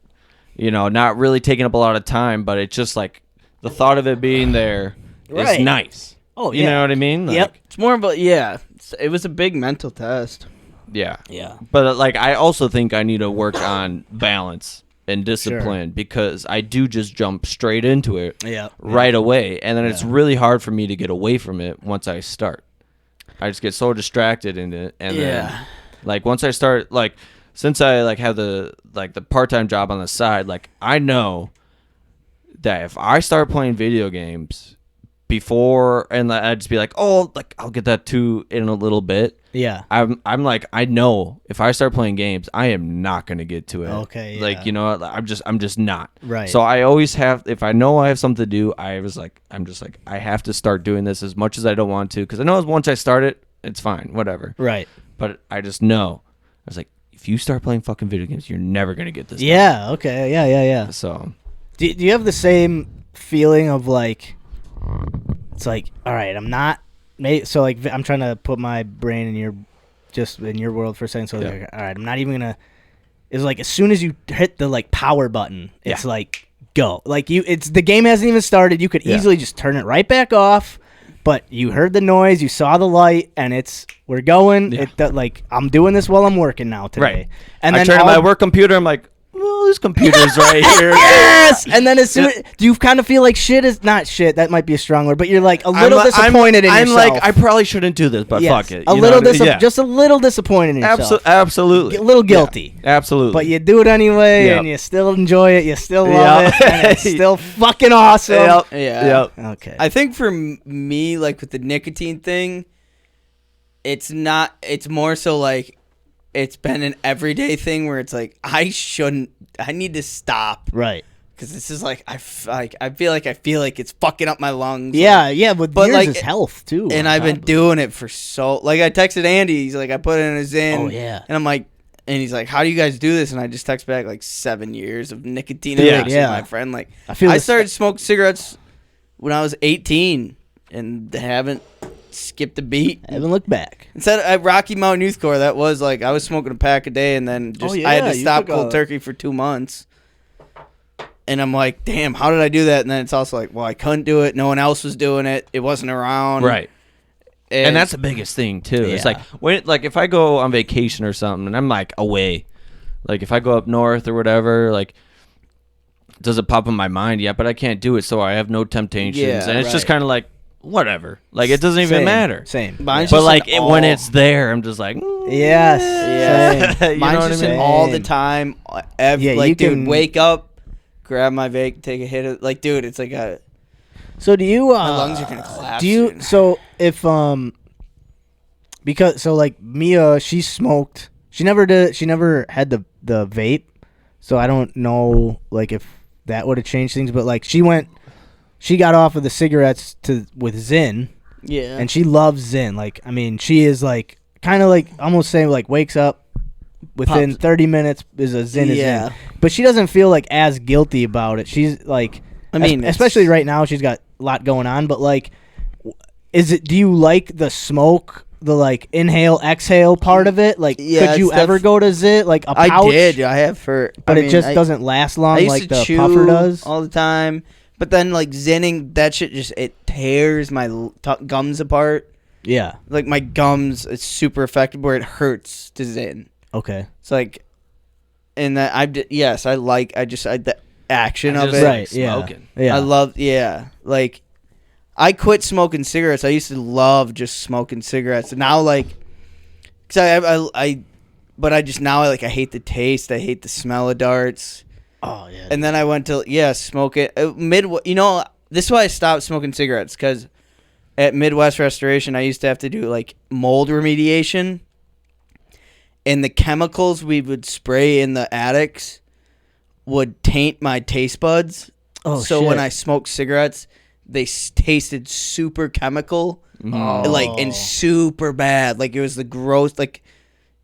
you know, not really taking up a lot of time, but it's just like the thought of it being there Right. is nice. Oh, You know what I mean? Like, Yep. It's more of a it was a big mental test. Yeah. Yeah. But like, I also think I need to work on balance and discipline because I do just jump straight into it Yeah. right away, and then it's really hard for me to get away from it once I start. I just get so distracted in it, and then like once I start, like since I like have the part-time job on the side, like I know that if I start playing video games before, and I'd just be like, oh, like I'll get that too in a little bit. Yeah. I'm like, I know if I start playing games, I am not gonna get to it. Okay, Like, yeah. you know, I'm just not. Right. So I always have, if I know I have something to do, I'm just like, I have to start doing this as much as I don't want to, because I know once I start it, it's fine, whatever. Right. But I just know, I was like, if you start playing fucking video games, you're never gonna get this. Yeah. Okay. Yeah. Done. So Do you have the same feeling of like, it's like, all right, I'm not, so like I'm trying to put my brain in your world for a second. So like, all right, I'm not even gonna. It's like as soon as you hit the like power button, it's like go. Like the game hasn't even started. You could easily just turn it right back off. But you heard the noise, you saw the light, and we're going. Yeah. Like I'm doing this while I'm working now today. Right. And I then turn to my work computer. I'm like, well, this computer's right here. Yes! And then as soon do you kind of feel like shit is not shit, that might be a strong word, but you're like a little disappointed in yourself. I'm like, I probably shouldn't do this, but Yes. fuck it. A You little know what I mean? Yeah. just a little disappointed in yourself. Absolutely. A little guilty. Yeah, absolutely. But you do it anyway, Yep. and you still enjoy it, you still love Yep. it, and it's still fucking awesome. Yep. Yeah. Yep. Okay. I think for me, like with the nicotine thing, it's more so like it's been an everyday thing where it's like I need to stop Right. because this is like I feel like it's fucking up my lungs. Yeah, but yours like, is health too. And I've been doing it for like I texted Andy, he's like I put it in a Zyn. Oh, yeah. And I'm like, and he's like, how do you guys do this? And I just text back like 7 years of nicotine Yeah. addiction, Yeah. my friend. Like I feel I this- started smoking cigarettes when I was 18 and haven't skipped a beat. I haven't looked back. Instead at Rocky Mountain Youth Corps, that was like I was smoking a pack a day, and then just I had to you stop took cold a- turkey for 2 months. And I'm like, damn, how did I do that? And then it's also like, well, I couldn't do it. No one else was doing it. It wasn't around. Right. And that's the biggest thing too. It's Yeah. like if I go on vacation or something and I'm like away, like if I go up north or whatever, like does it pop in my mind? Yeah, but I can't do it, so I have no temptations, Yeah, and it's just right. kind of like whatever. Like it doesn't even Same. matter. Same. Mine's But just like an when all- it's there, I'm just like, Yes. Yeah. Same. you Mine's know what I just mean? an all the Same. time. Yeah, you Like, dude, can- wake up, grab my vape, take a hit of, like, dude, it's like a, So do you my lungs are gonna collapse. do you soon. so if because so like Mia, she smoked, she never had the vape, so I don't know like if that would have changed things, but like she got off of the cigarettes with Zyn, Yeah. and she loves Zyn. Like I mean, she is like kind of like almost saying like wakes up within Pops. 30 minutes is a Zyn. Yeah. But she doesn't feel like as guilty about it. She's like, I mean, it's- especially right now, she's got a lot going on. But like, do you like the smoke, the like inhale exhale part of it? Like, Yeah, could you it's ever go to Zit like a pouch? I did. I have for, but I it mean, just I- doesn't last I long used like to the chew puffer does. all the time, but then like zinning, that shit just it tears my gums apart. Yeah. Like my gums, it's super effective where it hurts to zin. Okay. It's like, and that yes, I the action I of just it. Right. Yeah. smoking. Yeah. I love, like, I quit smoking cigarettes. I used to love just smoking cigarettes. And now, like, because but I just, now I hate the taste. I hate the smell of darts. Oh yeah. And then I went to, smoke it. This is why I stopped smoking cigarettes, because at Midwest Restoration, I used to have to do, like, mold remediation. And the chemicals we would spray in the attics would taint my taste buds. Oh, so shit. when I smoked cigarettes, they tasted super chemical, and super bad. Like, it was the gross, like,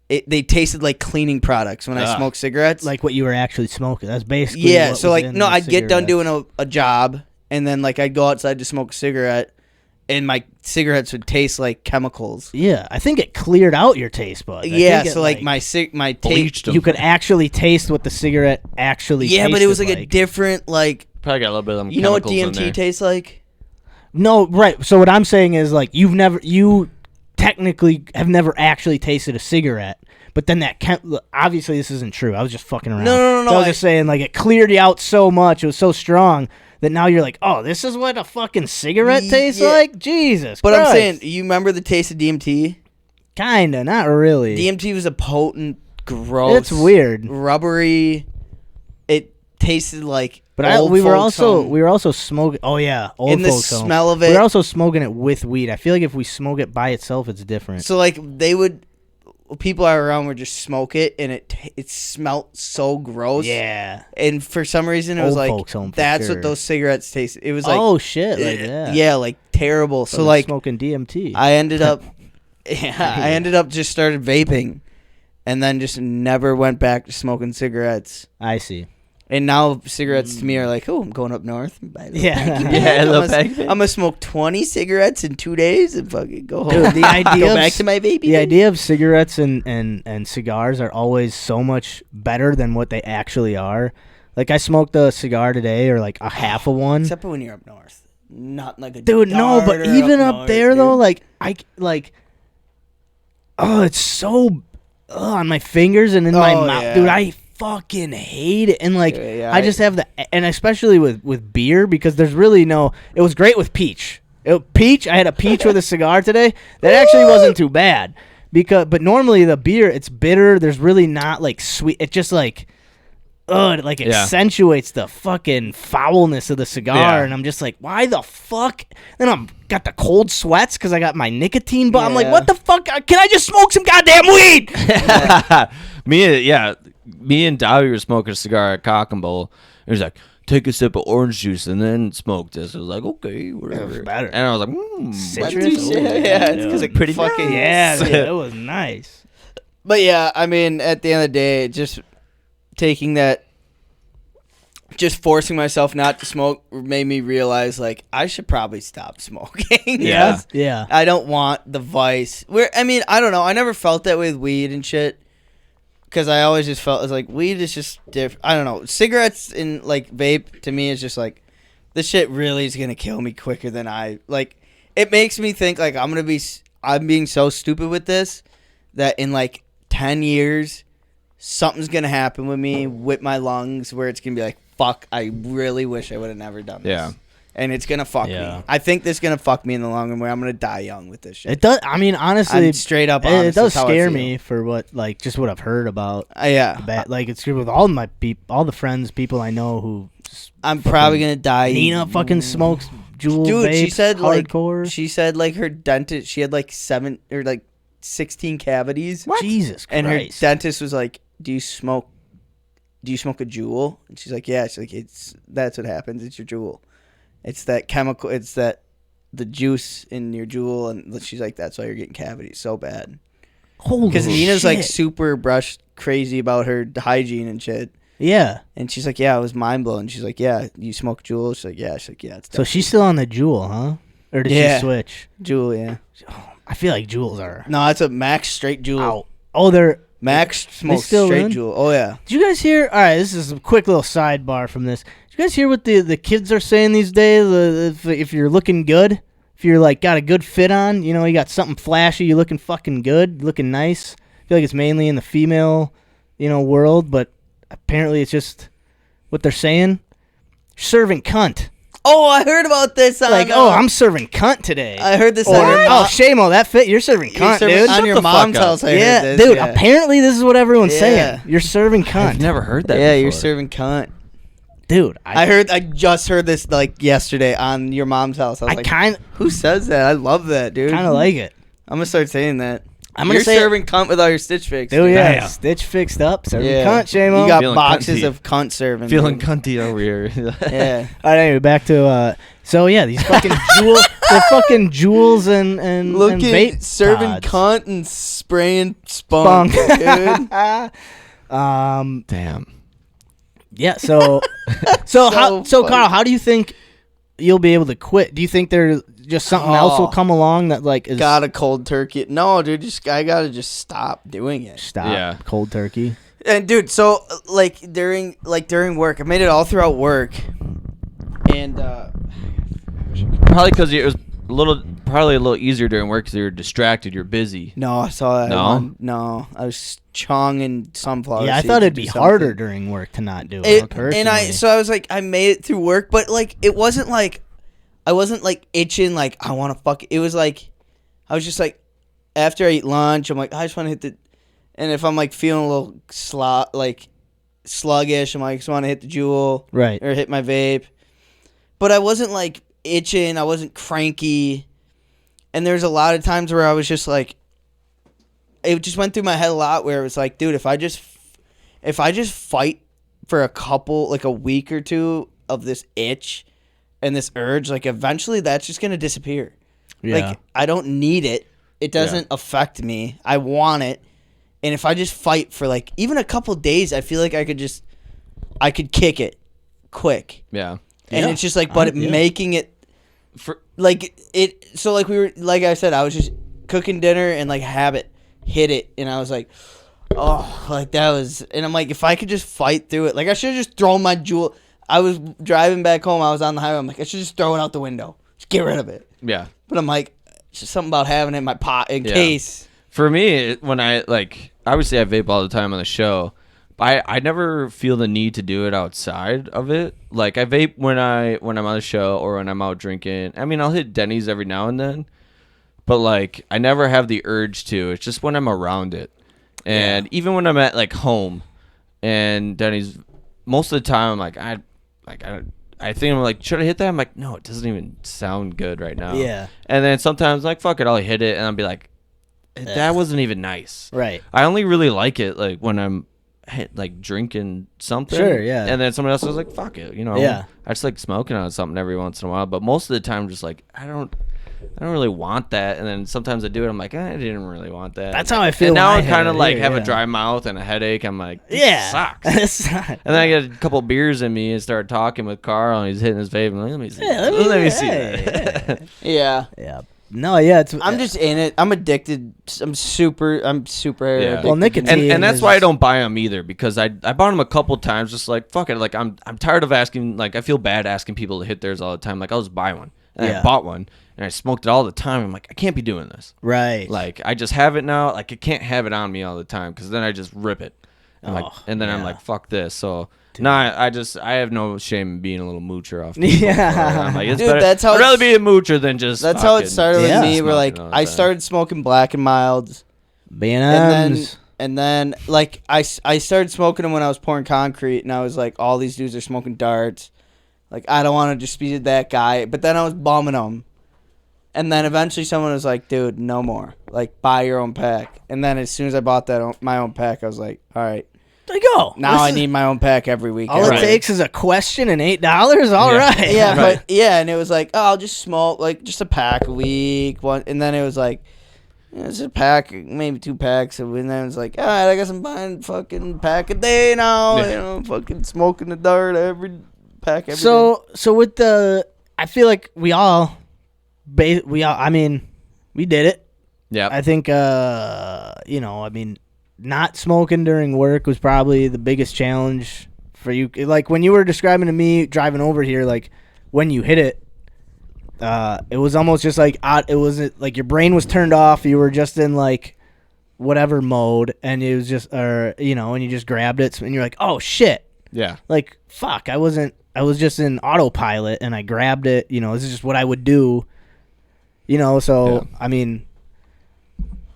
they tasted like cleaning products when I smoked cigarettes. like what you were actually smoking. That's basically yeah, what so was like, in no, the I'd get done cigarettes. doing a job, and then like I'd go outside to smoke a cigarette, and my cigarettes would taste like chemicals. Yeah, I think it cleared out your taste buds. I Yeah, think it, so like my Bleached taste. 'em. you could actually taste what the cigarette actually Yeah, but it was like tasted a different like. Probably got a little bit of them You know what chemicals in DMT there. tastes like? No, right. So what I'm saying is like you technically have never actually tasted a cigarette, but then obviously this isn't true. I was just fucking around. No, So I was just saying like it cleared you out so much. It was so strong that now you're like, oh, this is what a fucking cigarette tastes Yeah. like. Jesus. But I'm Christ. saying, you remember the taste of DMT? Kinda, not really. DMT was a potent, gross. It's weird. Rubbery. It tasted like. But we were also smoking. Oh yeah, old in the folks home. smell of We it. were also smoking it with weed. I feel like if we smoke it by itself, it's different. So like people are around would just smoke it, and it smelled so gross. Yeah. And for some reason, it was Old like folks home for that's sure. what those cigarettes tasted. It was like Oh shit! Like that. yeah, like terrible. So Fucking like smoking DMT. I ended up just started vaping, and then just never went back to smoking cigarettes. I see. And now cigarettes to me are like, oh, I'm going up north. And buy a little Yeah. pack. Yeah, a I'm little gonna- pack. I'm gonna smoke 20 cigarettes in 2 days and fucking go home. Dude, the idea go of back to my vaping. The idea of cigarettes and cigars are always so much better than what they actually are. Like I smoked a cigar today, or like a half of one. Except for when you're up north. Not like a Dude, no, but darter even up north, there though, dude. it's so on my fingers and in my Oh, mouth, yeah. dude. I fucking hate it, and like Yeah, I just have and especially with beer because there's really no. It was great with peach. Peach, I had a peach with a cigar today. That actually wasn't too bad but normally the beer, it's bitter. There's really not like sweet. It just like. It like accentuates the fucking foulness of the cigar, and I'm just like, why the fuck? Then I'm got the cold sweats because I got my nicotine, but I'm like, Yeah. what the fuck? Can I just smoke some goddamn weed? Me and Dobby were smoking a cigar at Cock and Bowl. He was like, take a sip of orange juice and then smoke this. I was like, okay, whatever. was better. And I was like, Citrus? Yeah, it's because it Pretty fucking Yeah, dude, it was nice. But yeah, I mean, at the end of the day, just taking that, just forcing myself not to smoke made me realize, like, I should probably stop smoking. Yeah. Yeah. I don't want the vice. I don't know. I never felt that with weed and shit. Because I always just felt, it's like, weed is just different. I don't know. Cigarettes and, like, vape, to me, is just like, this shit really is going to kill me quicker than it makes me think, like, I'm being so stupid with this that in, like, 10 years, something's going to happen with me, with my lungs, where it's going to be like, fuck, I really wish I would have never done this. Yeah. And it's going to fuck me. I think this is going to fuck me in the long run, where I'm going to die young with this shit. It does. I mean, honestly, I'm straight up it honest. does That's how I scare feel. me for what I've heard about. Yeah. Like it's good with all my all the friends, people I know who. I'm probably going to die. Nina fucking smokes Juul Dude, vapes, she said hardcore. like her dentist, she had like 16 cavities. Jesus Christ. And her dentist was like, do you smoke a Juul? And she's like, yeah. She's like, that's what happens. It's your Juul. It's that chemical. It's the juice in your Juul. And she's like, that's why you're getting cavities so bad. Holy Because Nina's like shit. super crazy about her hygiene and shit. Yeah. And she's like, yeah, it was mind blowing. She's like, yeah, you smoke Juul? She's like, yeah. She's like, yeah. It's So she's still on the Juul, huh? Or did Yeah. she switch? Juul, yeah. I feel like Juuls are No, it's a Max straight Juul. out. Oh, they're. Max smokes still straight in? Juul. Oh yeah. Did you guys hear? All right, this is a quick little sidebar from this. Did you guys hear what the kids are saying these days? If you're looking good, if you're like got a good fit on, you know, you got something flashy, you're looking fucking good, looking nice. I feel like it's mainly in the female, world, but apparently it's just what they're saying. Serving cunt. Oh, I heard about this. I'm serving cunt today. I heard this. Or, on your Shamo, that fit. You're serving cunt, dude. On your mom's house. I Yeah, heard this. dude. Yeah. Apparently, this is what everyone's Yeah. saying. You're serving cunt. I've never heard that. Yeah, before. you're serving cunt. Dude. I just heard this like yesterday on your mom's house. I was like, kind who says that? I love that, dude. of like it. I'm gonna start saying that. I'm gonna You're say serving cunt with all your Stitch Fix. Dude, yeah. Damn. Stitch fixed up. Serving Yeah. cunt, Shamo. You got Feeling boxes cunty. of cunt serving. Feeling dude. cunty over here. Yeah. All right, anyway, back to so yeah, these fucking the fucking Juuls and and vape serving pods. cunt and spraying spunk, dude. Damn. Yeah, so Carl, funny. how do you think you'll be able to quit? Do you think just something else will come along that like is Got a cold turkey. No, dude, I gotta just stop doing it. stop Yeah. cold turkey. And dude, so like during work, I made it all throughout work, and Probably because it was probably a little easier during work because you were distracted. You're busy. no, I saw that. No? one. No, I was chonging sunflower. Yeah, I seeds thought to it'd do be something. harder during work to not do it. And Personally. I was like, I made it through work, but like, it wasn't like, I wasn't like itching, like I want to fuck. It was like, I was just like, after I eat lunch, I'm like, I just want to hit the, and if I'm like feeling a little sluggish, I'm like, I just want to hit the Juul, Right. or hit my vape, but I wasn't like itching, I wasn't cranky, and there's a lot of times where I was just like, it just went through my head a lot where it was like, dude, if I just fight for a week or two of this itch and this urge, like eventually that's just gonna disappear. Yeah. Like I don't need it. It doesn't affect me. I want it. And if I just fight for like even a couple days, I feel like I could kick it quick. Yeah. And Yeah. it's just like, but making it For like it. So like like I said, I was just cooking dinner and like hit it, and I was like, oh, like that was, and I'm like, if I could just fight through it, like I should have just thrown my Juul. I was driving back home. I was on the highway. I'm like, I should just throw it out the window. Just get rid of it. yeah. But I'm like, it's just something about having it in my pot in Yeah. case. For me, when I obviously I vape all the time on the show, but I never feel the need to do it outside of it. Like I vape when I'm on the show or when I'm out drinking. I mean, I'll hit Denny's every now and then, but like I never have the urge to. It's just when I'm around it, and even when I'm at like home, and Denny's, most of the time I'm like I think I'm like, should I hit that? I'm like, no, it doesn't even sound good right now. Yeah. And then sometimes like fuck it, I'll hit it, and I'll be like, that wasn't even nice. Right. I only really like it like when I'm like drinking something. Sure, yeah. And then someone else is like, fuck it, you know. Yeah. I just like smoking on something every once in a while, but most of the time just like I don't really want that. And then sometimes I do it, I'm like, I didn't really want that. That's how I feel And now when I I'm hit kind it of like here, have yeah. a dry mouth and a headache. I'm like, this Yeah. sucks. It's not- And then I get a couple beers in me and start talking with Carl, and he's hitting his vape. I'm like, let me see. Yeah, that. Let me see hey, that. Yeah. yeah. No, yeah. It's I'm just in it. I'm addicted. I'm super Yeah. addicted. Well, nicotine And that's is- why I don't buy them either, because I bought them a couple times, just like fuck it, like I'm tired of asking, like I feel bad asking people to hit theirs all the time. Like I'll just buy one, and Yeah. I bought one, and I smoked it all the time. I'm like, I can't be doing this. right. Like I just have it now. Like I can't have it on me all the time, because then I just rip it, and Oh, and then I'm yeah. like, fuck this. So I have no shame in being a little moocher off. people. Yeah. I'm like, it's Dude, better. that's how I'd rather it's- be a moocher than just. That's how it fucking started with Yeah. me. Where like smoking all the I time. started smoking Black and Milds. B&M's. And then like I started smoking them when I was pouring concrete, and I was like, all these dudes are smoking darts. Like I don't want to just be that guy. But then I was bumming them, and then eventually someone was like, dude, no more. Like buy your own pack. And then as soon as I bought my own pack, I was like, all right, There you go. now I need my own pack every week. All it takes is a question and $8. All Yeah. right. Yeah, but yeah, and it was like, oh, I'll just smoke like just a pack a week. And then it was like, it's a pack, maybe 2 packs, and then it was like, all right, I guess I'm buying fucking pack a day now. Yeah. You know, fucking smoking the dart every pack every day. So with the, I feel like we all, I mean, we did it. Yeah. I think, I mean, not smoking during work was probably the biggest challenge for you. Like when you were describing to me driving over here, like when you hit it, it was almost just like it wasn't like your brain was turned off. You were just in like whatever mode, and it was just, and you just grabbed it, and you're like, oh shit, Yeah. like fuck, I was just in autopilot, and I grabbed it. This is just what I would do. So Yeah. I mean,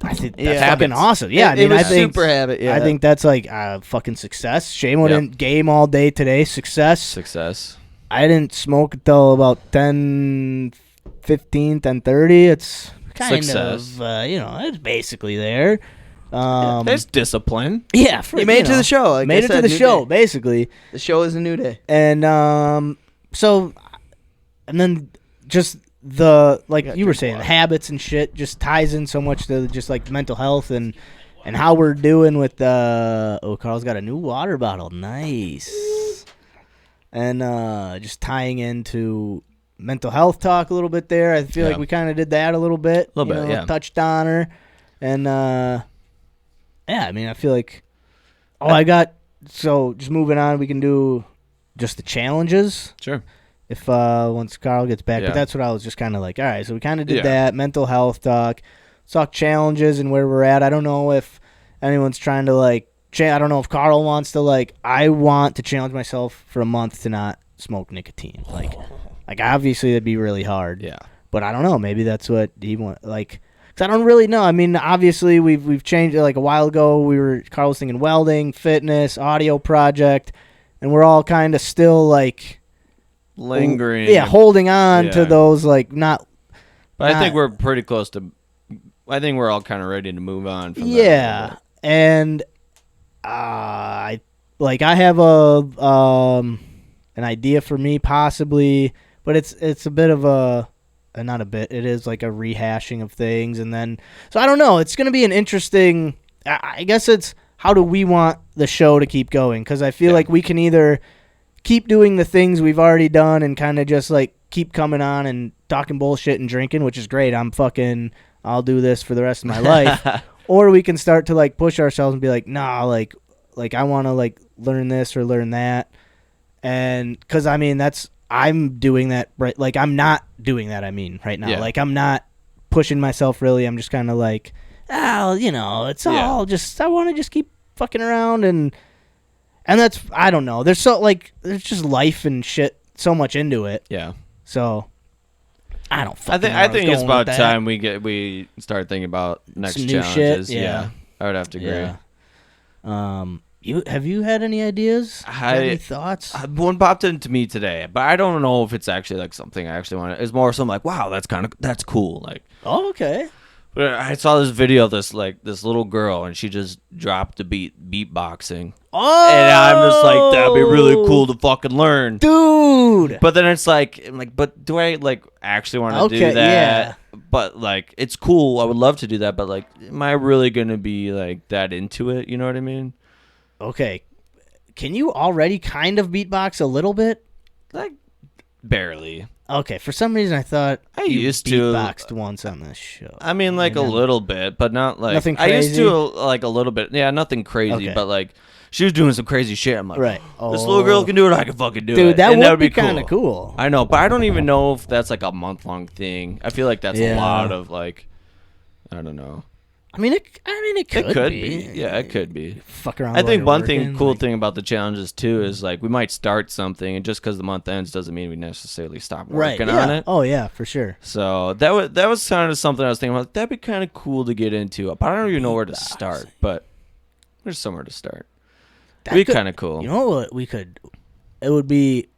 I think that's Yeah. fucking Habits. awesome. Yeah, I mean, it was I think super habit. Yeah, I think that's like fucking success. Seamo Yep. didn't game all day today. Success. I didn't smoke until about 10, 15, 10:30. It's kind Success. of, it's basically there. There's discipline. Yeah, you made it to the show. Like made I it to said, the new show, day. basically. The show is a new day. And and then just the, like you were saying, habits and shit just ties in so much to just like mental health and how we're doing with Carl's got a new water bottle. Nice. And just tying into mental health talk a little bit there. I feel like we kind of did that a little bit. A little bit, yeah. Touched on her. And, yeah, I mean, I feel like, so just moving on, we can do just the challenges. Sure. If, once Carl gets back. Yeah. But that's what I was just kind of like, all right, so we kind of did that, mental health talk. Let's talk challenges and where we're at. I don't know if anyone's trying to, like, I don't know if Carl wants to, like, I want to challenge myself for a month to not smoke nicotine. Like obviously that'd be really hard. Yeah. But I don't know. Maybe that's what he wants. Like, cause I don't really know. I mean, obviously we've changed it. Like a while ago, Carl was thinking welding, fitness, audio project, and we're all kind of still like lingering. Yeah, holding on to those not. But I think we're pretty close to. I think we're all kind of ready to move on from that. Yeah, and I have an idea for me possibly, but it's a bit of a. Not a bit. It is like a rehashing of things, and then so I don't know. It's going to be an interesting. I guess it's how do we want the show to keep going? Because I feel like we can either keep doing the things we've already done and kind of just like keep coming on and talking bullshit and drinking, which is great. I'll do this for the rest of my life, or we can start to like push ourselves and be like, nah, like I want to like learn this or learn that, and because I mean I'm doing that right. Like I'm not doing that. I mean, right now, like I'm not pushing myself really. I'm just kind of like, it's all just. I want to just keep fucking around and that's. I don't know. There's just life and shit. So much into it. Yeah. So I don't. Fucking I think it's about time we start thinking about next some challenges. New shit. Yeah. I would have to agree. Yeah. Have you had any ideas? Any thoughts? One popped into me today, but I don't know if it's actually like something I actually want. It's more something like, wow, that's cool. Like, oh, okay. But I saw this video of this little girl, and she just dropped the beatboxing. Oh, and I'm just like, that'd be really cool to fucking learn, dude. But then it's like, but do I like actually want to do that? Yeah. But like, it's cool. I would love to do that, but like, am I really gonna be like that into it? You know what I mean? Okay. Can you already kind of beatbox a little bit? Like, barely. Okay. For some reason, I thought I you used beatboxed to once on this show. I mean, like a little bit, but not like nothing I used crazy? to like a little bit. Yeah, nothing crazy, Okay. but like she was doing some crazy shit. I'm like, right. This little girl can do it. I can fucking do it. Dude, that And would be kind of cool. I know, but I don't even know if that's like a month-long thing. I feel like that's a Yeah. lot of like, I don't know. I mean, it could be. Yeah, it could be. Fuck around. I while think you're one working, cool like- thing about the challenges too is like we might start something, and just because the month ends doesn't mean we necessarily stop right. working Yeah. on it. Oh yeah, for sure. So that was kind of something I was thinking about. That'd be kind of cool to get into, but I don't even know where to start. But there's somewhere to start. That'd be kind of cool. You know what we could? It would be.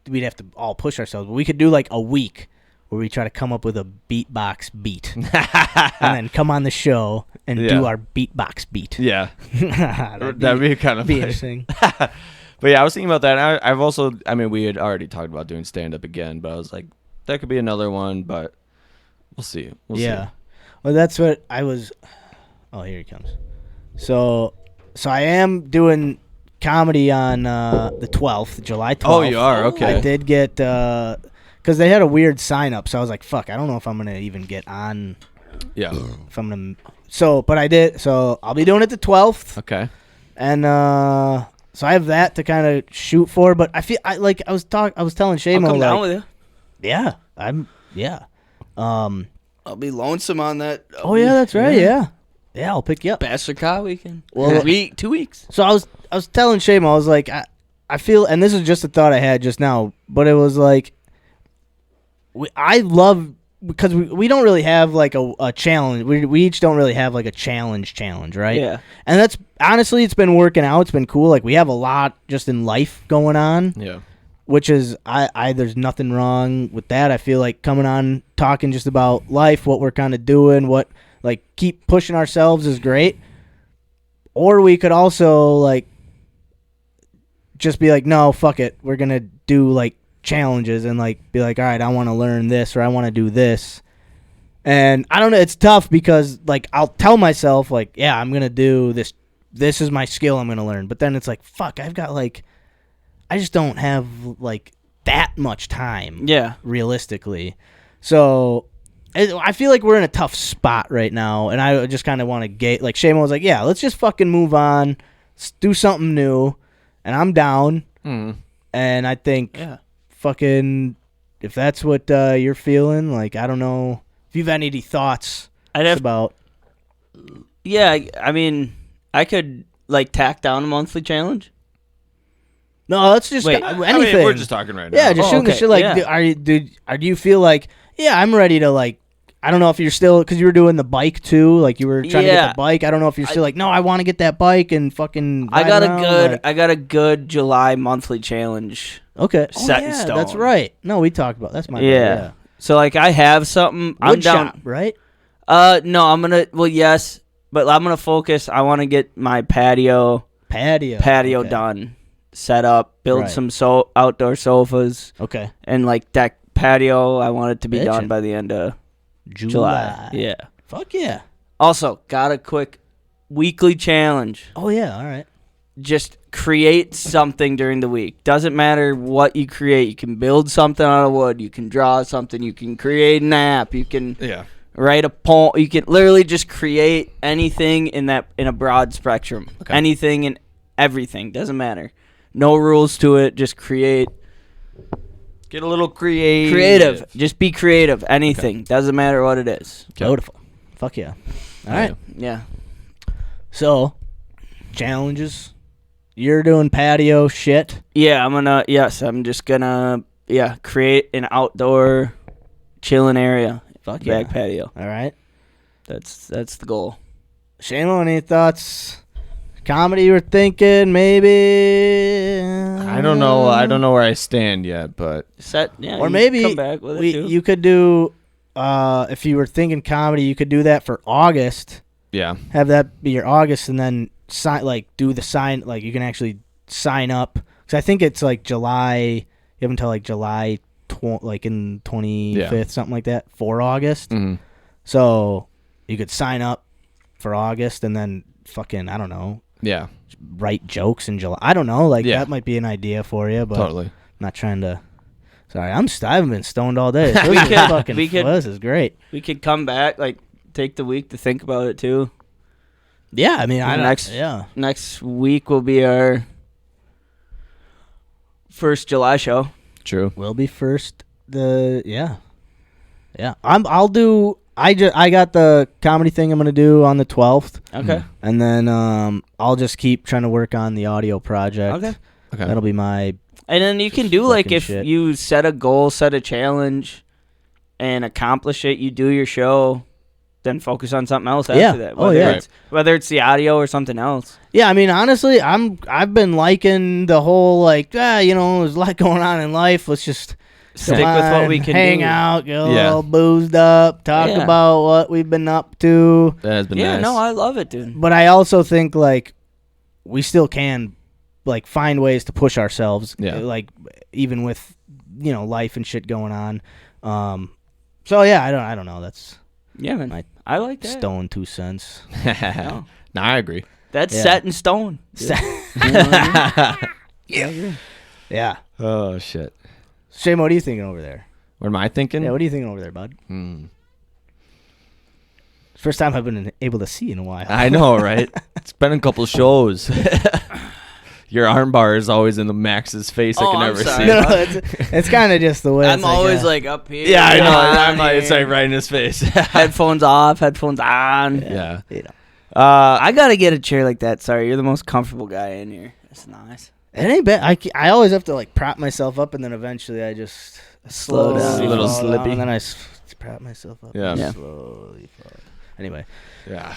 We'd have to all push ourselves, but we could do like a week where we try to come up with a beatbox beat, and then come on the show and do our beatbox beat. Yeah, that'd be kind of interesting. But yeah, I was thinking about that. I've also, I mean, we had already talked about doing stand up again, but I was like, that could be another one, but we'll see. We'll see. Well, that's what I was. Oh, here he comes. So I am doing comedy on the 12th, July 12th. Oh, you are? Okay. I did get because they had a weird sign up, so I was like, fuck, I don't know if I'm gonna even get on. Yeah. If I'm gonna. So, but I did. So I'll be doing it the 12th. Okay. And so I have that to kind of shoot for, but I feel I was telling Seamo, I'll come down like, with you. yeah, yeah. I'll be lonesome on that. Yeah, that's right. Yeah, I'll pick you up. Bastard Car weekend. Well, 2 weeks. So I was telling Seamo, I was like, I feel, and this is just a thought I had just now, but it was like, I love, because we don't really have like a challenge. We each don't really have like a challenge, right? Yeah. And that's, honestly, it's been working out. It's been cool. Like, we have a lot just in life going on. Yeah. Which is, there's nothing wrong with that. I feel like coming on, talking just about life, what we're kind of doing, keep pushing ourselves is great. Or we could also, like, just be like, no, fuck it. We're going to do, like, challenges and, like, be like, all right, I want to learn this or I want to do this. And I don't know. It's tough because, like, I'll tell myself, like, yeah, I'm going to do this. This is my skill I'm going to learn. But then it's like, fuck, I've got, like, I just don't have, like, that much time. Yeah. Realistically. So I feel like we're in a tough spot right now, and I just kind of want to get, like Seamo was like, yeah, let's just fucking move on. Let's do something new, and I'm down. And I think fucking, if that's what you're feeling, like, I don't know if you've any thoughts about. Yeah, I mean, I could like tack down a monthly challenge. No, let's just Wait, anything. I mean, we're just talking right now. Yeah, just shooting the shit. Like, yeah. do you feel like, yeah, I'm ready to, like, I don't know if you're still, because you were doing the bike too, like you were trying to get the bike. I don't know if you're still like, no, I want to get that bike and fucking. I got a good July monthly challenge. Okay, set in stone. That's right. No, we talked about that's my bad, yeah. So like I have something. I'm Wood down. shop, right? No, I'm gonna. Well, yes, but I'm gonna focus. I want to get my patio okay. done, set up, build Right. some outdoor sofas, Okay, and like deck patio. I want it to be Bitchin'. done by the end of July. Yeah. Fuck yeah. Also, got a quick weekly challenge. Oh yeah. All right. Just create something during the week. Doesn't matter what you create. You can build something out of wood. You can draw something. You can create an app. You can write a poem. You can literally just create anything in a broad spectrum. Okay. Anything and everything. Doesn't matter. No rules to it. Just create. Get a little creative. Creative. Just be creative. Anything. Doesn't matter what it is. Beautiful. Fuck yeah. All right. Yeah. So, challenges. You're doing patio shit. Yeah, I'm just gonna create an outdoor chilling area. Fuck Back yeah. patio. All right. That's the goal. Seamo, any thoughts? Comedy you were thinking, maybe? I don't know. I don't know where I stand yet, but Or maybe come back with it too. you could do, if you were thinking comedy, you could do that for August. yeah. Have that be your August, and then do the sign, like you can actually sign up. Because I think it's like July, you have until like July, like in 25th, something like that, for August. Mm-hmm. So you could sign up for August and then fucking, I don't know, Yeah. write jokes in July. I don't know, like Yeah. that might be an idea for you, but Totally. I'm not trying to. Sorry, I haven't been stoned all day. So this is great. We could come back, like take the week to think about it too. Yeah, I mean, Next week will be our first July show. True. will be first. Yeah. I'll do. I got the comedy thing I'm gonna do on the 12th. Okay. And then I'll just keep trying to work on the audio project. Okay. That'll be my. And then you can do like fucking if shit. you set a goal, set a challenge, and accomplish it, you do your show. Then focus on something else after that. Whether it's the audio or something else. Yeah, I mean, honestly, I've been liking the whole like, there's a lot going on in life. Let's just Stick with what we can hang do. out, get a little boozed up, talk about what we've been up to. That has been Yeah, nice. no, I love it, dude. But I also think like we still can like find ways to push ourselves. Yeah. Like even with life and shit going on. So yeah, I don't know. That's Yeah, man. I like that. stone 2 cents. No. No, I agree. That's Yeah. set in stone. Yeah. Oh, shit. Seamo, what are you thinking over there? What am I thinking? Yeah, what are you thinking over there, bud? First time I've been able to see in a while. I know, right? It's been a couple shows. Your armbar is always in the Max's face. I Oh, can I'm never sorry. see No, it. it's kind of just the way. I'm it's like, always like up here. Yeah, I know. down I'm like, it's here. like right in his face. Headphones off, headphones on. Yeah. I gotta get a chair like that. Sorry, you're the most comfortable guy in here. That's nice. It ain't bad. I always have to like prop myself up, and then eventually I just Slow down. A little fall down, slippy. and then I prop myself up. Yeah. And Yeah. slowly fall. Anyway, Yeah.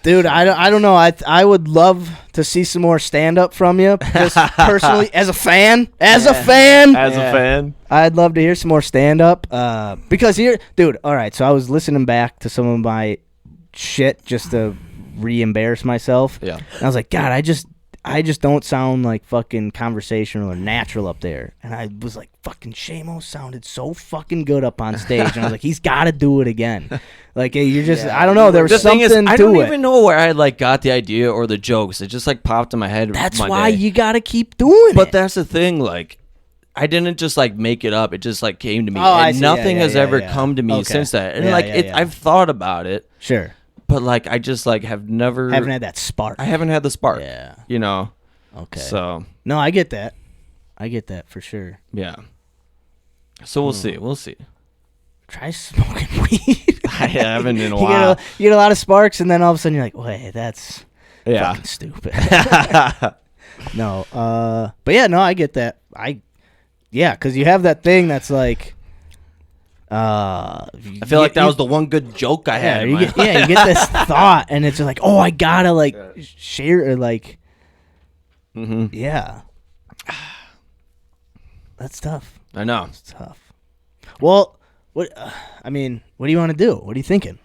dude, I don't know. I would love to see some more stand up from you, just personally as a fan. As a fan, As a fan. I'd love to hear some more stand up. Because here, dude. All right, so I was listening back to some of my shit just to re-embarrass myself. Yeah. And I was like, God, I just don't sound like fucking conversational or natural up there. And I was like, fucking Seamo sounded so fucking good up on stage. And I was like, he's got to do it again. Like, hey, you're just, I don't know. There was The thing something is, I to don't it. even know where I like got the idea or the jokes. It just like popped in my head. That's one why day. you got to keep doing But it. that's the thing. Like, I didn't just like make it up. It just like came to me. Oh, I And see. nothing Yeah, has yeah, ever yeah. come to me Okay. since that. And Yeah, like yeah. I've thought about it, Sure. but like I just like have never Haven't had that spark. I haven't had the spark. Yeah. You know. Okay. So No, I get that. I get that for sure. yeah. So we'll see. We'll see. Try smoking weed. I haven't in a You while. get a lot of sparks, and then all of a sudden you're like, wait, that's Yeah. fucking stupid. No, but yeah, no, I get that. Because you have that thing that's like, I feel like that was the one good joke I had. in my life. you get this thought, and it's just like, oh, I gotta like share or like, Mm-hmm. yeah, that's tough. I know. It's tough. Well, what I mean, what do you want to do? What are you thinking?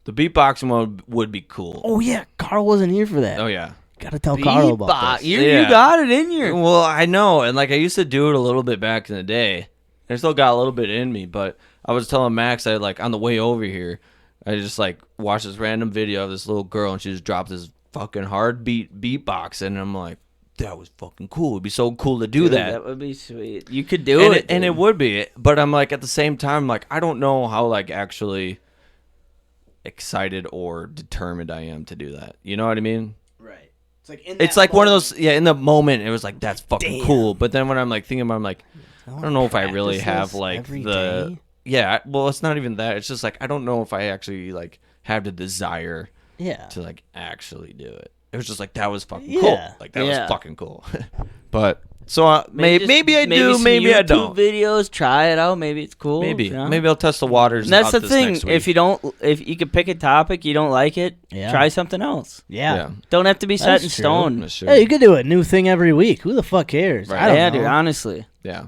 The beatboxing one would be cool. Oh yeah, Carl wasn't here for that. Oh yeah. Gotta tell Carl about this. You Yeah. got it in you. Well, I know, and like I used to do it a little bit back in the day. I still got a little bit in me, but I was telling Max, I like on the way over here, I just like watched this random video of this little girl, and she just dropped this fucking hard beatbox, and I'm like, that was fucking cool. It'd be so cool to do Dude, that. That would be sweet. You could do And it. and it dude. would be, but I'm like at the same time, like I don't know how like actually excited or determined I am to do that. You know what I mean? Right. It's like It's like one of those, yeah, in the moment it was like that's fucking cool, but then when I'm like thinking about it, I'm like, I don't know if I really have like every the day? yeah, well it's not even that, it's just like I don't know if I actually like have the desire Yeah. to like actually do it. It was just like that was fucking Yeah. cool, like that Yeah. was fucking cool. But so maybe I do, some maybe I YouTube don't. Videos, try it out. Maybe it's cool. Maybe you know? maybe I'll test the waters. And that's out the this thing. next week. If you could pick a topic, you don't like it, Yeah. try something else. Yeah. Don't have to be set That's in true. stone. That's true. Hey, you could do a new thing every week. Who the fuck cares? Right. I don't Yeah, know. dude. Honestly, Yeah.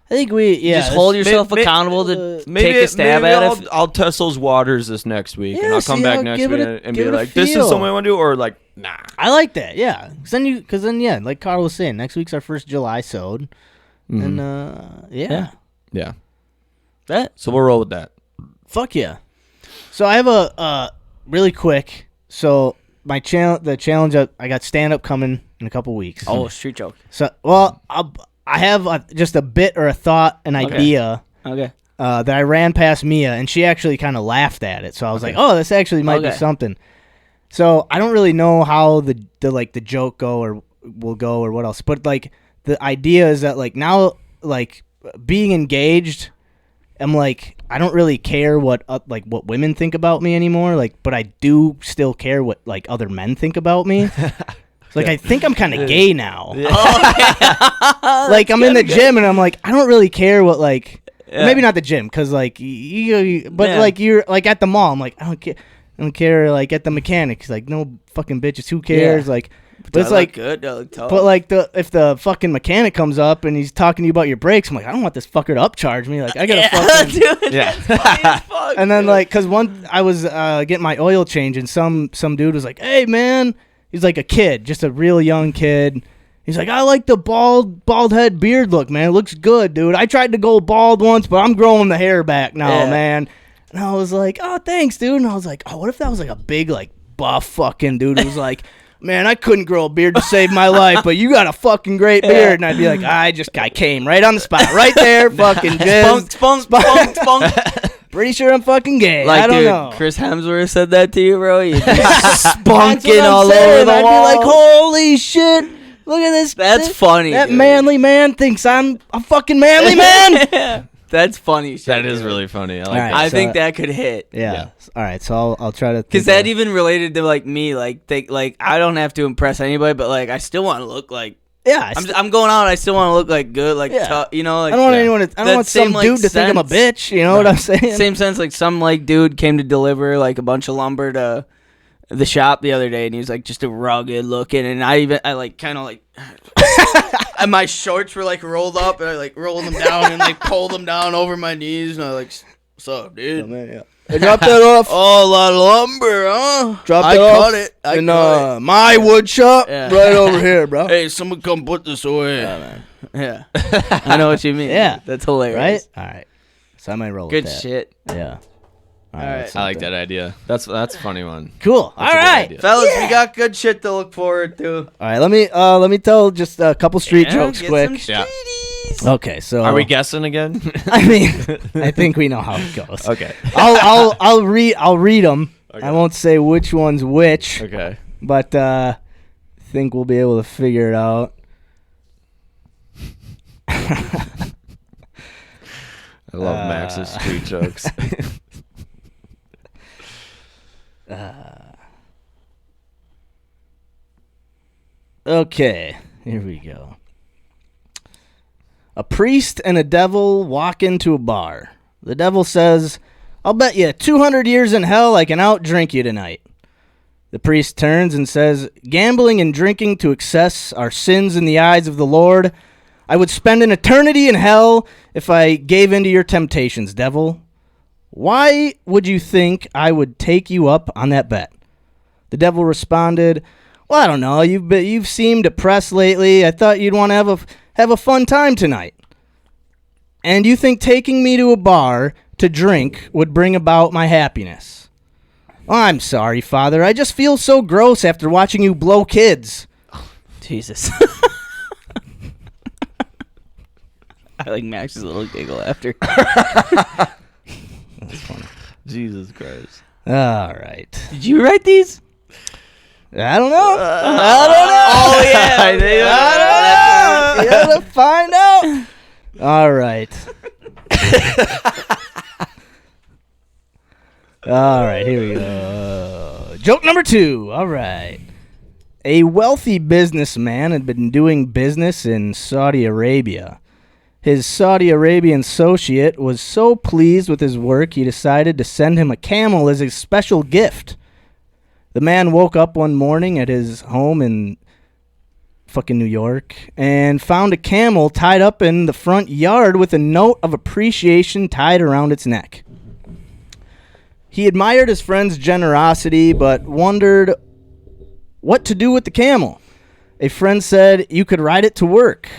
I think we just hold yourself may- accountable to Maybe, take a stab maybe at I'll, it. I'll test those waters this next week, and Yeah, I'll come see back how- next give week it a- and give be it a like, "This is feel." something I want to do," or like, "Nah." I like that. Yeah. Because then, yeah, like Carl was saying, next week's our first July sode. Mhm. And, Yeah. Yeah. That So we'll roll with that. fuck yeah. So I have a, really quick, so the challenge, I got stand-up coming in a couple weeks. street joke. So, well, I have just a bit or a thought, an Okay. idea Okay. that I ran past Mia, and she actually kind of laughed at it. So I was like, oh, this actually might be Okay. something. So I don't really know how the joke will go or what else, but like the idea is that like now like being engaged, I'm like I don't really care what women think about me anymore. Like, but I do still care what like other men think about me. Like, I think I'm kind of gay now. Like, I'm in the gym, and I'm like, I don't really care what, like, maybe not the gym, because, like, but, Yeah. like, you're, like, at the mall, I'm like, I don't care, like, at the mechanics, like, no fucking bitches, who cares, Yeah. like, but it's like, good. But like, if the fucking mechanic comes up, and he's talking to you about your brakes, I'm like, I don't want this fucker to upcharge me, like, I gotta fucking... dude. Yeah. And then, like, because I was getting my oil change, and some dude was like, hey, man, he's like a kid, just a real young kid. He's like, I like the bald head beard look, man. It looks good, dude. I tried to go bald once, but I'm growing the hair back now, Yeah. man. And I was like, oh, thanks, dude. And I was like, oh, what if that was like a big, like, buff fucking dude who was like, man, I couldn't grow a beard to save my life, but you got a fucking great beard. And I'd be like, I came right on the spot, right there, fucking jizzed. Spunk. Pretty sure I'm fucking gay. Like, I don't dude, know. Chris Hemsworth said that to you, bro. You just That's what spunking I'm all saying. over the I'd wall. be like, holy shit, look at this. That's this- funny. That dude. manly man thinks I'm a fucking manly man. That's funny. Shit, That is dude. really funny. I like Alright. that. I So- think that could hit. Yeah. All right, so I'll try to. Because that even related to like me, like I don't have to impress anybody, but like I still want to look like yeah. I'm going out. I still want to look like good, like Yeah. tough, you know. Like, I don't want anyone. I don't That want some same, like, dude to think I'm a sense. bitch. You know what I'm saying? Same sense, like some like dude came to deliver like a bunch of lumber to the shop the other day, and he was like just a rugged looking, and I like kind of like, and my shorts were like rolled up, and I like rolled them down and like pulled them down over my knees, and I like, what's up, dude? Oh, man, yeah. I dropped that off. Oh, a lot of lumber, huh? Dropped I it off cut it. I in cut it. my wood shop Yeah. right over here, bro. Hey, someone come put this away. Yeah. I know what you mean. Yeah. That's hilarious. Right? All right. So I might roll Good with that. shit. Yeah. All right. that's I like something. that idea. That's a funny one. Cool. That's a All good right. idea. Fellas, we got good shit to look forward to. All right. Let me tell just a couple street jokes Get quick. some Yeah. streeties. Okay. So Are we guessing again? I mean, I think we know how it goes. Okay. I'll read them. Okay. I won't say which one's which, Okay. but I think we'll be able to figure it out. I love Max's street jokes. Okay, here we go. A priest and a devil walk into a bar. The devil says, "I'll bet you 200 years in hell I can outdrink you tonight." The priest turns and says, "Gambling and drinking to excess are sins in the eyes of the Lord. I would spend an eternity in hell if I gave in to your temptations, devil. Why would you think I would take you up on that bet?" The devil responded, "Well, I don't know. You've seemed depressed lately. I thought you'd want to have a fun time tonight. And you think taking me to a bar to drink would bring about my happiness? I'm sorry, Father. I just feel so gross after watching you blow kids." Jesus. I like Max's little giggle after. Jesus Christ. All right. Did you write these? I don't know. I don't know. Oh, yeah. I don't know. You gotta find out. All right. All right, here we go. Joke number 2. All right. A wealthy businessman had been doing business in Saudi Arabia. His Saudi Arabian associate was so pleased with his work, he decided to send him a camel as a special gift. The man woke up one morning at his home in fucking New York and found a camel tied up in the front yard with a note of appreciation tied around its neck. He admired his friend's generosity, but wondered what to do with the camel. A friend said, "You could ride it to work.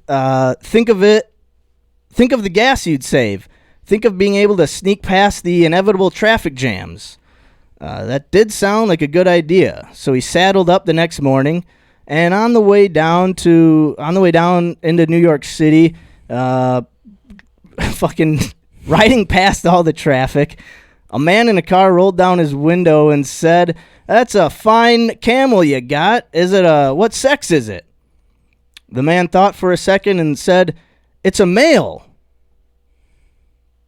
Think of the gas you'd save. Think of being able to sneak past the inevitable traffic jams." That did sound like a good idea. So he saddled up the next morning, and on the way down into New York City, fucking riding past all the traffic, a man in a car rolled down his window and said, "That's a fine camel you got. What sex is it?" The man thought for a second and said, "It's a male."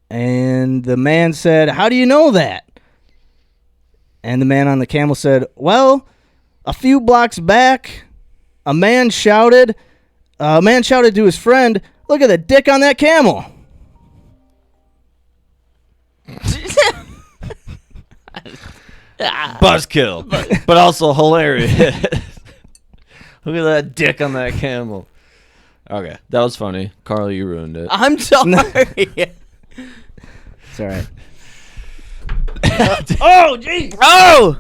And the man said, "How do you know that?" And the man on the camel said, "Well, a few blocks back, a man shouted to his friend, 'Look at the dick on that camel.'" Buzzkill, but also hilarious. Look at that dick on that camel. Okay, that was funny. Carl, you ruined it. I'm sorry. It's all right. Oh, jeez. Oh!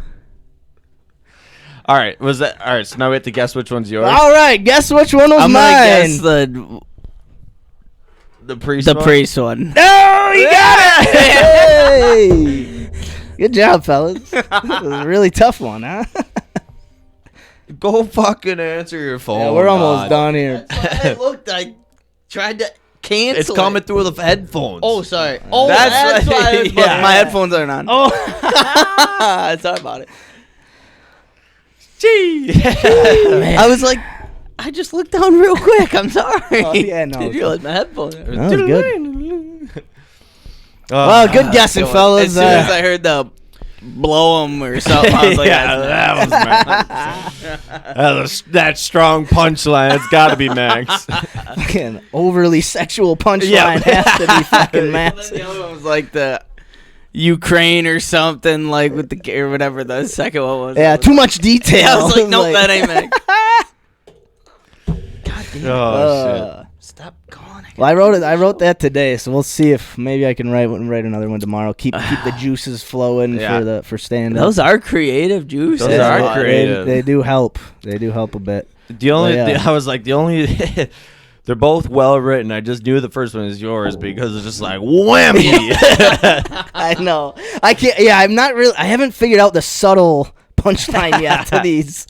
All right, was that all right? So now we have to guess which one's yours. All right, guess which one was I'm mine? gonna guess The priest. the one? priest one. No, you got it! Hey! Good job, fellas. This was a really tough one, huh? Go fucking answer your phone. Yeah, we're almost God. done here. I looked. I tried to cancel. It's coming through the headphones. Oh, sorry. Oh, That's that's why- why. yeah. My headphones aren't on. Oh, Sorry about it. gee. I was like, I just looked down real quick. I'm sorry. Oh, yeah, no, Didn't it's- realize my headphones. that was good. Oh, Well, good guessing, As fellas. soon as I heard the blow 'em or something, I was like, yeah, that was that strong punchline. It's got to be Max. Fucking overly sexual punchline Yeah. has to be fucking And then massive. the other one was like the Ukraine or something, like with the or whatever the second one was. Yeah, too much detail. Yeah, I was like, nope, that ain't Max. Oh shit. Stop calling it. Well, I wrote that today, so we'll see if maybe I can write another one tomorrow. Keep the juices flowing Yeah. for stand up. Those are creative juices. Those are creative. They do help. They do help a bit. The only Well, yeah. I was like the only They're both well written. I just knew the first one is yours because it's just like whammy. I know. I can't. Yeah, I'm not really. I haven't figured out the subtle punchline yet to these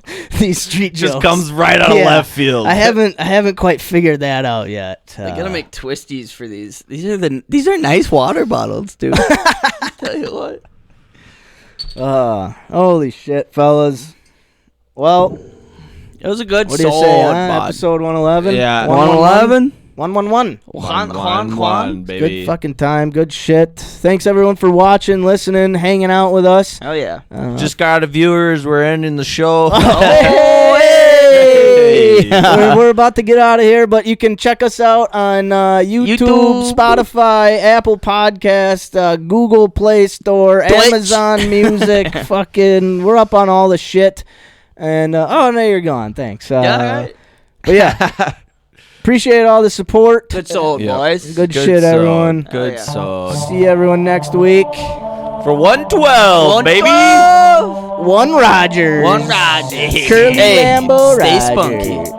street jokes. Just comes right out of left field. I haven't quite figured that out yet. I gotta make twisties for these. These are nice water bottles, dude. Tell you what. Holy shit, fellas. Well, It was a good what do you say? Episode 111? Yeah. 111? 111. Juan, baby. Good fucking time. Good shit. Thanks, everyone, for watching, listening, hanging out with us. Oh, yeah. Just got a viewers. We're ending the show. Hey! We're about to get out of here, but you can check us out on YouTube, Spotify, Apple Podcast, Google Play Store, Amazon Music. Fucking, we're up on all the shit. And no, you're gone. Thanks. Yeah, all right. But yeah, appreciate all the support. Good soul, Yeah. boys. Good shit, everyone. Good yeah. soul. See everyone next week. For 112, baby. 112. One Rogers. One Rogers. Curly Hey, Lambo stay Rogers.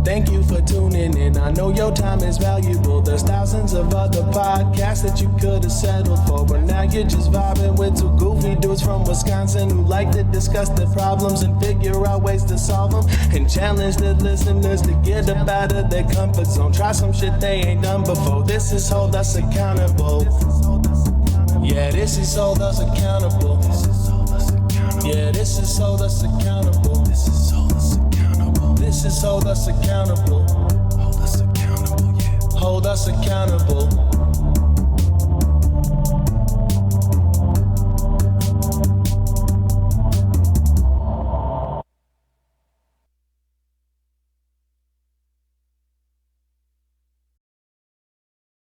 Thank you for tuning in. I know your time is valuable. There's thousands of other podcasts that you could have settled for, but now you're just vibing with two goofy dudes from Wisconsin who like to discuss their problems and figure out ways to solve them and challenge the listeners to get up out of their comfort zone. Try some shit they ain't done before. This is Hold Us Accountable. Yeah, this is Hold Us Accountable. Yeah, this is Hold Us Accountable. This is Hold Us Accountable. This is Hold Us Accountable. Hold Us Accountable, yeah. Hold Us Accountable.